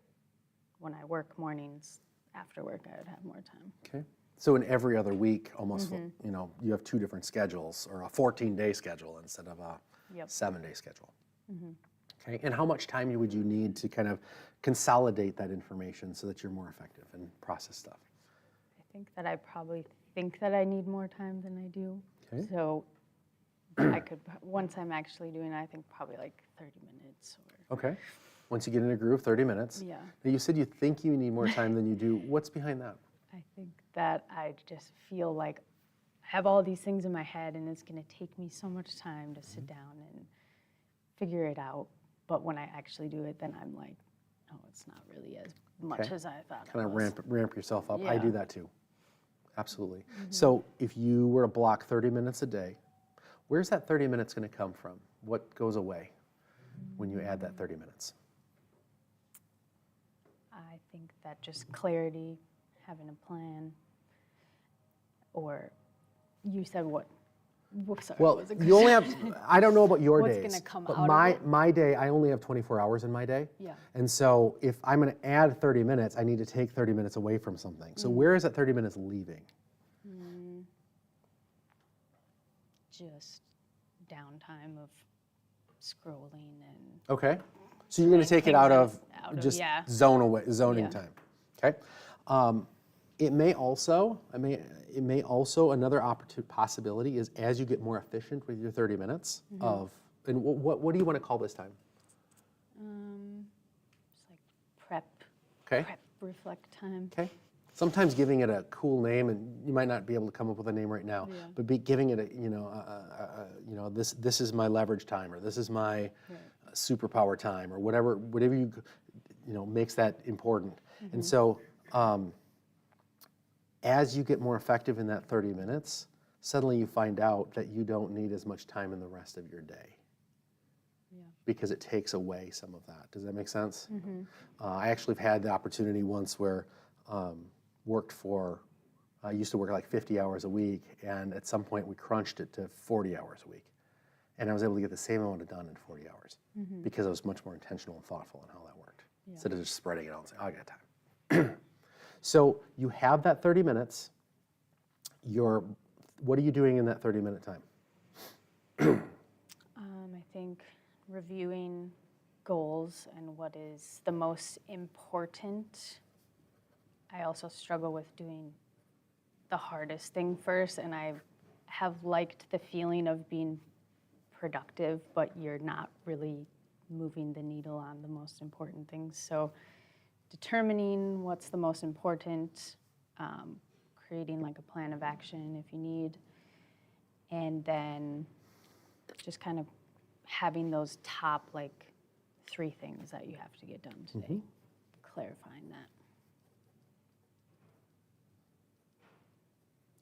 when I work mornings after work, I would have more time. Okay. So in every other week, almost, you have 2 different schedules, or a 14-day schedule instead of a 7-day schedule. Okay. And how much time would you need to kind of consolidate that information so that you're more effective and process stuff? I think that I probably think that I need more time than I do. Okay. So I could, once I'm actually doing it, I think probably like 30 minutes. Okay. Once you get in a groove, 30 minutes. Yeah. Now you said you think you need more time than you do. What's behind that? I think that I just feel like I have all these things in my head, and it's going to take me so much time to sit down and figure it out. But when I actually do it, then I'm like, oh, it's not really as much Okay. as I thought it Kind of was. ramp yourself up. I Yeah. do that too. Absolutely. So if you were to block 30 minutes a day, where's that 30 minutes going to come from? What goes away when you add that 30 minutes? I think that just clarity, having a plan, or you said what? Sorry, Well, what was it? you only have, I don't know about your What's days. gonna come but out of my, it? my day, I only have 24 hours in my day. Yeah. And so if I'm going to add 30 minutes, I need to take 30 minutes away from something. So where is that 30 minutes leaving? Just downtime of scrolling and Okay. So you're going to take it things out of out of- just yeah. zoning Yeah. time. Okay. It may also, another possibility is as you get more efficient with your 30 minutes and what do you want to call this time? just like prep reflect time. Okay. Sometimes giving it a cool name, and you might not be able to come up with a name right now, Yeah. but giving it this is my leverage time, or this is my superpower time, or whatever you makes that important. And so as you get more effective in that 30 minutes, suddenly you find out that you don't need as much time in the rest of your day. Because it takes away some of that. Does that make sense? I actually have had the opportunity once where I used to work like 50 hours a week, and at some point we crunched it to 40 hours a week. And I was able to get the same amount done in 40 hours because I was much more intentional and thoughtful in how that worked. Instead of just spreading it out and saying, oh, I got time. So you have that 30 minutes. What are you doing in that 30-minute time? I think reviewing goals and what is the most important. I also struggle with doing the hardest thing first, and I have liked the feeling of being productive, but you're not really moving the needle on the most important things. So determining what's the most important, creating like a plan of action if you need, and then just kind of having those top like 3 things that you have to get done today, clarifying that.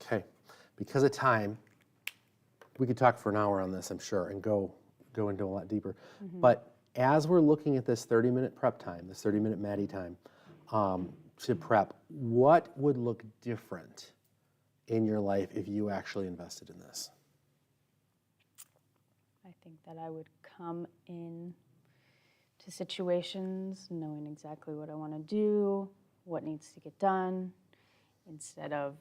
Okay. Because of time, we could talk for an hour on this, I'm sure, and go into a lot deeper. But as we're looking at this 30-minute prep time, this 30-minute Maddie time to prep, what would look different in your life if you actually invested in this? I think that I would come in to situations knowing exactly what I want to do, what needs to get done, instead of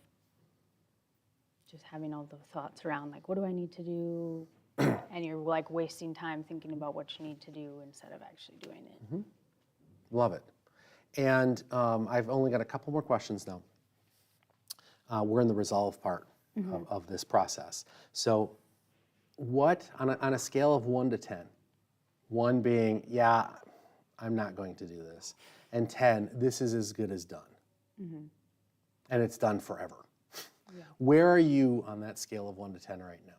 just having all the thoughts around like, what do I need to do? And you're like wasting time thinking about what you need to do instead of actually doing it. Love it. And I've only got a couple more questions now. we're in the resolve part of this process. So what, on a scale of 1 to 10, 1 being, yeah, I'm not going to do this, and 10, this is as good as done. And it's done forever. Where are you on that scale of 1 to 10 right now?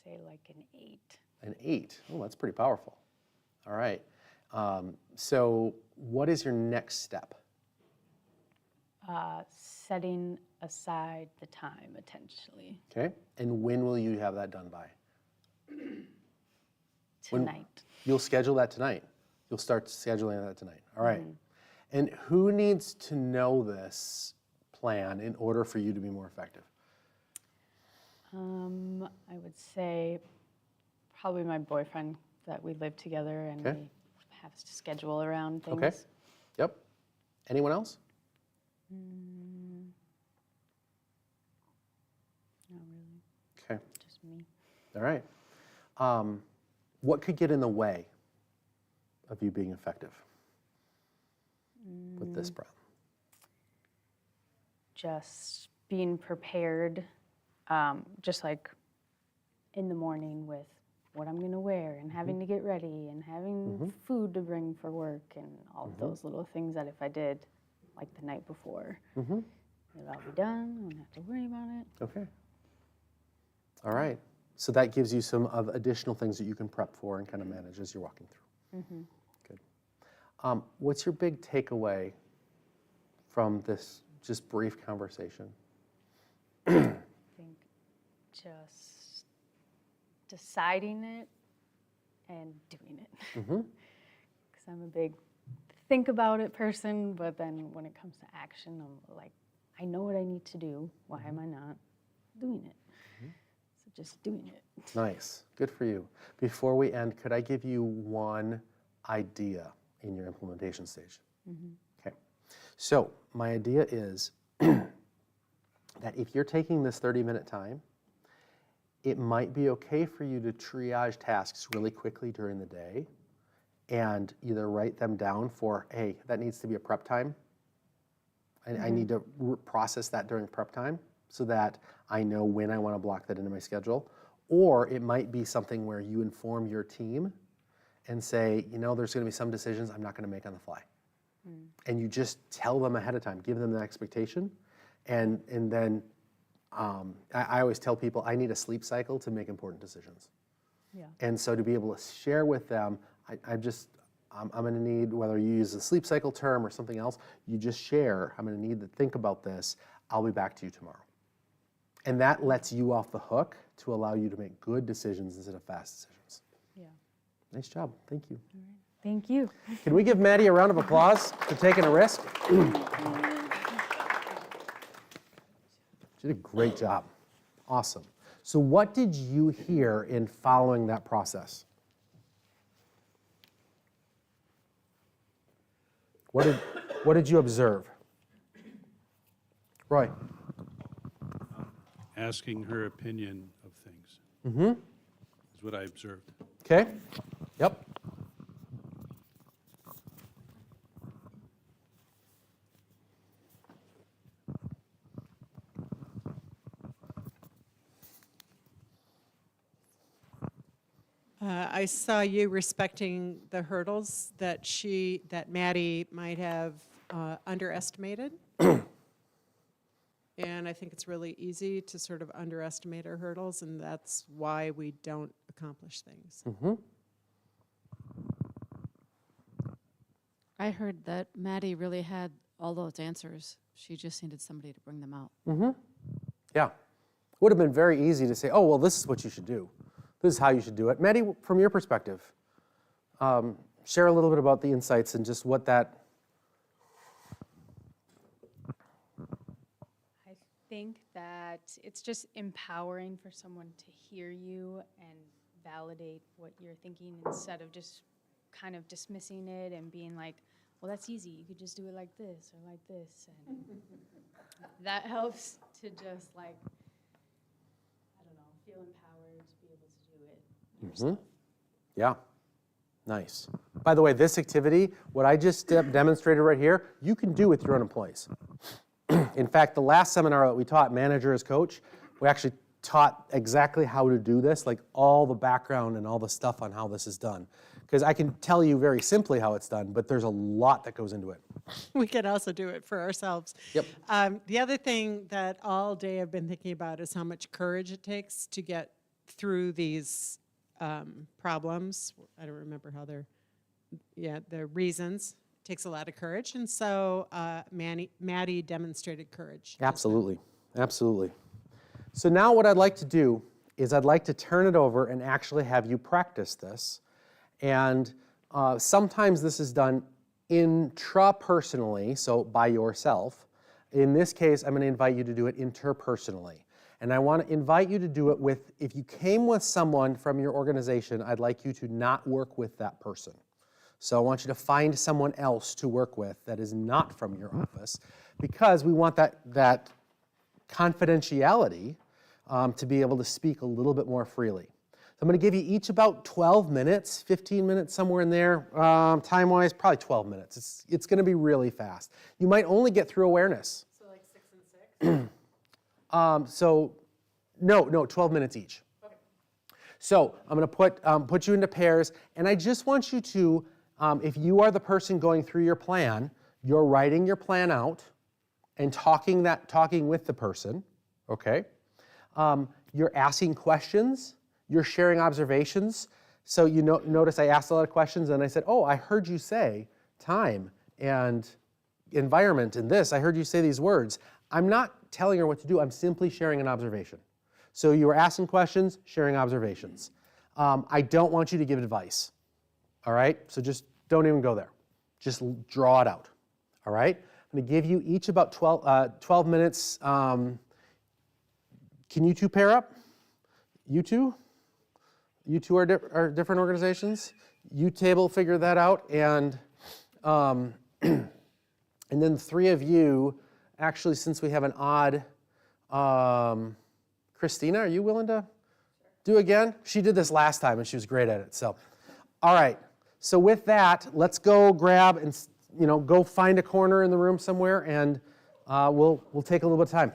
Say like an 8. An 8. Oh, that's pretty powerful. All right. So what is your next step? Setting aside the time, potentially. Okay. And when will you have that done by? Tonight. You'll schedule that tonight. You'll start scheduling that tonight. All right. And who needs to know this plan in order for you to be more effective? I would say probably my boyfriend, that we live together and Okay. we have to schedule around things. Okay. Yep. Anyone else? Not really, Okay. just me. All right. What could get in the way of you being effective with this problem? Just being prepared, just like in the morning with what I'm gonna wear and having to get ready and having food to bring for work and all of those little things that if I did like the night before, it'll all be done, I don't have to worry about it. Okay. All right. So that gives you some of additional things that you can prep for and kind of manage as you're walking through. Good. What's your big takeaway from this just brief conversation? I think just deciding it and doing it. Because I'm a big think about it person, but then when it comes to action, I'm like, I know what I need to do. Why am I not doing it? So just doing it. Nice. Good for you. Before we end, could I give you one idea in your implementation stage? Okay. So my idea is that if you're taking this 30-minute time, it might be okay for you to triage tasks really quickly during the day and either write them down for, hey, that needs to be a prep time. I need to process that during prep time so that I know when I want to block that into my schedule. Or it might be something where you inform your team and say, you know, there's going to be some decisions I'm not going to make on the fly. And you just tell them ahead of time, give them the expectation. And then I always tell people I need a sleep cycle to make important decisions. Yeah. And so to be able to share with them, I'm going to need, whether you use the sleep cycle term or something else, you just share, I'm going to need to think about this. I'll be back to you tomorrow. And that lets you off the hook to allow you to make good decisions instead of fast decisions. Yeah. Nice job. Thank you. Thank you. Can we give Maddie a round of applause for taking a risk? She did a great job. Awesome. So what did you hear in following that process? What did you observe? Roy? Asking her opinion of things is what I observed. Okay. Yep. I saw you respecting the hurdles that Maddie might have underestimated. And I think it's really easy to sort of underestimate our hurdles, and that's why we don't accomplish things. I heard that Maddie really had all those answers. She just needed somebody to bring them out. Yeah. Would have been very easy to say, oh, well, this is what you should do. This is how you should do it. Maddie, from your perspective, share a little bit about the insights and just what that. I think that it's just empowering for someone to hear you and validate what you're thinking instead of just kind of dismissing it and being like, well, that's easy. You could just do it like this or like this. And that helps to just like, I don't know, feel empowered to be able to do it yourself. Yeah. Nice. By the way, this activity, what I just demonstrated right here, you can do with your own employees. In fact, the last seminar that we taught, Manager as Coach, we actually taught exactly how to do this, like all the background and all the stuff on how this is done. Because I can tell you very simply how it's done, but there's a lot that goes into it. We could also do it for ourselves. Yep. The other thing that all day I've been thinking about is how much courage it takes to get through these problems. I don't remember how the reasons. It takes a lot of courage. And so Maddie demonstrated courage. Absolutely, absolutely. So now what I'd like to do is I'd like to turn it over and actually have you practice this. And sometimes this is done intrapersonally, so by yourself. In this case, I'm going to invite you to do it interpersonally. And I want to invite you to do it with, if you came with someone from your organization, I'd like you to not work with that person. So I want you to find someone else to work with that is not from your office, because we want that confidentiality to be able to speak a little bit more freely. So I'm going to give you each about 12 minutes, 15 minutes, somewhere in there, time-wise, probably 12 minutes. It's going to be really fast. You might only get through awareness. So like 6 and 6? No, 12 minutes each. Okay. So I'm going to put you into pairs, and I just want you to, if you are the person going through your plan, you're writing your plan out and talking with the person, okay? You're asking questions, you're sharing observations. So you notice I asked a lot of questions, and I said, oh, I heard you say time and environment and this. I heard you say these words. I'm not telling her what to do. I'm simply sharing an observation. So you were asking questions, sharing observations. I don't want you to give advice, all right? So just don't even go there. Just draw it out, all right? I'm going to give you each about 12 minutes. Can you two pair up? You two? You two are different organizations? You table figure that out, and and then 3 of you, actually, since we have an odd, Christina, are you willing to do again? She did this last time, and she was great at it. So, all right. So with that, let's go grab and go find a corner in the room somewhere, and we'll take a little bit of time.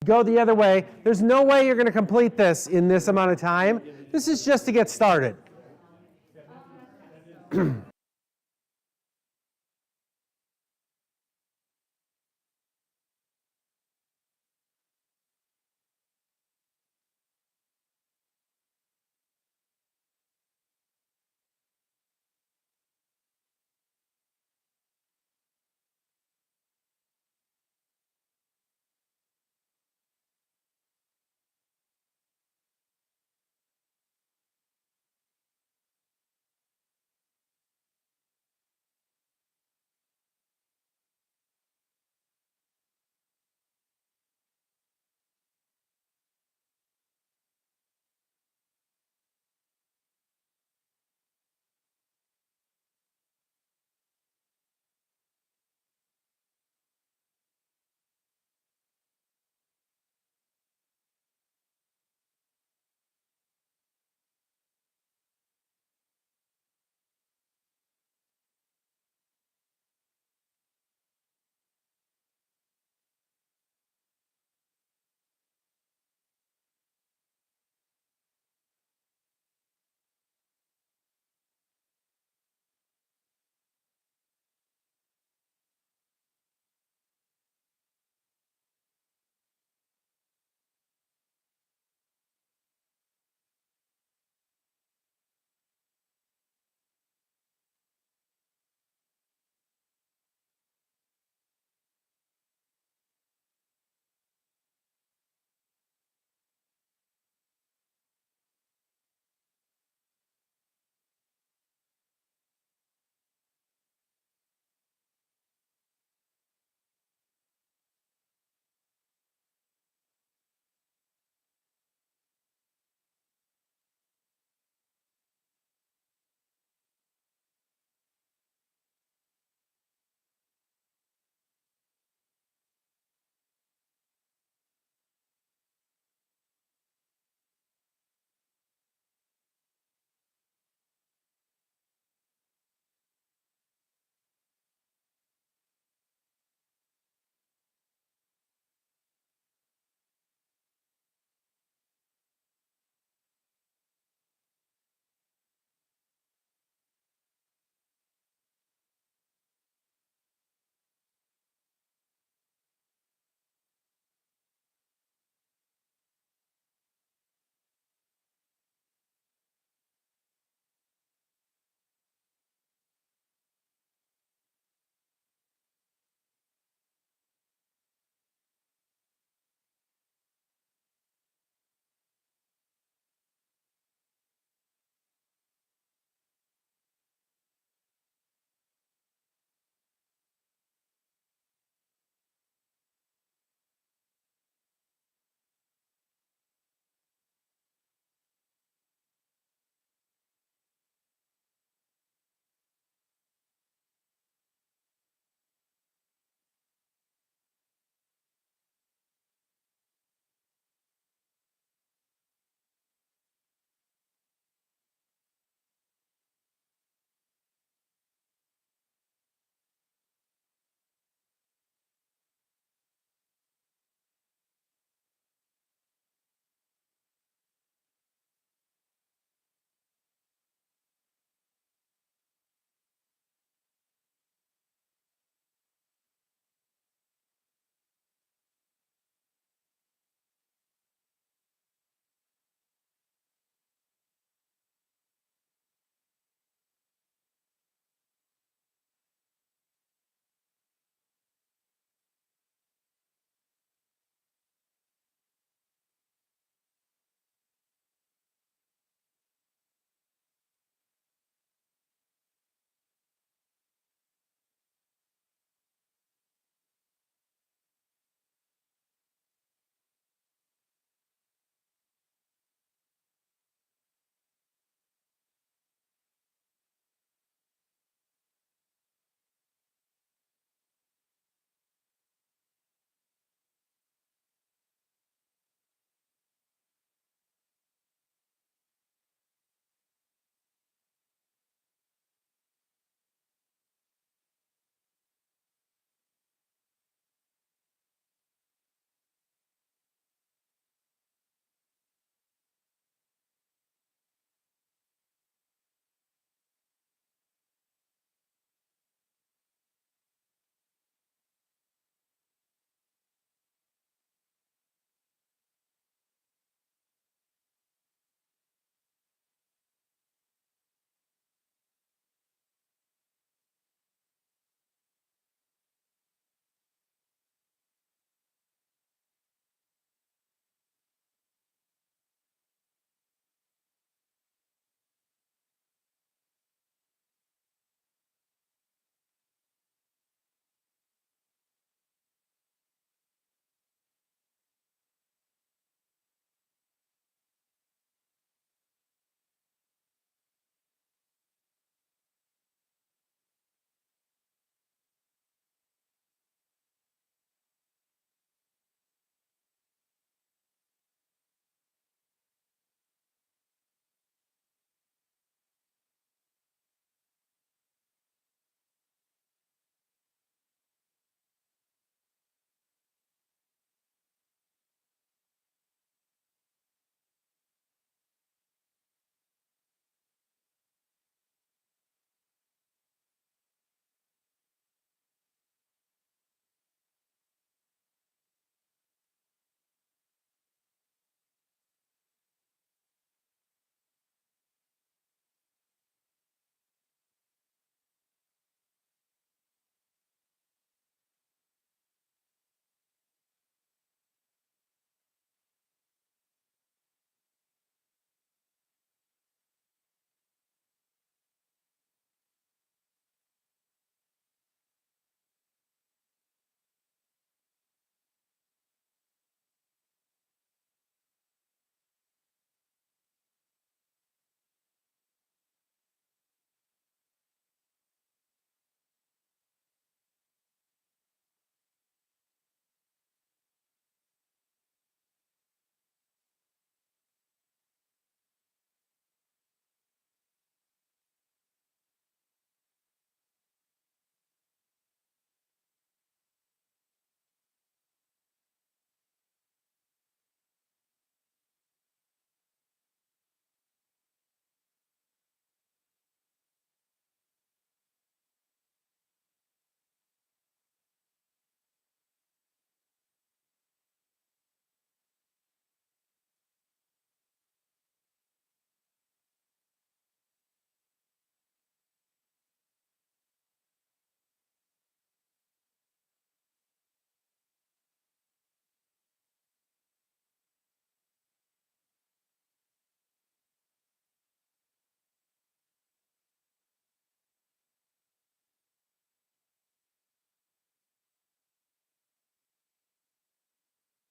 go the other way. There's no way you're going to complete this in this amount of time. This is just to get started.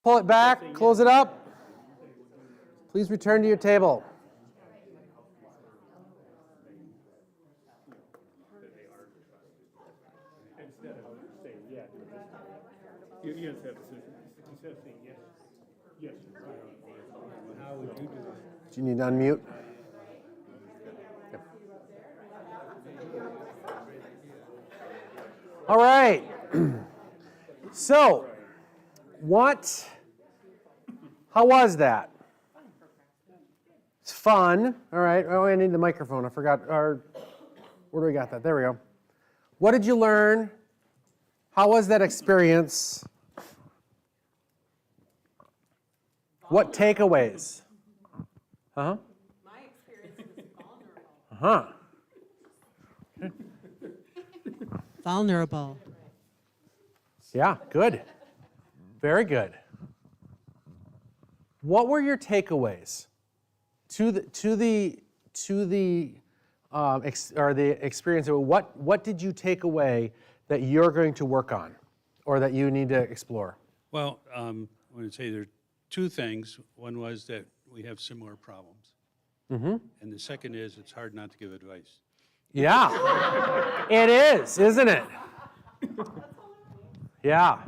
Pull it back, close it up. Please return to your table. You just have to, instead of saying yes, yes. How would you do it? Do you need to unmute? All right. So, how was that? It's fun. All right. Oh, I need the microphone. I forgot. Where do we got that? There we go. What did you learn? How was that experience? What takeaways? Uh-huh. My experience was vulnerable. Uh-huh. Vulnerable. Yeah, good. Very good. What were your takeaways to the experience? What did you take away that you're going to work on, or that you need to explore? Well, I want to say there are two things. One was that we have similar problems. And the second is it's hard not to give advice. Yeah, it is, isn't it? Yeah,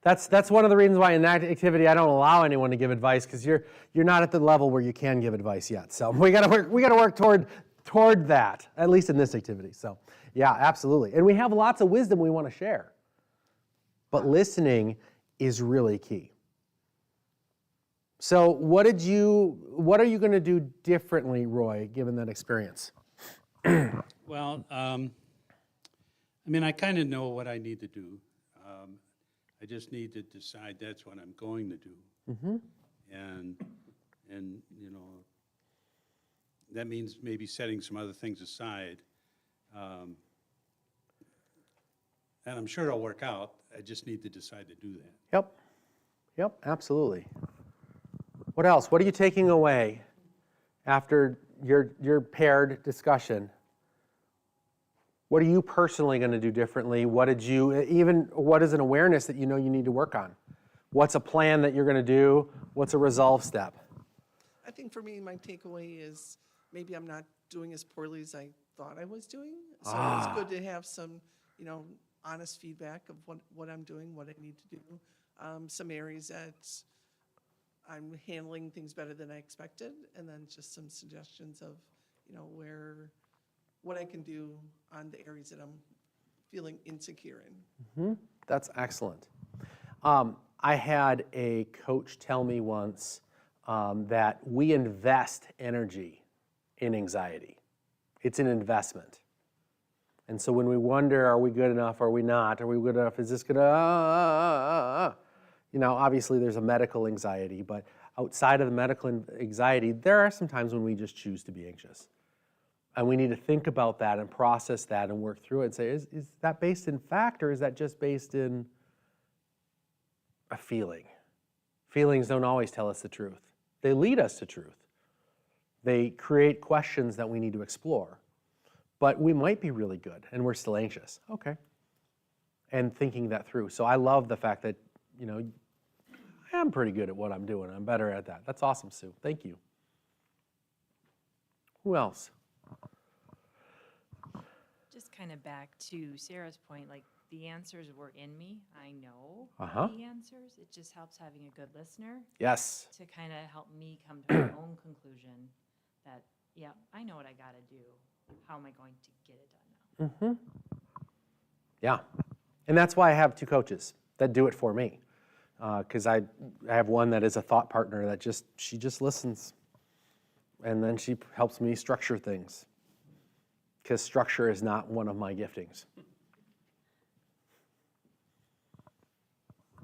that's one of the reasons why in that activity I don't allow anyone to give advice, because you're not at the level where you can give advice yet. So we gotta work toward that, at least in this activity. So yeah, absolutely. And we have lots of wisdom we want to share, but listening is really key. So what are you going to do differently, Roy, given that experience? Well, I mean, I kind of know what I need to do. I just need to decide that's what I'm going to do. And you know, that means maybe setting some other things aside. And I'm sure it'll work out. I just need to decide to do that. Yep, absolutely. What else? What are you taking away after your paired discussion? What are you personally going to do differently? What is an awareness that you know you need to work on? What's a plan that you're going to do? What's a resolve step? I think for me, my takeaway is maybe I'm not doing as poorly as I thought I was doing. So it's good to have some, honest feedback of what I'm doing, what I need to do. Some areas that I'm handling things better than I expected, and then just some suggestions of, what I can do on the areas that I'm feeling insecure in. That's excellent. I had a coach tell me once that we invest energy in anxiety. It's an investment. And so when we wonder, are we good enough, are we not, are we good enough, is this going to, obviously there's a medical anxiety, but outside of the medical anxiety, there are some times when we just choose to be anxious. And we need to think about that and process that and work through it and say, is that based in fact, or is that just based in a feeling? Feelings don't always tell us the truth. They lead us to truth. They create questions that we need to explore. But we might be really good and we're still anxious. Okay. And thinking that through. So I love the fact that, I am pretty good at what I'm doing. I'm better at that. That's awesome, Sue. Thank you. Who else? Just kind of back to Sarah's point, like the answers were in me. I know the answers. It just helps having a good listener Yes. to kind of help me come to my own conclusion that, yeah, I know what I got to do. How am I going to get it done now? Yeah. And that's why I have two coaches that do it for me. Because I have one that is a thought partner that she just listens. And then she helps me structure things. Because structure is not one of my giftings.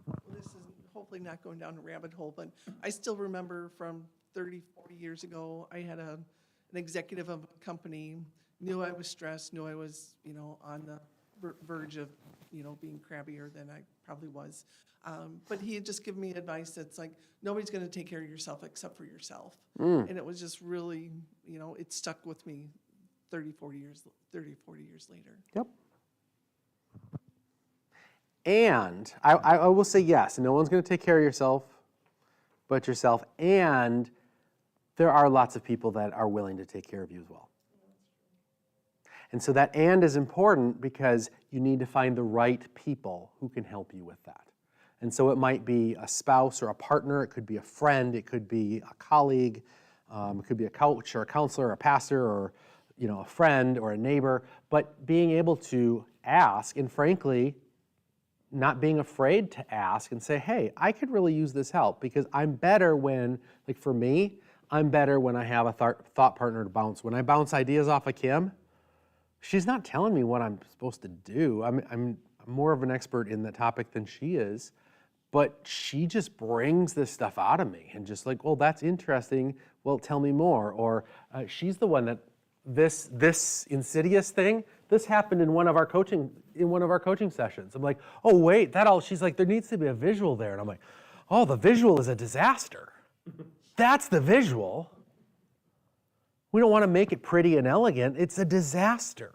Well, this is hopefully not going down a rabbit hole, but I still remember from 30, 40 years ago, I had an executive of a company, knew I was stressed, knew I was, on the verge of, being crabbier than I probably was. But he had just given me advice that's like, nobody's going to take care of yourself except for yourself. And it was just really, it stuck with me 30, 40 years later. Yep. And I will say yes, no one's going to take care of yourself but yourself, and there are lots of people that are willing to take care of you as well. And so that "and" is important because you need to find the right people who can help you with that. And so it might be a spouse or a partner, it could be a friend, it could be a colleague, it could be a coach or a counselor or a pastor or a friend or a neighbor, but being able to ask and frankly, not being afraid to ask and say, hey, I could really use this help because I'm better when, like for me, I'm better when I have a thought partner to bounce. When I bounce ideas off of Kim, she's not telling me what I'm supposed to do. I'm more of an expert in the topic than she is, but she just brings this stuff out of me and just like, well, that's interesting. Well, tell me more. Or she's the one that this insidious thing, this happened in one of our coaching sessions. I'm like, oh wait, she's like, there needs to be a visual there. And I'm like, oh, the visual is a disaster. That's the visual. We don't want to make it pretty and elegant. It's a disaster.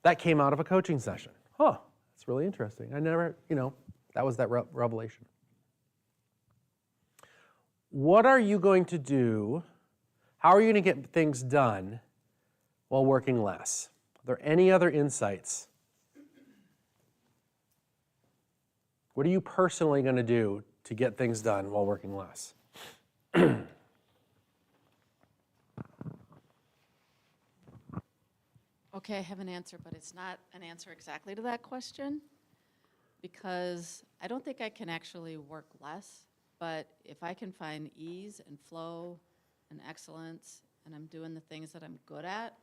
That came out of a coaching session. Huh, that's really interesting. I never, that was that revelation. What are you going to do? How are you going to get things done while working less? Are there any other insights? What are you personally going to do to get things done while working less? Okay, I have an answer, but it's not an answer exactly to that question because I don't think I can actually work less, but if I can find ease and flow and excellence and I'm doing the things that I'm good at,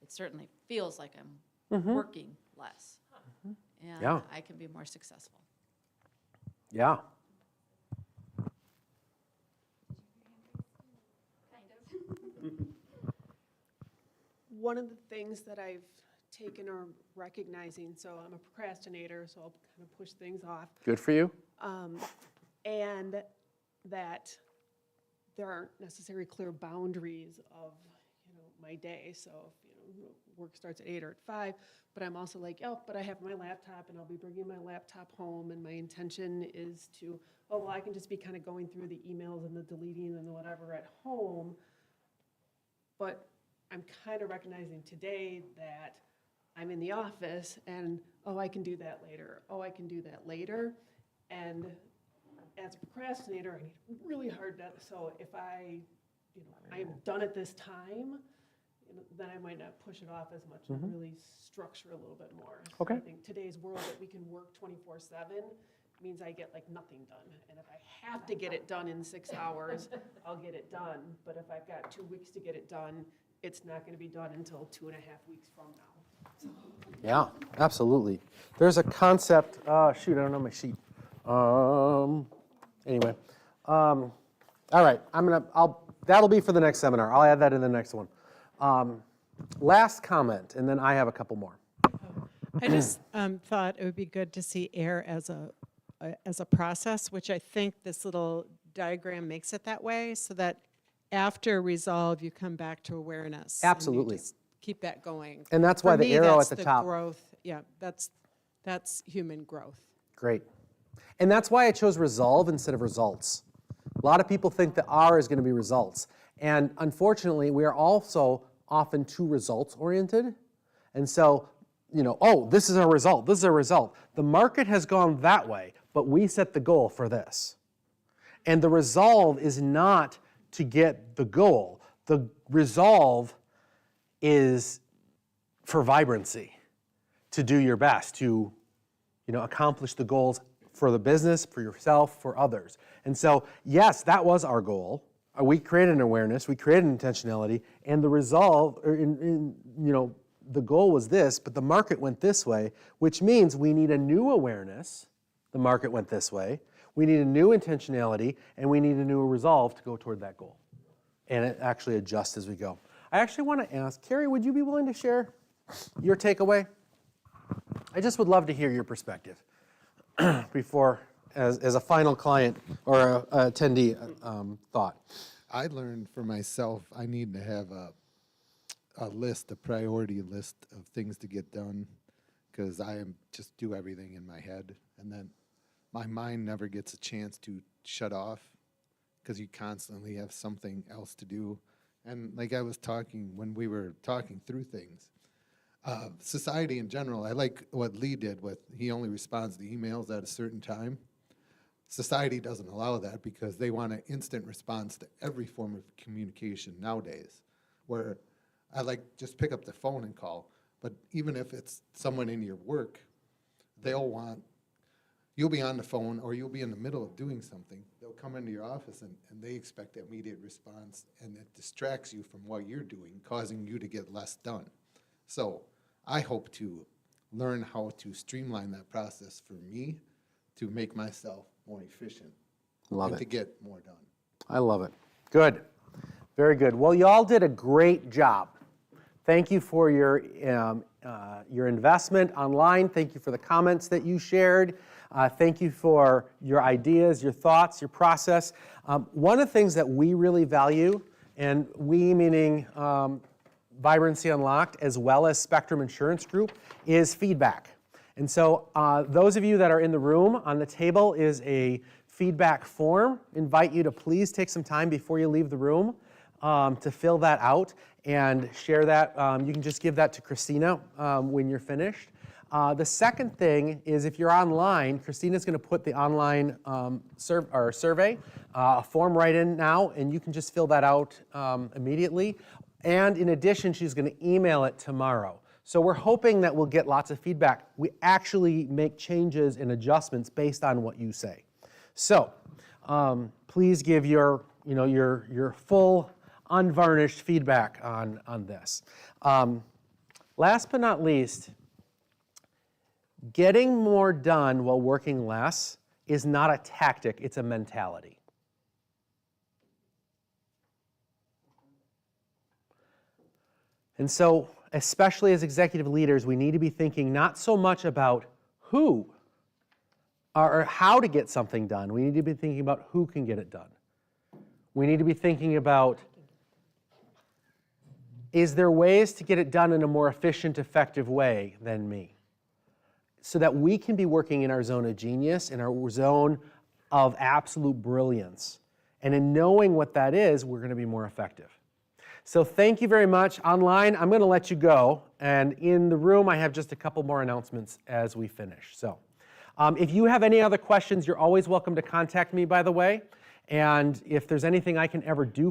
it certainly feels like I'm working less. And Yeah. I can be more successful. Yeah. One of the things that I've taken or recognizing, so I'm a procrastinator, so I'll kind of push things off. Good for you. And that there aren't necessarily clear boundaries of, my day. So if, work starts at 8 or at 5, but I'm also like, oh, but I have my laptop and I'll be bringing my laptop home and my intention is to, oh, well, I can just be kind of going through the emails and the deleting and whatever at home. But I'm kind of recognizing today that I'm in the office and, oh, I can do that later. Oh, I can do that later. And as a procrastinator, I need really hard to, so if I am done at this time, then I might not push it off as much and really structure a little bit more. So Okay. I think today's world that we can work 24/7 means I get like nothing done. And if I have to get it done in 6 hours, I'll get it done. But if I've got 2 weeks to get it done, it's not going to be done until 2.5 weeks from now. Yeah, absolutely. There's a concept, shoot, I don't know my sheet. Anyway, all right, that'll be for the next seminar. I'll add that in the next one. Last comment, and then I have a couple more. I just thought it would be good to see AIR as a process, which I think this little diagram makes it that way, so that after resolve, you come back to awareness. and you Absolutely. just keep that going. And that's For why the me, arrow that's at the top. Growth, yeah, that's human growth. Great. And that's why I chose resolve instead of results. A lot of people think that R is going to be results. And unfortunately, we are also often too results oriented. And so, oh, this is a result, this is a result. The market has gone that way, but we set the goal for this. And the resolve is not to get the goal. The resolve is for vibrancy, to do your best, to accomplish the goals for the business, for yourself, for others. And so, yes, that was our goal. We created an awareness, we created an intentionality, and the resolve, the goal was this, but the market went this way, which means we need a new awareness. The market went this way. We need a new intentionality, and we need a new resolve to go toward that goal. And it actually adjusts as we go. I actually want to ask, Carrie, would you be willing to share your takeaway? I just would love to hear your perspective before, as a final client or a attendee thought. I learned for myself I need to have a priority list of things to get done, because just do everything in my head, and then my mind never gets a chance to shut off. because you constantly have something else to do. And like I was talking, when we were talking through things, society in general, I like what Lee did with, he only responds to emails at a certain time. Society doesn't allow that because they want an instant response to every form of communication nowadays, where I like just pick up the phone and call. But even if it's someone in your work, you'll be on the phone or you'll be in the middle of doing something. They'll come into your office and they expect an immediate response, and it distracts you from what you're doing, causing you to get less done. So I hope to learn how to streamline that process for me to make myself more efficient. Love and it. to get more done. I love it. Good. Very good. Well, you all did a great job. Thank you for your investment online. Thank you for the comments that you shared. Thank you for your ideas, your thoughts, your process. One of the things that we really value, and we meaning Vibrancy Unlocked as well as Spectrum Insurance Group, is feedback. And so those of you that are in the room, on the table is a feedback form. Invite you to please take some time before you leave the room to fill that out and share that. You can just give that to Christina when you're finished. The second thing is, if you're online, Christina's going to put the online survey, a form right in now, and you can just fill that out immediately. And in addition, she's going to email it tomorrow. So we're hoping that we'll get lots of feedback. We actually make changes and adjustments based on what you say. So please give your full, unvarnished feedback on this. Last but not least, getting more done while working less is not a tactic, it's a mentality. And so, especially as executive leaders, we need to be thinking not so much about who or how to get something done. We need to be thinking about who can get it done. We need to be thinking about, is there ways to get it done in a more efficient, effective way than me? So that we can be working in our zone of genius, in our zone of absolute brilliance. And in knowing what that is, we're going to be more effective. So thank you very much. Online, I'm going to let you go. And in the room, I have just a couple more announcements as we finish. So if you have any other questions, you're always welcome to contact me, by the way. And if there's anything I can ever do